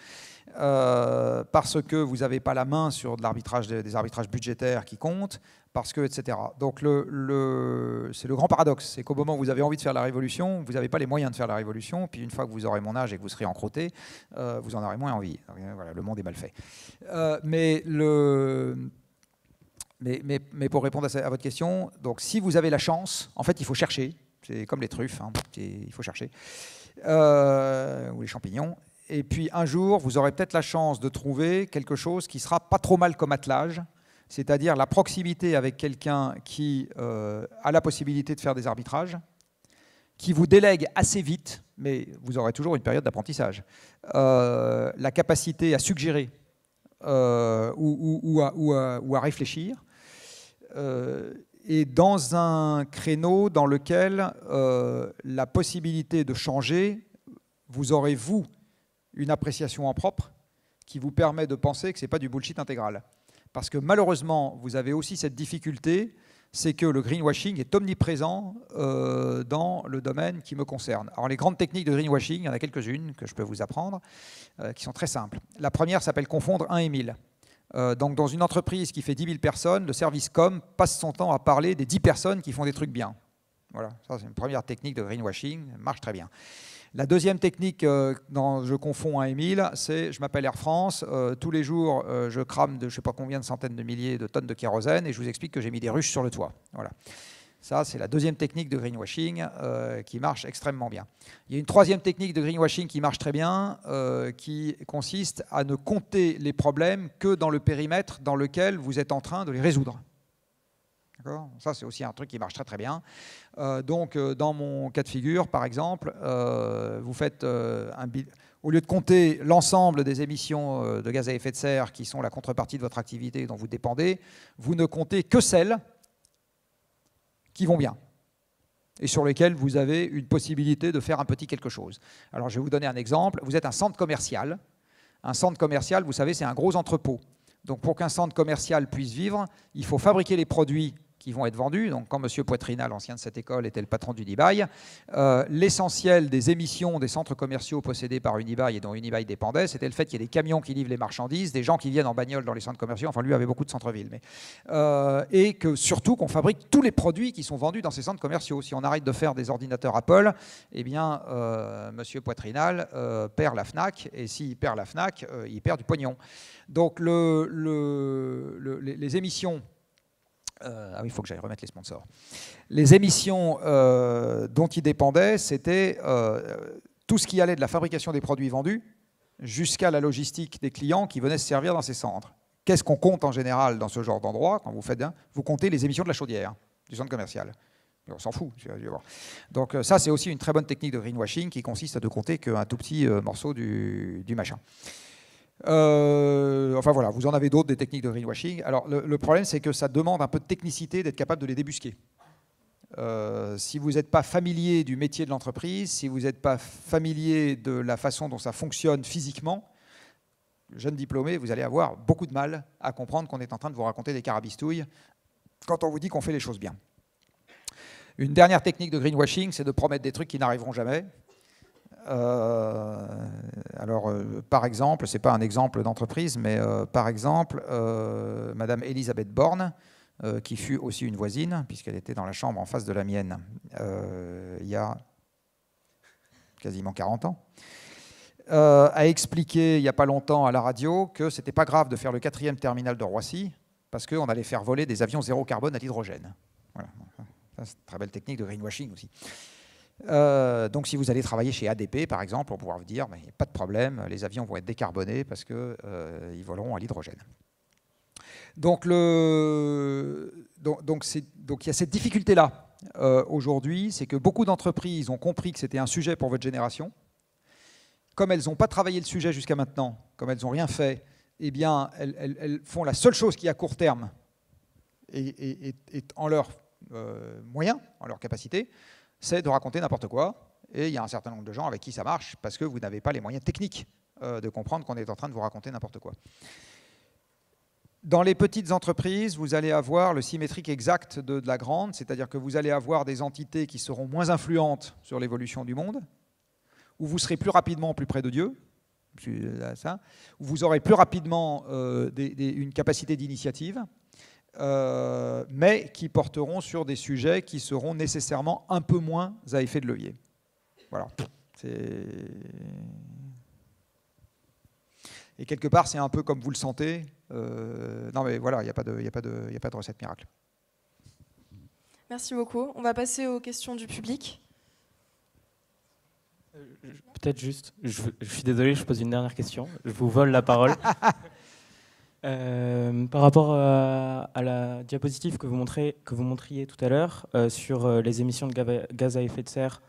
parce que vous n'avez pas la main sur de l'arbitrage, des arbitrages budgétaires qui comptent, parce que, etc. Donc c'est le grand paradoxe, c'est qu'au moment où vous avez envie de faire la révolution, vous n'avez pas les moyens de faire la révolution, puis une fois que vous aurez mon âge et que vous serez encrotté, vous en aurez moins envie. Donc, voilà, le monde est mal fait. Mais pour répondre à votre question, donc si vous avez la chance, en fait il faut chercher, c'est comme les truffes, hein, il faut chercher, ou les champignons, et puis un jour vous aurez peut-être la chance de trouver quelque chose qui sera pas trop mal comme attelage, c'est-à-dire la proximité avec quelqu'un qui a la possibilité de faire des arbitrages, qui vous délègue assez vite, mais vous aurez toujours une période d'apprentissage, la capacité à suggérer ou à réfléchir, et dans un créneau dans lequel la possibilité de changer, vous aurez, vous, une appréciation en propre qui vous permet de penser que ce n'est pas du bullshit intégral. Parce que malheureusement, vous avez aussi cette difficulté, c'est que le greenwashing est omniprésent dans le domaine qui me concerne. Alors les grandes techniques de greenwashing, il y en a quelques-unes que je peux vous apprendre, qui sont très simples. La première s'appelle confondre 1 et 1000. Donc dans une entreprise qui fait 10 000 personnes, le service com passe son temps à parler des 10 personnes qui font des trucs bien. Voilà, ça c'est une première technique de greenwashing, marche très bien. La deuxième technique, dans je confonds 1 et 1000, c'est je m'appelle Air France, tous les jours je crame de je ne sais pas combien de centaines de milliers de tonnes de kérosène et je vous explique que j'ai mis des ruches sur le toit. Voilà. Ça, c'est la deuxième technique de greenwashing qui marche extrêmement bien. Il y a une troisième technique de greenwashing qui marche très bien, qui consiste à ne compter les problèmes que dans le périmètre dans lequel vous êtes en train de les résoudre. Ça, c'est aussi un truc qui marche très très bien. Donc, dans mon cas de figure, par exemple, vous faites au lieu de compter l'ensemble des émissions de gaz à effet de serre qui sont la contrepartie de votre activité dont vous dépendez, vous ne comptez que celles qui vont bien et sur lesquelles vous avez une possibilité de faire un petit quelque chose. Alors, je vais vous donner un exemple. Vous êtes un centre commercial. Un centre commercial, vous savez, c'est un gros entrepôt. Donc, pour qu'un centre commercial puisse vivre, il faut fabriquer les produits qui vont être vendus. Donc, quand M. Poitrina, l'ancien de cette école, était le patron d'Unibail, l'essentiel des émissions des centres commerciaux possédés par Unibail et dont Unibail dépendait, c'était le fait qu'il y ait des camions qui livrent les marchandises, des gens qui viennent en bagnole dans les centres commerciaux. Enfin, lui avait beaucoup de centres-villes. Et que surtout qu'on fabrique tous les produits qui sont vendus dans ces centres commerciaux. Si on arrête de faire des ordinateurs Apple, eh bien, M. Poitrinal perd la FNAC. Et s'il perd la FNAC, il perd du pognon. Donc, les émissions... ah oui, il faut que j'aille remettre les sponsors. Les émissions dont ils dépendaient, c'était tout ce qui allait de la fabrication des produits vendus jusqu'à la logistique des clients qui venaient se servir dans ces centres. Qu'est-ce qu'on compte en général dans ce genre d'endroit quand vous faites vous comptez les émissions de la chaudière du centre commercial. On s'en fout. Donc ça, c'est aussi une très bonne technique de greenwashing qui consiste à ne compter qu'un tout petit morceau du machin. Enfin voilà, vous en avez d'autres, des techniques de greenwashing. Alors le problème, c'est que ça demande un peu de technicité d'être capable de les débusquer. Si vous n'êtes pas familier du métier de l'entreprise, si vous n'êtes pas familier de la façon dont ça fonctionne physiquement, jeune diplômé, vous allez avoir beaucoup de mal à comprendre qu'on est en train de vous raconter des carabistouilles quand on vous dit qu'on fait les choses bien. Une dernière technique de greenwashing, c'est de promettre des trucs qui n'arriveront jamais. Par exemple, ce n'est pas un exemple d'entreprise, mais par exemple, Madame Elisabeth Borne, qui fut aussi une voisine, puisqu'elle était dans la chambre en face de la mienne il y a quasiment 40 ans, a expliqué il n'y a pas longtemps à la radio que ce n'était pas grave de faire le 4e terminal de Roissy, parce qu'on allait faire voler des avions zéro carbone à l'hydrogène. Voilà. Ça, c'est une très belle technique de greenwashing aussi. Donc si vous allez travailler chez ADP par exemple, on pourra vous dire il n'y a pas de problème, les avions vont être décarbonés parce qu'ils voleront à l'hydrogène. Donc il y a cette difficulté-là aujourd'hui, c'est que beaucoup d'entreprises ont compris que c'était un sujet pour votre génération. Comme elles n'ont pas travaillé le sujet jusqu'à maintenant, comme elles n'ont rien fait, eh bien elles font la seule chose qui à court terme est en leurs moyens, en leur capacité, c'est de raconter n'importe quoi Et il y a un certain nombre de gens avec qui ça marche parce que vous n'avez pas les moyens techniques de comprendre qu'on est en train de vous raconter n'importe quoi. Dans les petites entreprises, vous allez avoir le symétrique exact de la grande, c'est-à-dire que vous allez avoir des entités qui seront moins influentes sur l'évolution du monde, où vous serez plus rapidement plus près de Dieu, où vous aurez plus rapidement une capacité d'initiative, mais qui porteront sur des sujets qui seront nécessairement un peu moins à effet de levier. Voilà. Et quelque part, c'est un peu comme vous le sentez. Non, mais voilà, il n'y a pas de recette miracle. Merci beaucoup. On va passer aux questions du public. Peut-être juste, je suis désolé, je pose une dernière question. Je vous vole la parole. Par rapport à la diapositive que vous montriez tout à l'heure sur les émissions de gaz à effet de serre,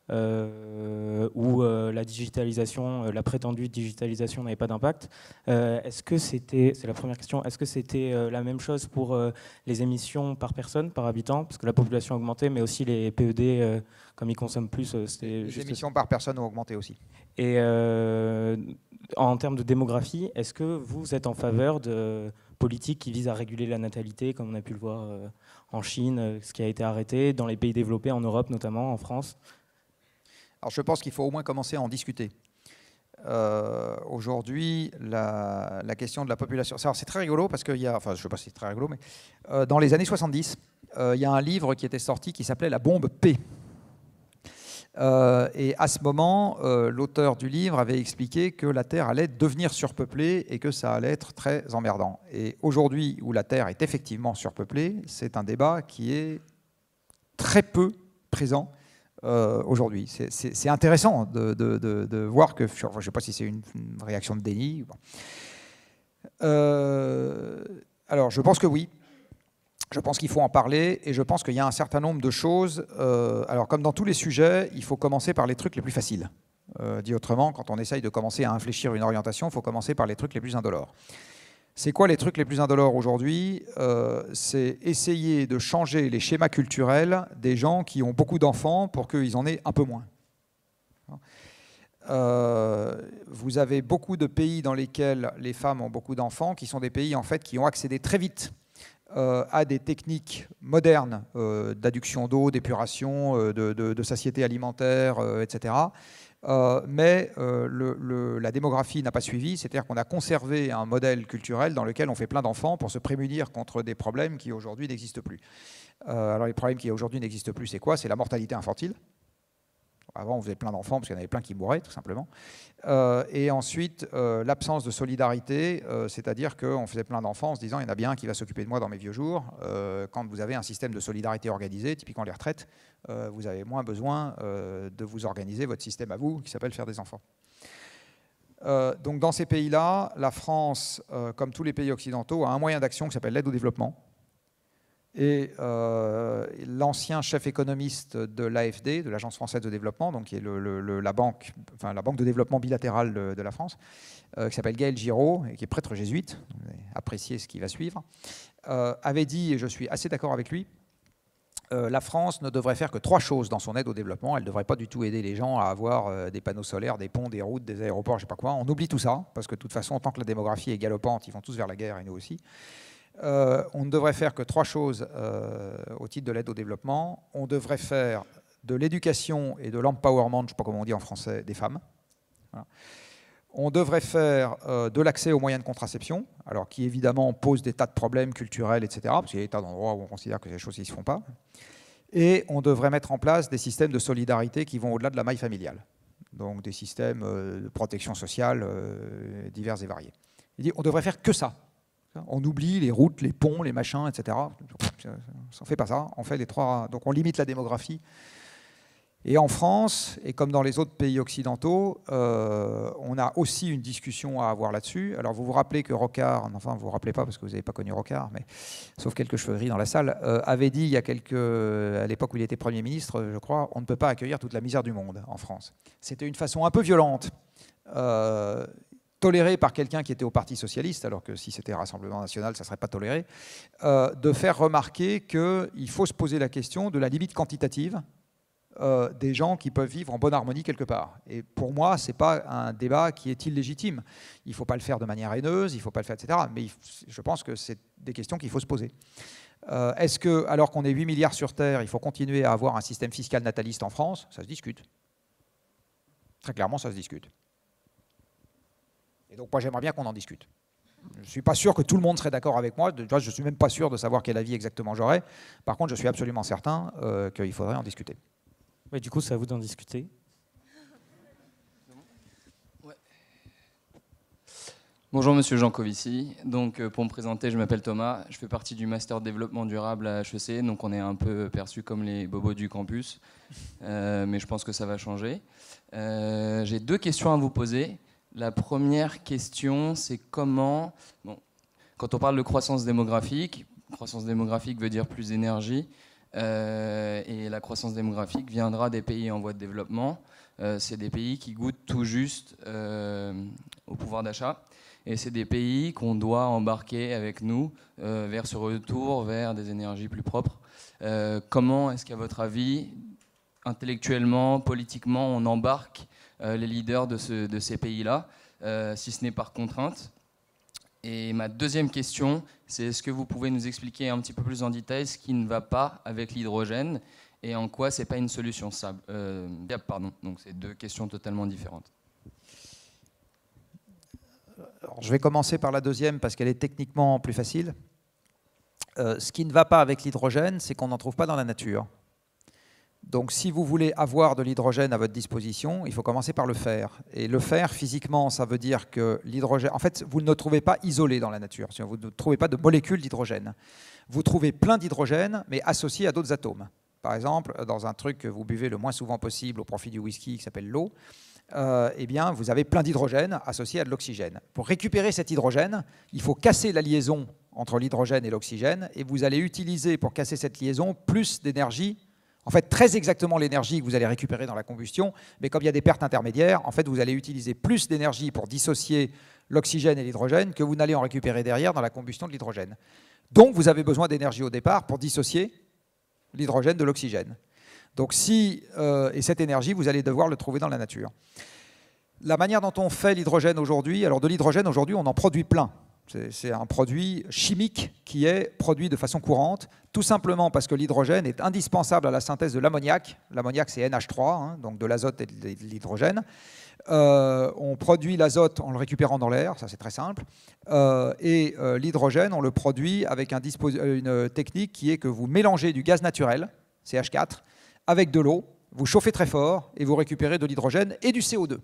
où la digitalisation, la prétendue digitalisation n'avait pas d'impact. Est-ce que c'était, c'est la première question, est-ce que c'était la même chose pour les émissions par personne, par habitant, parce que la population a augmenté, mais aussi les PED, comme ils consomment plus, c'était les juste... émissions par personne ont augmenté aussi. Et en termes de démographie, est-ce que vous êtes en faveur de politiques qui visent à réguler la natalité, comme on a pu le voir en Chine, ce qui a été arrêté, dans les pays développés, en Europe notamment, en France? Alors je pense qu'il faut au moins commencer à en discuter. Aujourd'hui, la question de la population... C'est très rigolo parce qu'il y a... Enfin, je ne sais pas si c'est très rigolo, mais dans les années 70, il y a un livre qui était sorti qui s'appelait « La bombe P ». Et à ce moment, l'auteur du livre avait expliqué que la Terre allait devenir surpeuplée et que ça allait être très emmerdant. Et aujourd'hui, où la Terre est effectivement surpeuplée, c'est un débat qui est très peu présent aujourd'hui. C'est intéressant de voir que, je ne sais pas si c'est une réaction de déni. Bon. Alors, je pense que oui. Je pense qu'il faut en parler et je pense qu'il y a un certain nombre de choses. Alors, comme dans tous les sujets, il faut commencer par les trucs les plus faciles. Dit autrement, quand on essaye de commencer à infléchir une orientation, il faut commencer par les trucs les plus indolores. C'est quoi les trucs les plus indolores aujourd'hui? C'est essayer de changer les schémas culturels des gens qui ont beaucoup d'enfants pour qu'ils en aient un peu moins. Vous avez beaucoup de pays dans lesquels les femmes ont beaucoup d'enfants, qui sont des pays en fait, qui ont accédé très vite à des techniques modernes d'adduction d'eau, d'épuration, de satiété alimentaire, etc. Mais la démographie n'a pas suivi, c'est-à-dire qu'on a conservé un modèle culturel dans lequel on fait plein d'enfants pour se prémunir contre des problèmes qui aujourd'hui n'existent plus. Alors les problèmes qui aujourd'hui n'existent plus, c'est quoi? C'est la mortalité infantile. Avant, on faisait plein d'enfants parce qu'il y en avait plein qui mouraient, tout simplement. Et ensuite, l'absence de solidarité, c'est-à-dire qu'on faisait plein d'enfants en se disant il y en a bien un qui va s'occuper de moi dans mes vieux jours. Quand vous avez un système de solidarité organisé, typiquement les retraites, vous avez moins besoin de vous organiser votre système à vous, qui s'appelle faire des enfants. Donc dans ces pays-là, la France, comme tous les pays occidentaux, a un moyen d'action qui s'appelle l'aide au développement. Et l'ancien chef économiste de l'AFD, de l'Agence française de développement, donc qui est la banque de développement bilatérale de la France, qui s'appelle Gaël Giraud, et qui est prêtre jésuite, vous allez apprécier ce qui va suivre, avait dit, et je suis assez d'accord avec lui, la France ne devrait faire que 3 choses dans son aide au développement. Elle ne devrait pas du tout aider les gens à avoir des panneaux solaires, des ponts, des routes, des aéroports, je ne sais pas quoi. On oublie tout ça, parce que de toute façon, tant que la démographie est galopante, ils vont tous vers la guerre, et nous aussi. On ne devrait faire que 3 choses au titre de l'aide au développement. On devrait faire de l'éducation et de l'empowerment, je ne sais pas comment on dit en français, des femmes. Voilà. On devrait faire de l'accès aux moyens de contraception, alors qui évidemment pose des tas de problèmes culturels, etc., parce qu'il y a des tas d'endroits où on considère que c'est des choses qui ne se font pas. Et on devrait mettre en place des systèmes de solidarité qui vont au-delà de la maille familiale. Donc des systèmes de protection sociale divers et variés. Il dit on devrait faire que ça. On oublie les routes, les ponts, les machins, etc. On ne fait pas ça. On fait les 3. Donc on limite la démographie. Et en France, et comme dans les autres pays occidentaux, on a aussi une discussion à avoir là-dessus. Alors vous vous rappelez que Rocard, enfin vous ne vous rappelez pas parce que vous n'avez pas connu Rocard, mais sauf quelques cheveux gris dans la salle, avait dit il y a à l'époque où il était Premier ministre, je crois, on ne peut pas accueillir toute la misère du monde en France. C'était une façon un peu violente. Toléré par quelqu'un qui était au Parti socialiste, alors que si c'était Rassemblement national, ça ne serait pas toléré, de faire remarquer qu'il faut se poser la question de la limite quantitative des gens qui peuvent vivre en bonne harmonie quelque part. Et pour moi, ce n'est pas un débat qui est illégitime. Il ne faut pas le faire de manière haineuse, il ne faut pas le faire, etc. Mais je pense que c'est des questions qu'il faut se poser. Est-ce que, alors qu'on est 8 milliards sur Terre, il faut continuer à avoir un système fiscal nataliste en France? Ça se discute. Très clairement, ça se discute. Et donc, moi, j'aimerais bien qu'on en discute. Je ne suis pas sûr que tout le monde serait d'accord avec moi. Je ne suis même pas sûr de savoir quel avis exactement j'aurais. Par contre, je suis absolument certain qu'il faudrait en discuter. Ouais, du coup, c'est à vous d'en discuter. Ouais. Bonjour, monsieur Jancovici. Donc, pour me présenter, je m'appelle Thomas. Je fais partie du Master Développement Durable à HEC. Donc, on est un peu perçus comme les bobos du campus. Mais je pense que ça va changer. J'ai 2 questions à vous poser. La première question, c'est comment... Bon, quand on parle de croissance démographique veut dire plus d'énergie. Et la croissance démographique viendra des pays en voie de développement. C'est des pays qui goûtent tout juste au pouvoir d'achat. Et c'est des pays qu'on doit embarquer avec nous vers ce retour vers des énergies plus propres. Comment est-ce qu'à votre avis, intellectuellement, politiquement, on embarque les leaders de ces pays-là, si ce n'est par contrainte? Et ma deuxième question, c'est est-ce que vous pouvez nous expliquer un petit peu plus en détail ce qui ne va pas avec l'hydrogène et en quoi ce n'est pas une solution viable, pardon. Donc c'est 2 questions totalement différentes. Alors, je vais commencer par la deuxième parce qu'elle est techniquement plus facile. Ce qui ne va pas avec l'hydrogène, c'est qu'on n'en trouve pas dans la nature. Donc si vous voulez avoir de l'hydrogène à votre disposition, il faut commencer par le faire. Et le faire, physiquement, ça veut dire que l'hydrogène... En fait, vous ne le trouvez pas isolé dans la nature. Vous ne trouvez pas de molécules d'hydrogène. Vous trouvez plein d'hydrogène, mais associé à d'autres atomes. Par exemple, dans un truc que vous buvez le moins souvent possible au profit du whisky, qui s'appelle l'eau, eh bien, vous avez plein d'hydrogène associé à de l'oxygène. Pour récupérer cet hydrogène, il faut casser la liaison entre l'hydrogène et l'oxygène, et vous allez utiliser, pour casser cette liaison, plus d'énergie. En fait, très exactement l'énergie que vous allez récupérer dans la combustion, mais comme il y a des pertes intermédiaires, en fait, vous allez utiliser plus d'énergie pour dissocier l'oxygène et l'hydrogène que vous n'allez en récupérer derrière dans la combustion de l'hydrogène. Donc, vous avez besoin d'énergie au départ pour dissocier l'hydrogène de l'oxygène. Donc, et cette énergie, vous allez devoir le trouver dans la nature. La manière dont on fait l'hydrogène aujourd'hui, alors de l'hydrogène aujourd'hui, on en produit plein. C'est un produit chimique qui est produit de façon courante, tout simplement parce que l'hydrogène est indispensable à la synthèse de l'ammoniac. L'ammoniac, c'est NH3, hein, donc de l'azote et de l'hydrogène. On produit l'azote en le récupérant dans l'air, ça c'est très simple. Et l'hydrogène, on le produit avec une technique qui est que vous mélangez du gaz naturel, CH4, avec de l'eau, vous chauffez très fort et vous récupérez de l'hydrogène et du CO2.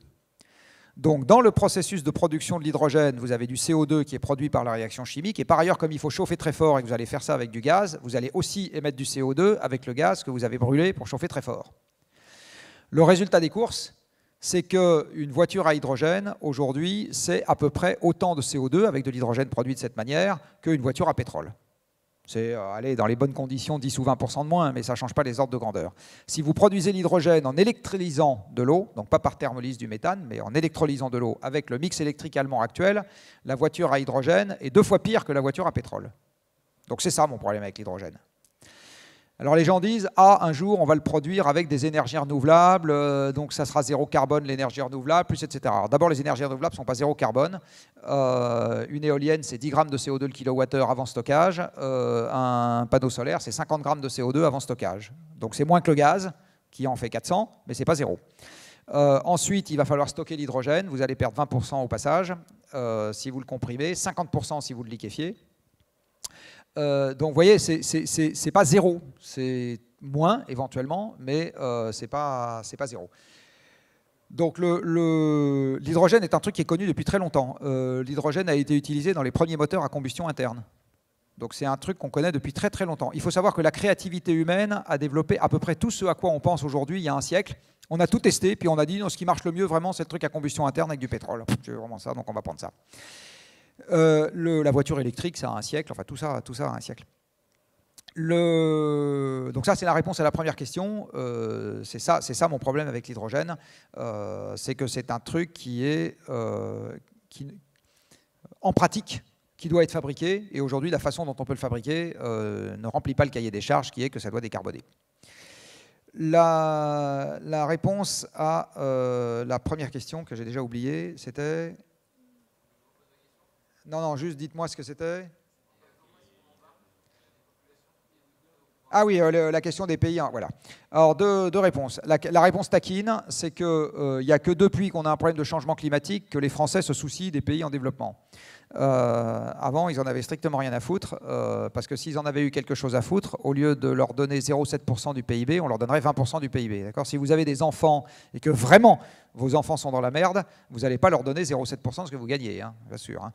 Donc, dans le processus de production de l'hydrogène, vous avez du CO2 qui est produit par la réaction chimique. Et par ailleurs, comme il faut chauffer très fort et que vous allez faire ça avec du gaz, vous allez aussi émettre du CO2 avec le gaz que vous avez brûlé pour chauffer très fort. Le résultat des courses, c'est qu'une voiture à hydrogène, aujourd'hui, c'est à peu près autant de CO2 avec de l'hydrogène produit de cette manière qu'une voiture à pétrole. C'est aller dans les bonnes conditions 10 ou 20% de moins, mais ça ne change pas les ordres de grandeur. Si vous produisez l'hydrogène en électrolysant de l'eau, donc pas par thermolyse du méthane, mais en électrolysant de l'eau avec le mix électrique allemand actuel, la voiture à hydrogène est 2 fois pire que la voiture à pétrole. Donc c'est ça mon problème avec l'hydrogène. Alors les gens disent « Ah, un jour, on va le produire avec des énergies renouvelables, donc ça sera zéro carbone, l'énergie renouvelable, plus etc. » Alors d'abord, les énergies renouvelables ne sont pas zéro carbone. Une éolienne, c'est 10 grammes de CO2 le kilowattheure avant stockage. Un panneau solaire, c'est 50 grammes de CO2 avant stockage. Donc c'est moins que le gaz, qui en fait 400, mais ce n'est pas zéro. Ensuite, il va falloir stocker l'hydrogène. Vous allez perdre 20% au passage si vous le comprimez, 50% si vous le liquéfiez. Donc vous voyez, c'est pas zéro, c'est moins éventuellement, mais c'est pas zéro. Donc l'hydrogène est un truc qui est connu depuis très longtemps. L'hydrogène a été utilisé dans les premiers moteurs à combustion interne. Donc c'est un truc qu'on connaît depuis très très longtemps. Il faut savoir que la créativité humaine a développé à peu près tout ce à quoi on pense aujourd'hui il y a un siècle. On a tout testé, puis on a dit non, ce qui marche le mieux vraiment, c'est le truc à combustion interne avec du pétrole. C'est vraiment ça, donc on va prendre ça. La voiture électrique, ça a un siècle, enfin tout ça a un siècle. Donc ça, c'est la réponse à la première question. C'est ça mon problème avec l'hydrogène. C'est que c'est un truc qui est, en pratique, qui doit être fabriqué. Et aujourd'hui, la façon dont on peut le fabriquer ne remplit pas le cahier des charges, qui est que ça doit décarboner. La réponse à la première question que j'ai déjà oubliée, c'était... Non, juste dites-moi ce que c'était. Ah oui, la question des pays, voilà. Alors, deux réponses. La réponse taquine, c'est qu'il n'y a que depuis qu'on a un problème de changement climatique que les Français se soucient des pays en développement. Avant, ils en avaient strictement rien à foutre, parce que s'ils en avaient eu quelque chose à foutre, au lieu de leur donner 0,7% du PIB, on leur donnerait 20% du PIB. D'accord ? Si vous avez des enfants et que vraiment vos enfants sont dans la merde, vous n'allez pas leur donner 0,7% de ce que vous gagnez, hein, bien sûr. Hein.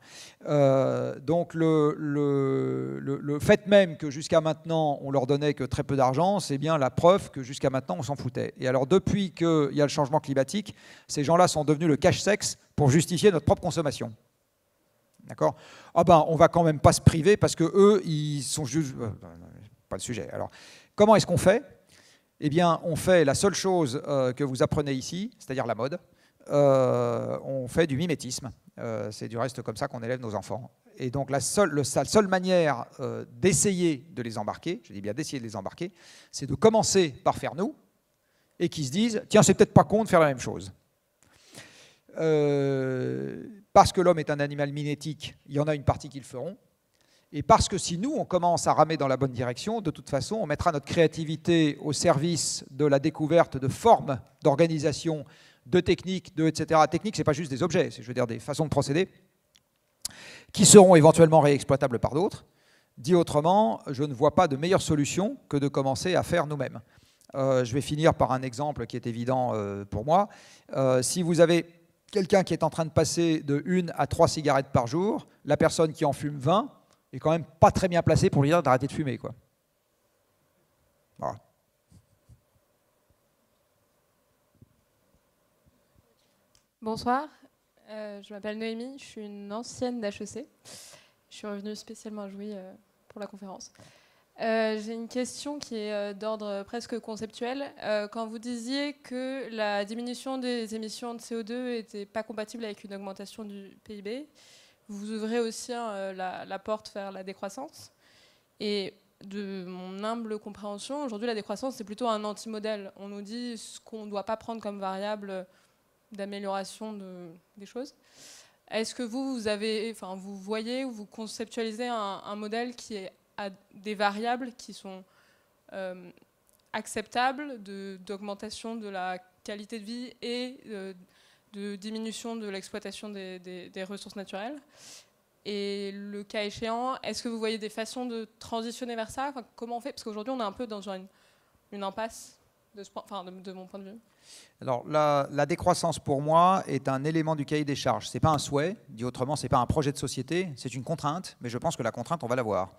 Donc le fait même que jusqu'à maintenant on leur donnait que très peu d'argent, c'est bien la preuve que jusqu'à maintenant on s'en foutait. Et alors depuis qu'il y a le changement climatique, ces gens-là sont devenus le cache-sexe pour justifier notre propre consommation. D'accord ? Ah ben, on va quand même pas se priver parce que eux, ils sont juste... pas le sujet. Alors, comment est-ce qu'on fait ? Eh bien, on fait la seule chose que vous apprenez ici, c'est-à-dire la mode. On fait du mimétisme. C'est du reste comme ça qu'on élève nos enfants. Et donc, la seule manière d'essayer de les embarquer, je dis bien d'essayer de les embarquer, c'est de commencer par faire nous et qu'ils se disent « Tiens, c'est peut-être pas con de faire la même chose ». Parce que l'homme est un animal mimétique, il y en a une partie qui le feront. Et parce que si nous, on commence à ramer dans la bonne direction, de toute façon, on mettra notre créativité au service de la découverte de formes d'organisation, de techniques, etc. Techniques, ce n'est pas juste des objets, c'est, je veux dire, des façons de procéder qui seront éventuellement réexploitables par d'autres. Dit autrement, je ne vois pas de meilleure solution que de commencer à faire nous-mêmes. Je vais finir par un exemple qui est évident pour moi. Si vous avez quelqu'un qui est en train de passer de 1 à 3 cigarettes par jour, la personne qui en fume 20 est quand même pas très bien placée pour lui dire d'arrêter de fumer, quoi. Voilà. Bonsoir, je m'appelle Noémie, je suis une ancienne d'HEC. Je suis revenue spécialement à Jouy pour la conférence. J'ai une question qui est d'ordre presque conceptuel. Quand vous disiez que la diminution des émissions de CO2 n'était pas compatible avec une augmentation du PIB, vous ouvrez aussi la porte vers la décroissance. Et de mon humble compréhension, aujourd'hui la décroissance c'est plutôt un anti-modèle. On nous dit ce qu'on ne doit pas prendre comme variable d'amélioration des choses. Est-ce que vous voyez ou vous conceptualisez un modèle qui est à des variables qui sont acceptables d'augmentation de la qualité de vie et de diminution de l'exploitation des ressources naturelles? Et le cas échéant, est-ce que vous voyez des façons de transitionner vers ça? Comment on fait? Parce qu'aujourd'hui, on est un peu dans une impasse de mon point de vue. Alors, la décroissance, pour moi, est un élément du cahier des charges. Ce n'est pas un souhait, dit autrement, ce n'est pas un projet de société, c'est une contrainte, mais je pense que la contrainte, on va l'avoir.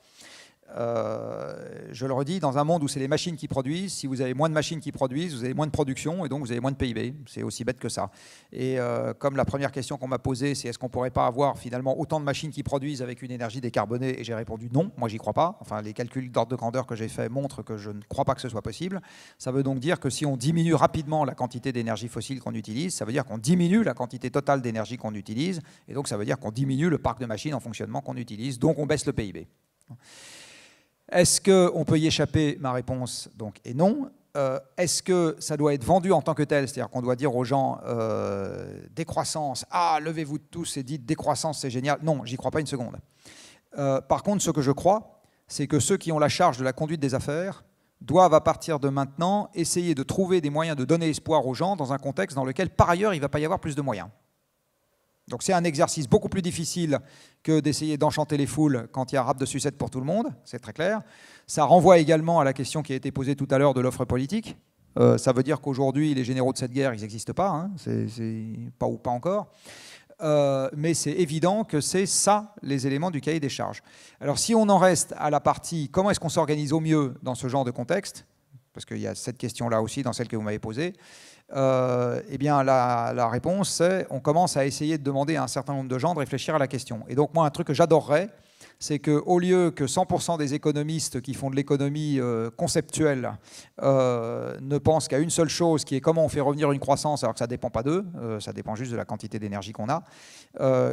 Je le redis, dans un monde où c'est les machines qui produisent, si vous avez moins de machines qui produisent, vous avez moins de production et donc vous avez moins de PIB. C'est aussi bête que ça. Et comme la première question qu'on m'a posée, c'est est-ce qu'on ne pourrait pas avoir finalement autant de machines qui produisent avec une énergie décarbonée? Et j'ai répondu non, moi j'y crois pas. Enfin, les calculs d'ordre de grandeur que j'ai faits montrent que je ne crois pas que ce soit possible. Ça veut donc dire que si on diminue rapidement la quantité d'énergie fossile qu'on utilise, ça veut dire qu'on diminue la quantité totale d'énergie qu'on utilise. Et donc ça veut dire qu'on diminue le parc de machines en fonctionnement qu'on utilise. Donc on baisse le PIB. Est-ce qu'on peut y échapper? Ma réponse donc, est non. Est-ce que ça doit être vendu en tant que tel? C'est-à-dire qu'on doit dire aux gens décroissance, levez-vous tous et dites décroissance, c'est génial. Non, j'y crois pas une seconde. Par contre, ce que je crois, c'est que ceux qui ont la charge de la conduite des affaires doivent à partir de maintenant essayer de trouver des moyens de donner espoir aux gens dans un contexte dans lequel par ailleurs il ne va pas y avoir plus de moyens. Donc c'est un exercice beaucoup plus difficile que d'essayer d'enchanter les foules quand il y a un rap de sucette pour tout le monde, c'est très clair. Ça renvoie également à la question qui a été posée tout à l'heure de l'offre politique. Ça veut dire qu'aujourd'hui, les généraux de cette guerre, ils n'existent pas, hein, c'est pas ou pas encore. Mais c'est évident que c'est ça les éléments du cahier des charges. Alors si on en reste à la partie comment est-ce qu'on s'organise au mieux dans ce genre de contexte, parce qu'il y a cette question-là aussi dans celle que vous m'avez posée, eh bien la réponse c'est on commence à essayer de demander à un certain nombre de gens de réfléchir à la question. Et donc moi un truc que j'adorerais, c'est qu'au lieu que 100% des économistes qui font de l'économie conceptuelle ne pensent qu'à une seule chose qui est comment on fait revenir une croissance alors que ça ne dépend pas d'eux, ça dépend juste de la quantité d'énergie qu'on a,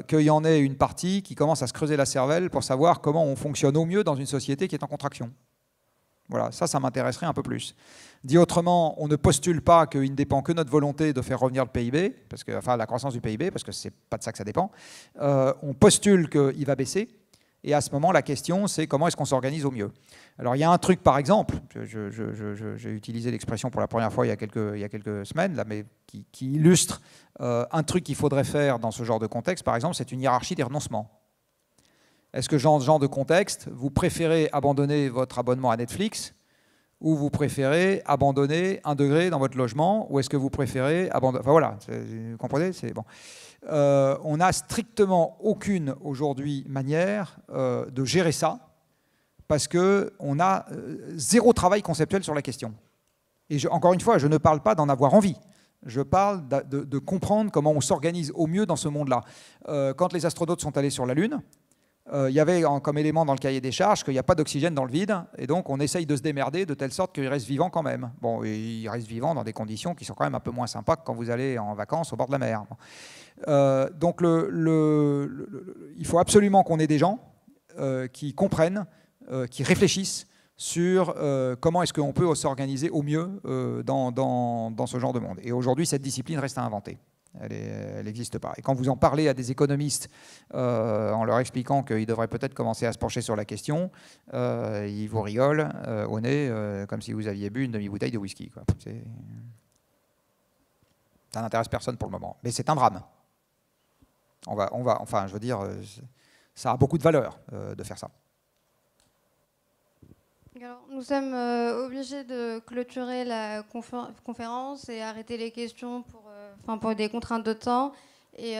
qu'il y en ait une partie qui commence à se creuser la cervelle pour savoir comment on fonctionne au mieux dans une société qui est en contraction. Voilà, ça m'intéresserait un peu plus. Dit autrement, on ne postule pas qu'il ne dépend que notre volonté de faire revenir le PIB, enfin la croissance du PIB, parce que ce n'est pas de ça que ça dépend. On postule qu'il va baisser. Et à ce moment, la question, c'est comment est-ce qu'on s'organise au mieux. Alors, il y a un truc, par exemple, j'ai utilisé l'expression pour la première fois il y a quelques semaines, là, mais qui illustre un truc qu'il faudrait faire dans ce genre de contexte, par exemple, c'est une hiérarchie des renoncements. Est-ce que dans ce genre de contexte, vous préférez abandonner votre abonnement à Netflix ou vous préférez abandonner 1 degré dans votre logement, ou est-ce que vous préférez abandonner... Enfin voilà, vous comprenez, c'est bon. On n'a strictement aucune aujourd'hui manière de gérer ça, parce qu'on a zéro travail conceptuel sur la question. Et encore une fois, je ne parle pas d'en avoir envie. Je parle de comprendre comment on s'organise au mieux dans ce monde-là. Quand les astronautes sont allés sur la Lune, il y avait comme élément dans le cahier des charges qu'il n'y a pas d'oxygène dans le vide, et donc on essaye de se démerder de telle sorte qu'ils restent vivants quand même. Bon, et ils restent vivants dans des conditions qui sont quand même un peu moins sympas que quand vous allez en vacances au bord de la mer. Donc il faut absolument qu'on ait des gens qui comprennent, qui réfléchissent sur comment est-ce qu'on peut s'organiser au mieux dans ce genre de monde. Et aujourd'hui, cette discipline reste à inventer. Elle n'existe pas. Et quand vous en parlez à des économistes en leur expliquant qu'ils devraient peut-être commencer à se pencher sur la question, ils vous rigolent au nez comme si vous aviez bu une demi-bouteille de whisky, quoi. Ça n'intéresse personne pour le moment. Mais c'est un drame. Enfin, je veux dire, ça a beaucoup de valeur de faire ça. Alors, nous sommes obligés de clôturer la conférence et arrêter les questions pour des contraintes de temps. Et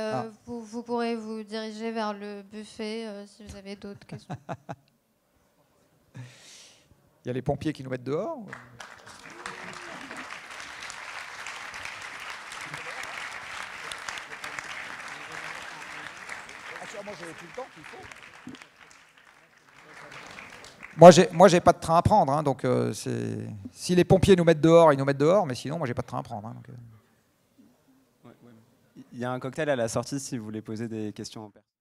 vous pourrez vous diriger vers le buffet si vous avez d'autres questions. Il y a les pompiers qui nous mettent dehors. Moi, j'ai tout le temps qu'il faut. Moi, j'ai pas de train à prendre, hein, donc si les pompiers nous mettent dehors, ils nous mettent dehors, mais sinon, moi, j'ai pas de train à prendre. Hein, donc, Il y a un cocktail à la sortie si vous voulez poser des questions en personne.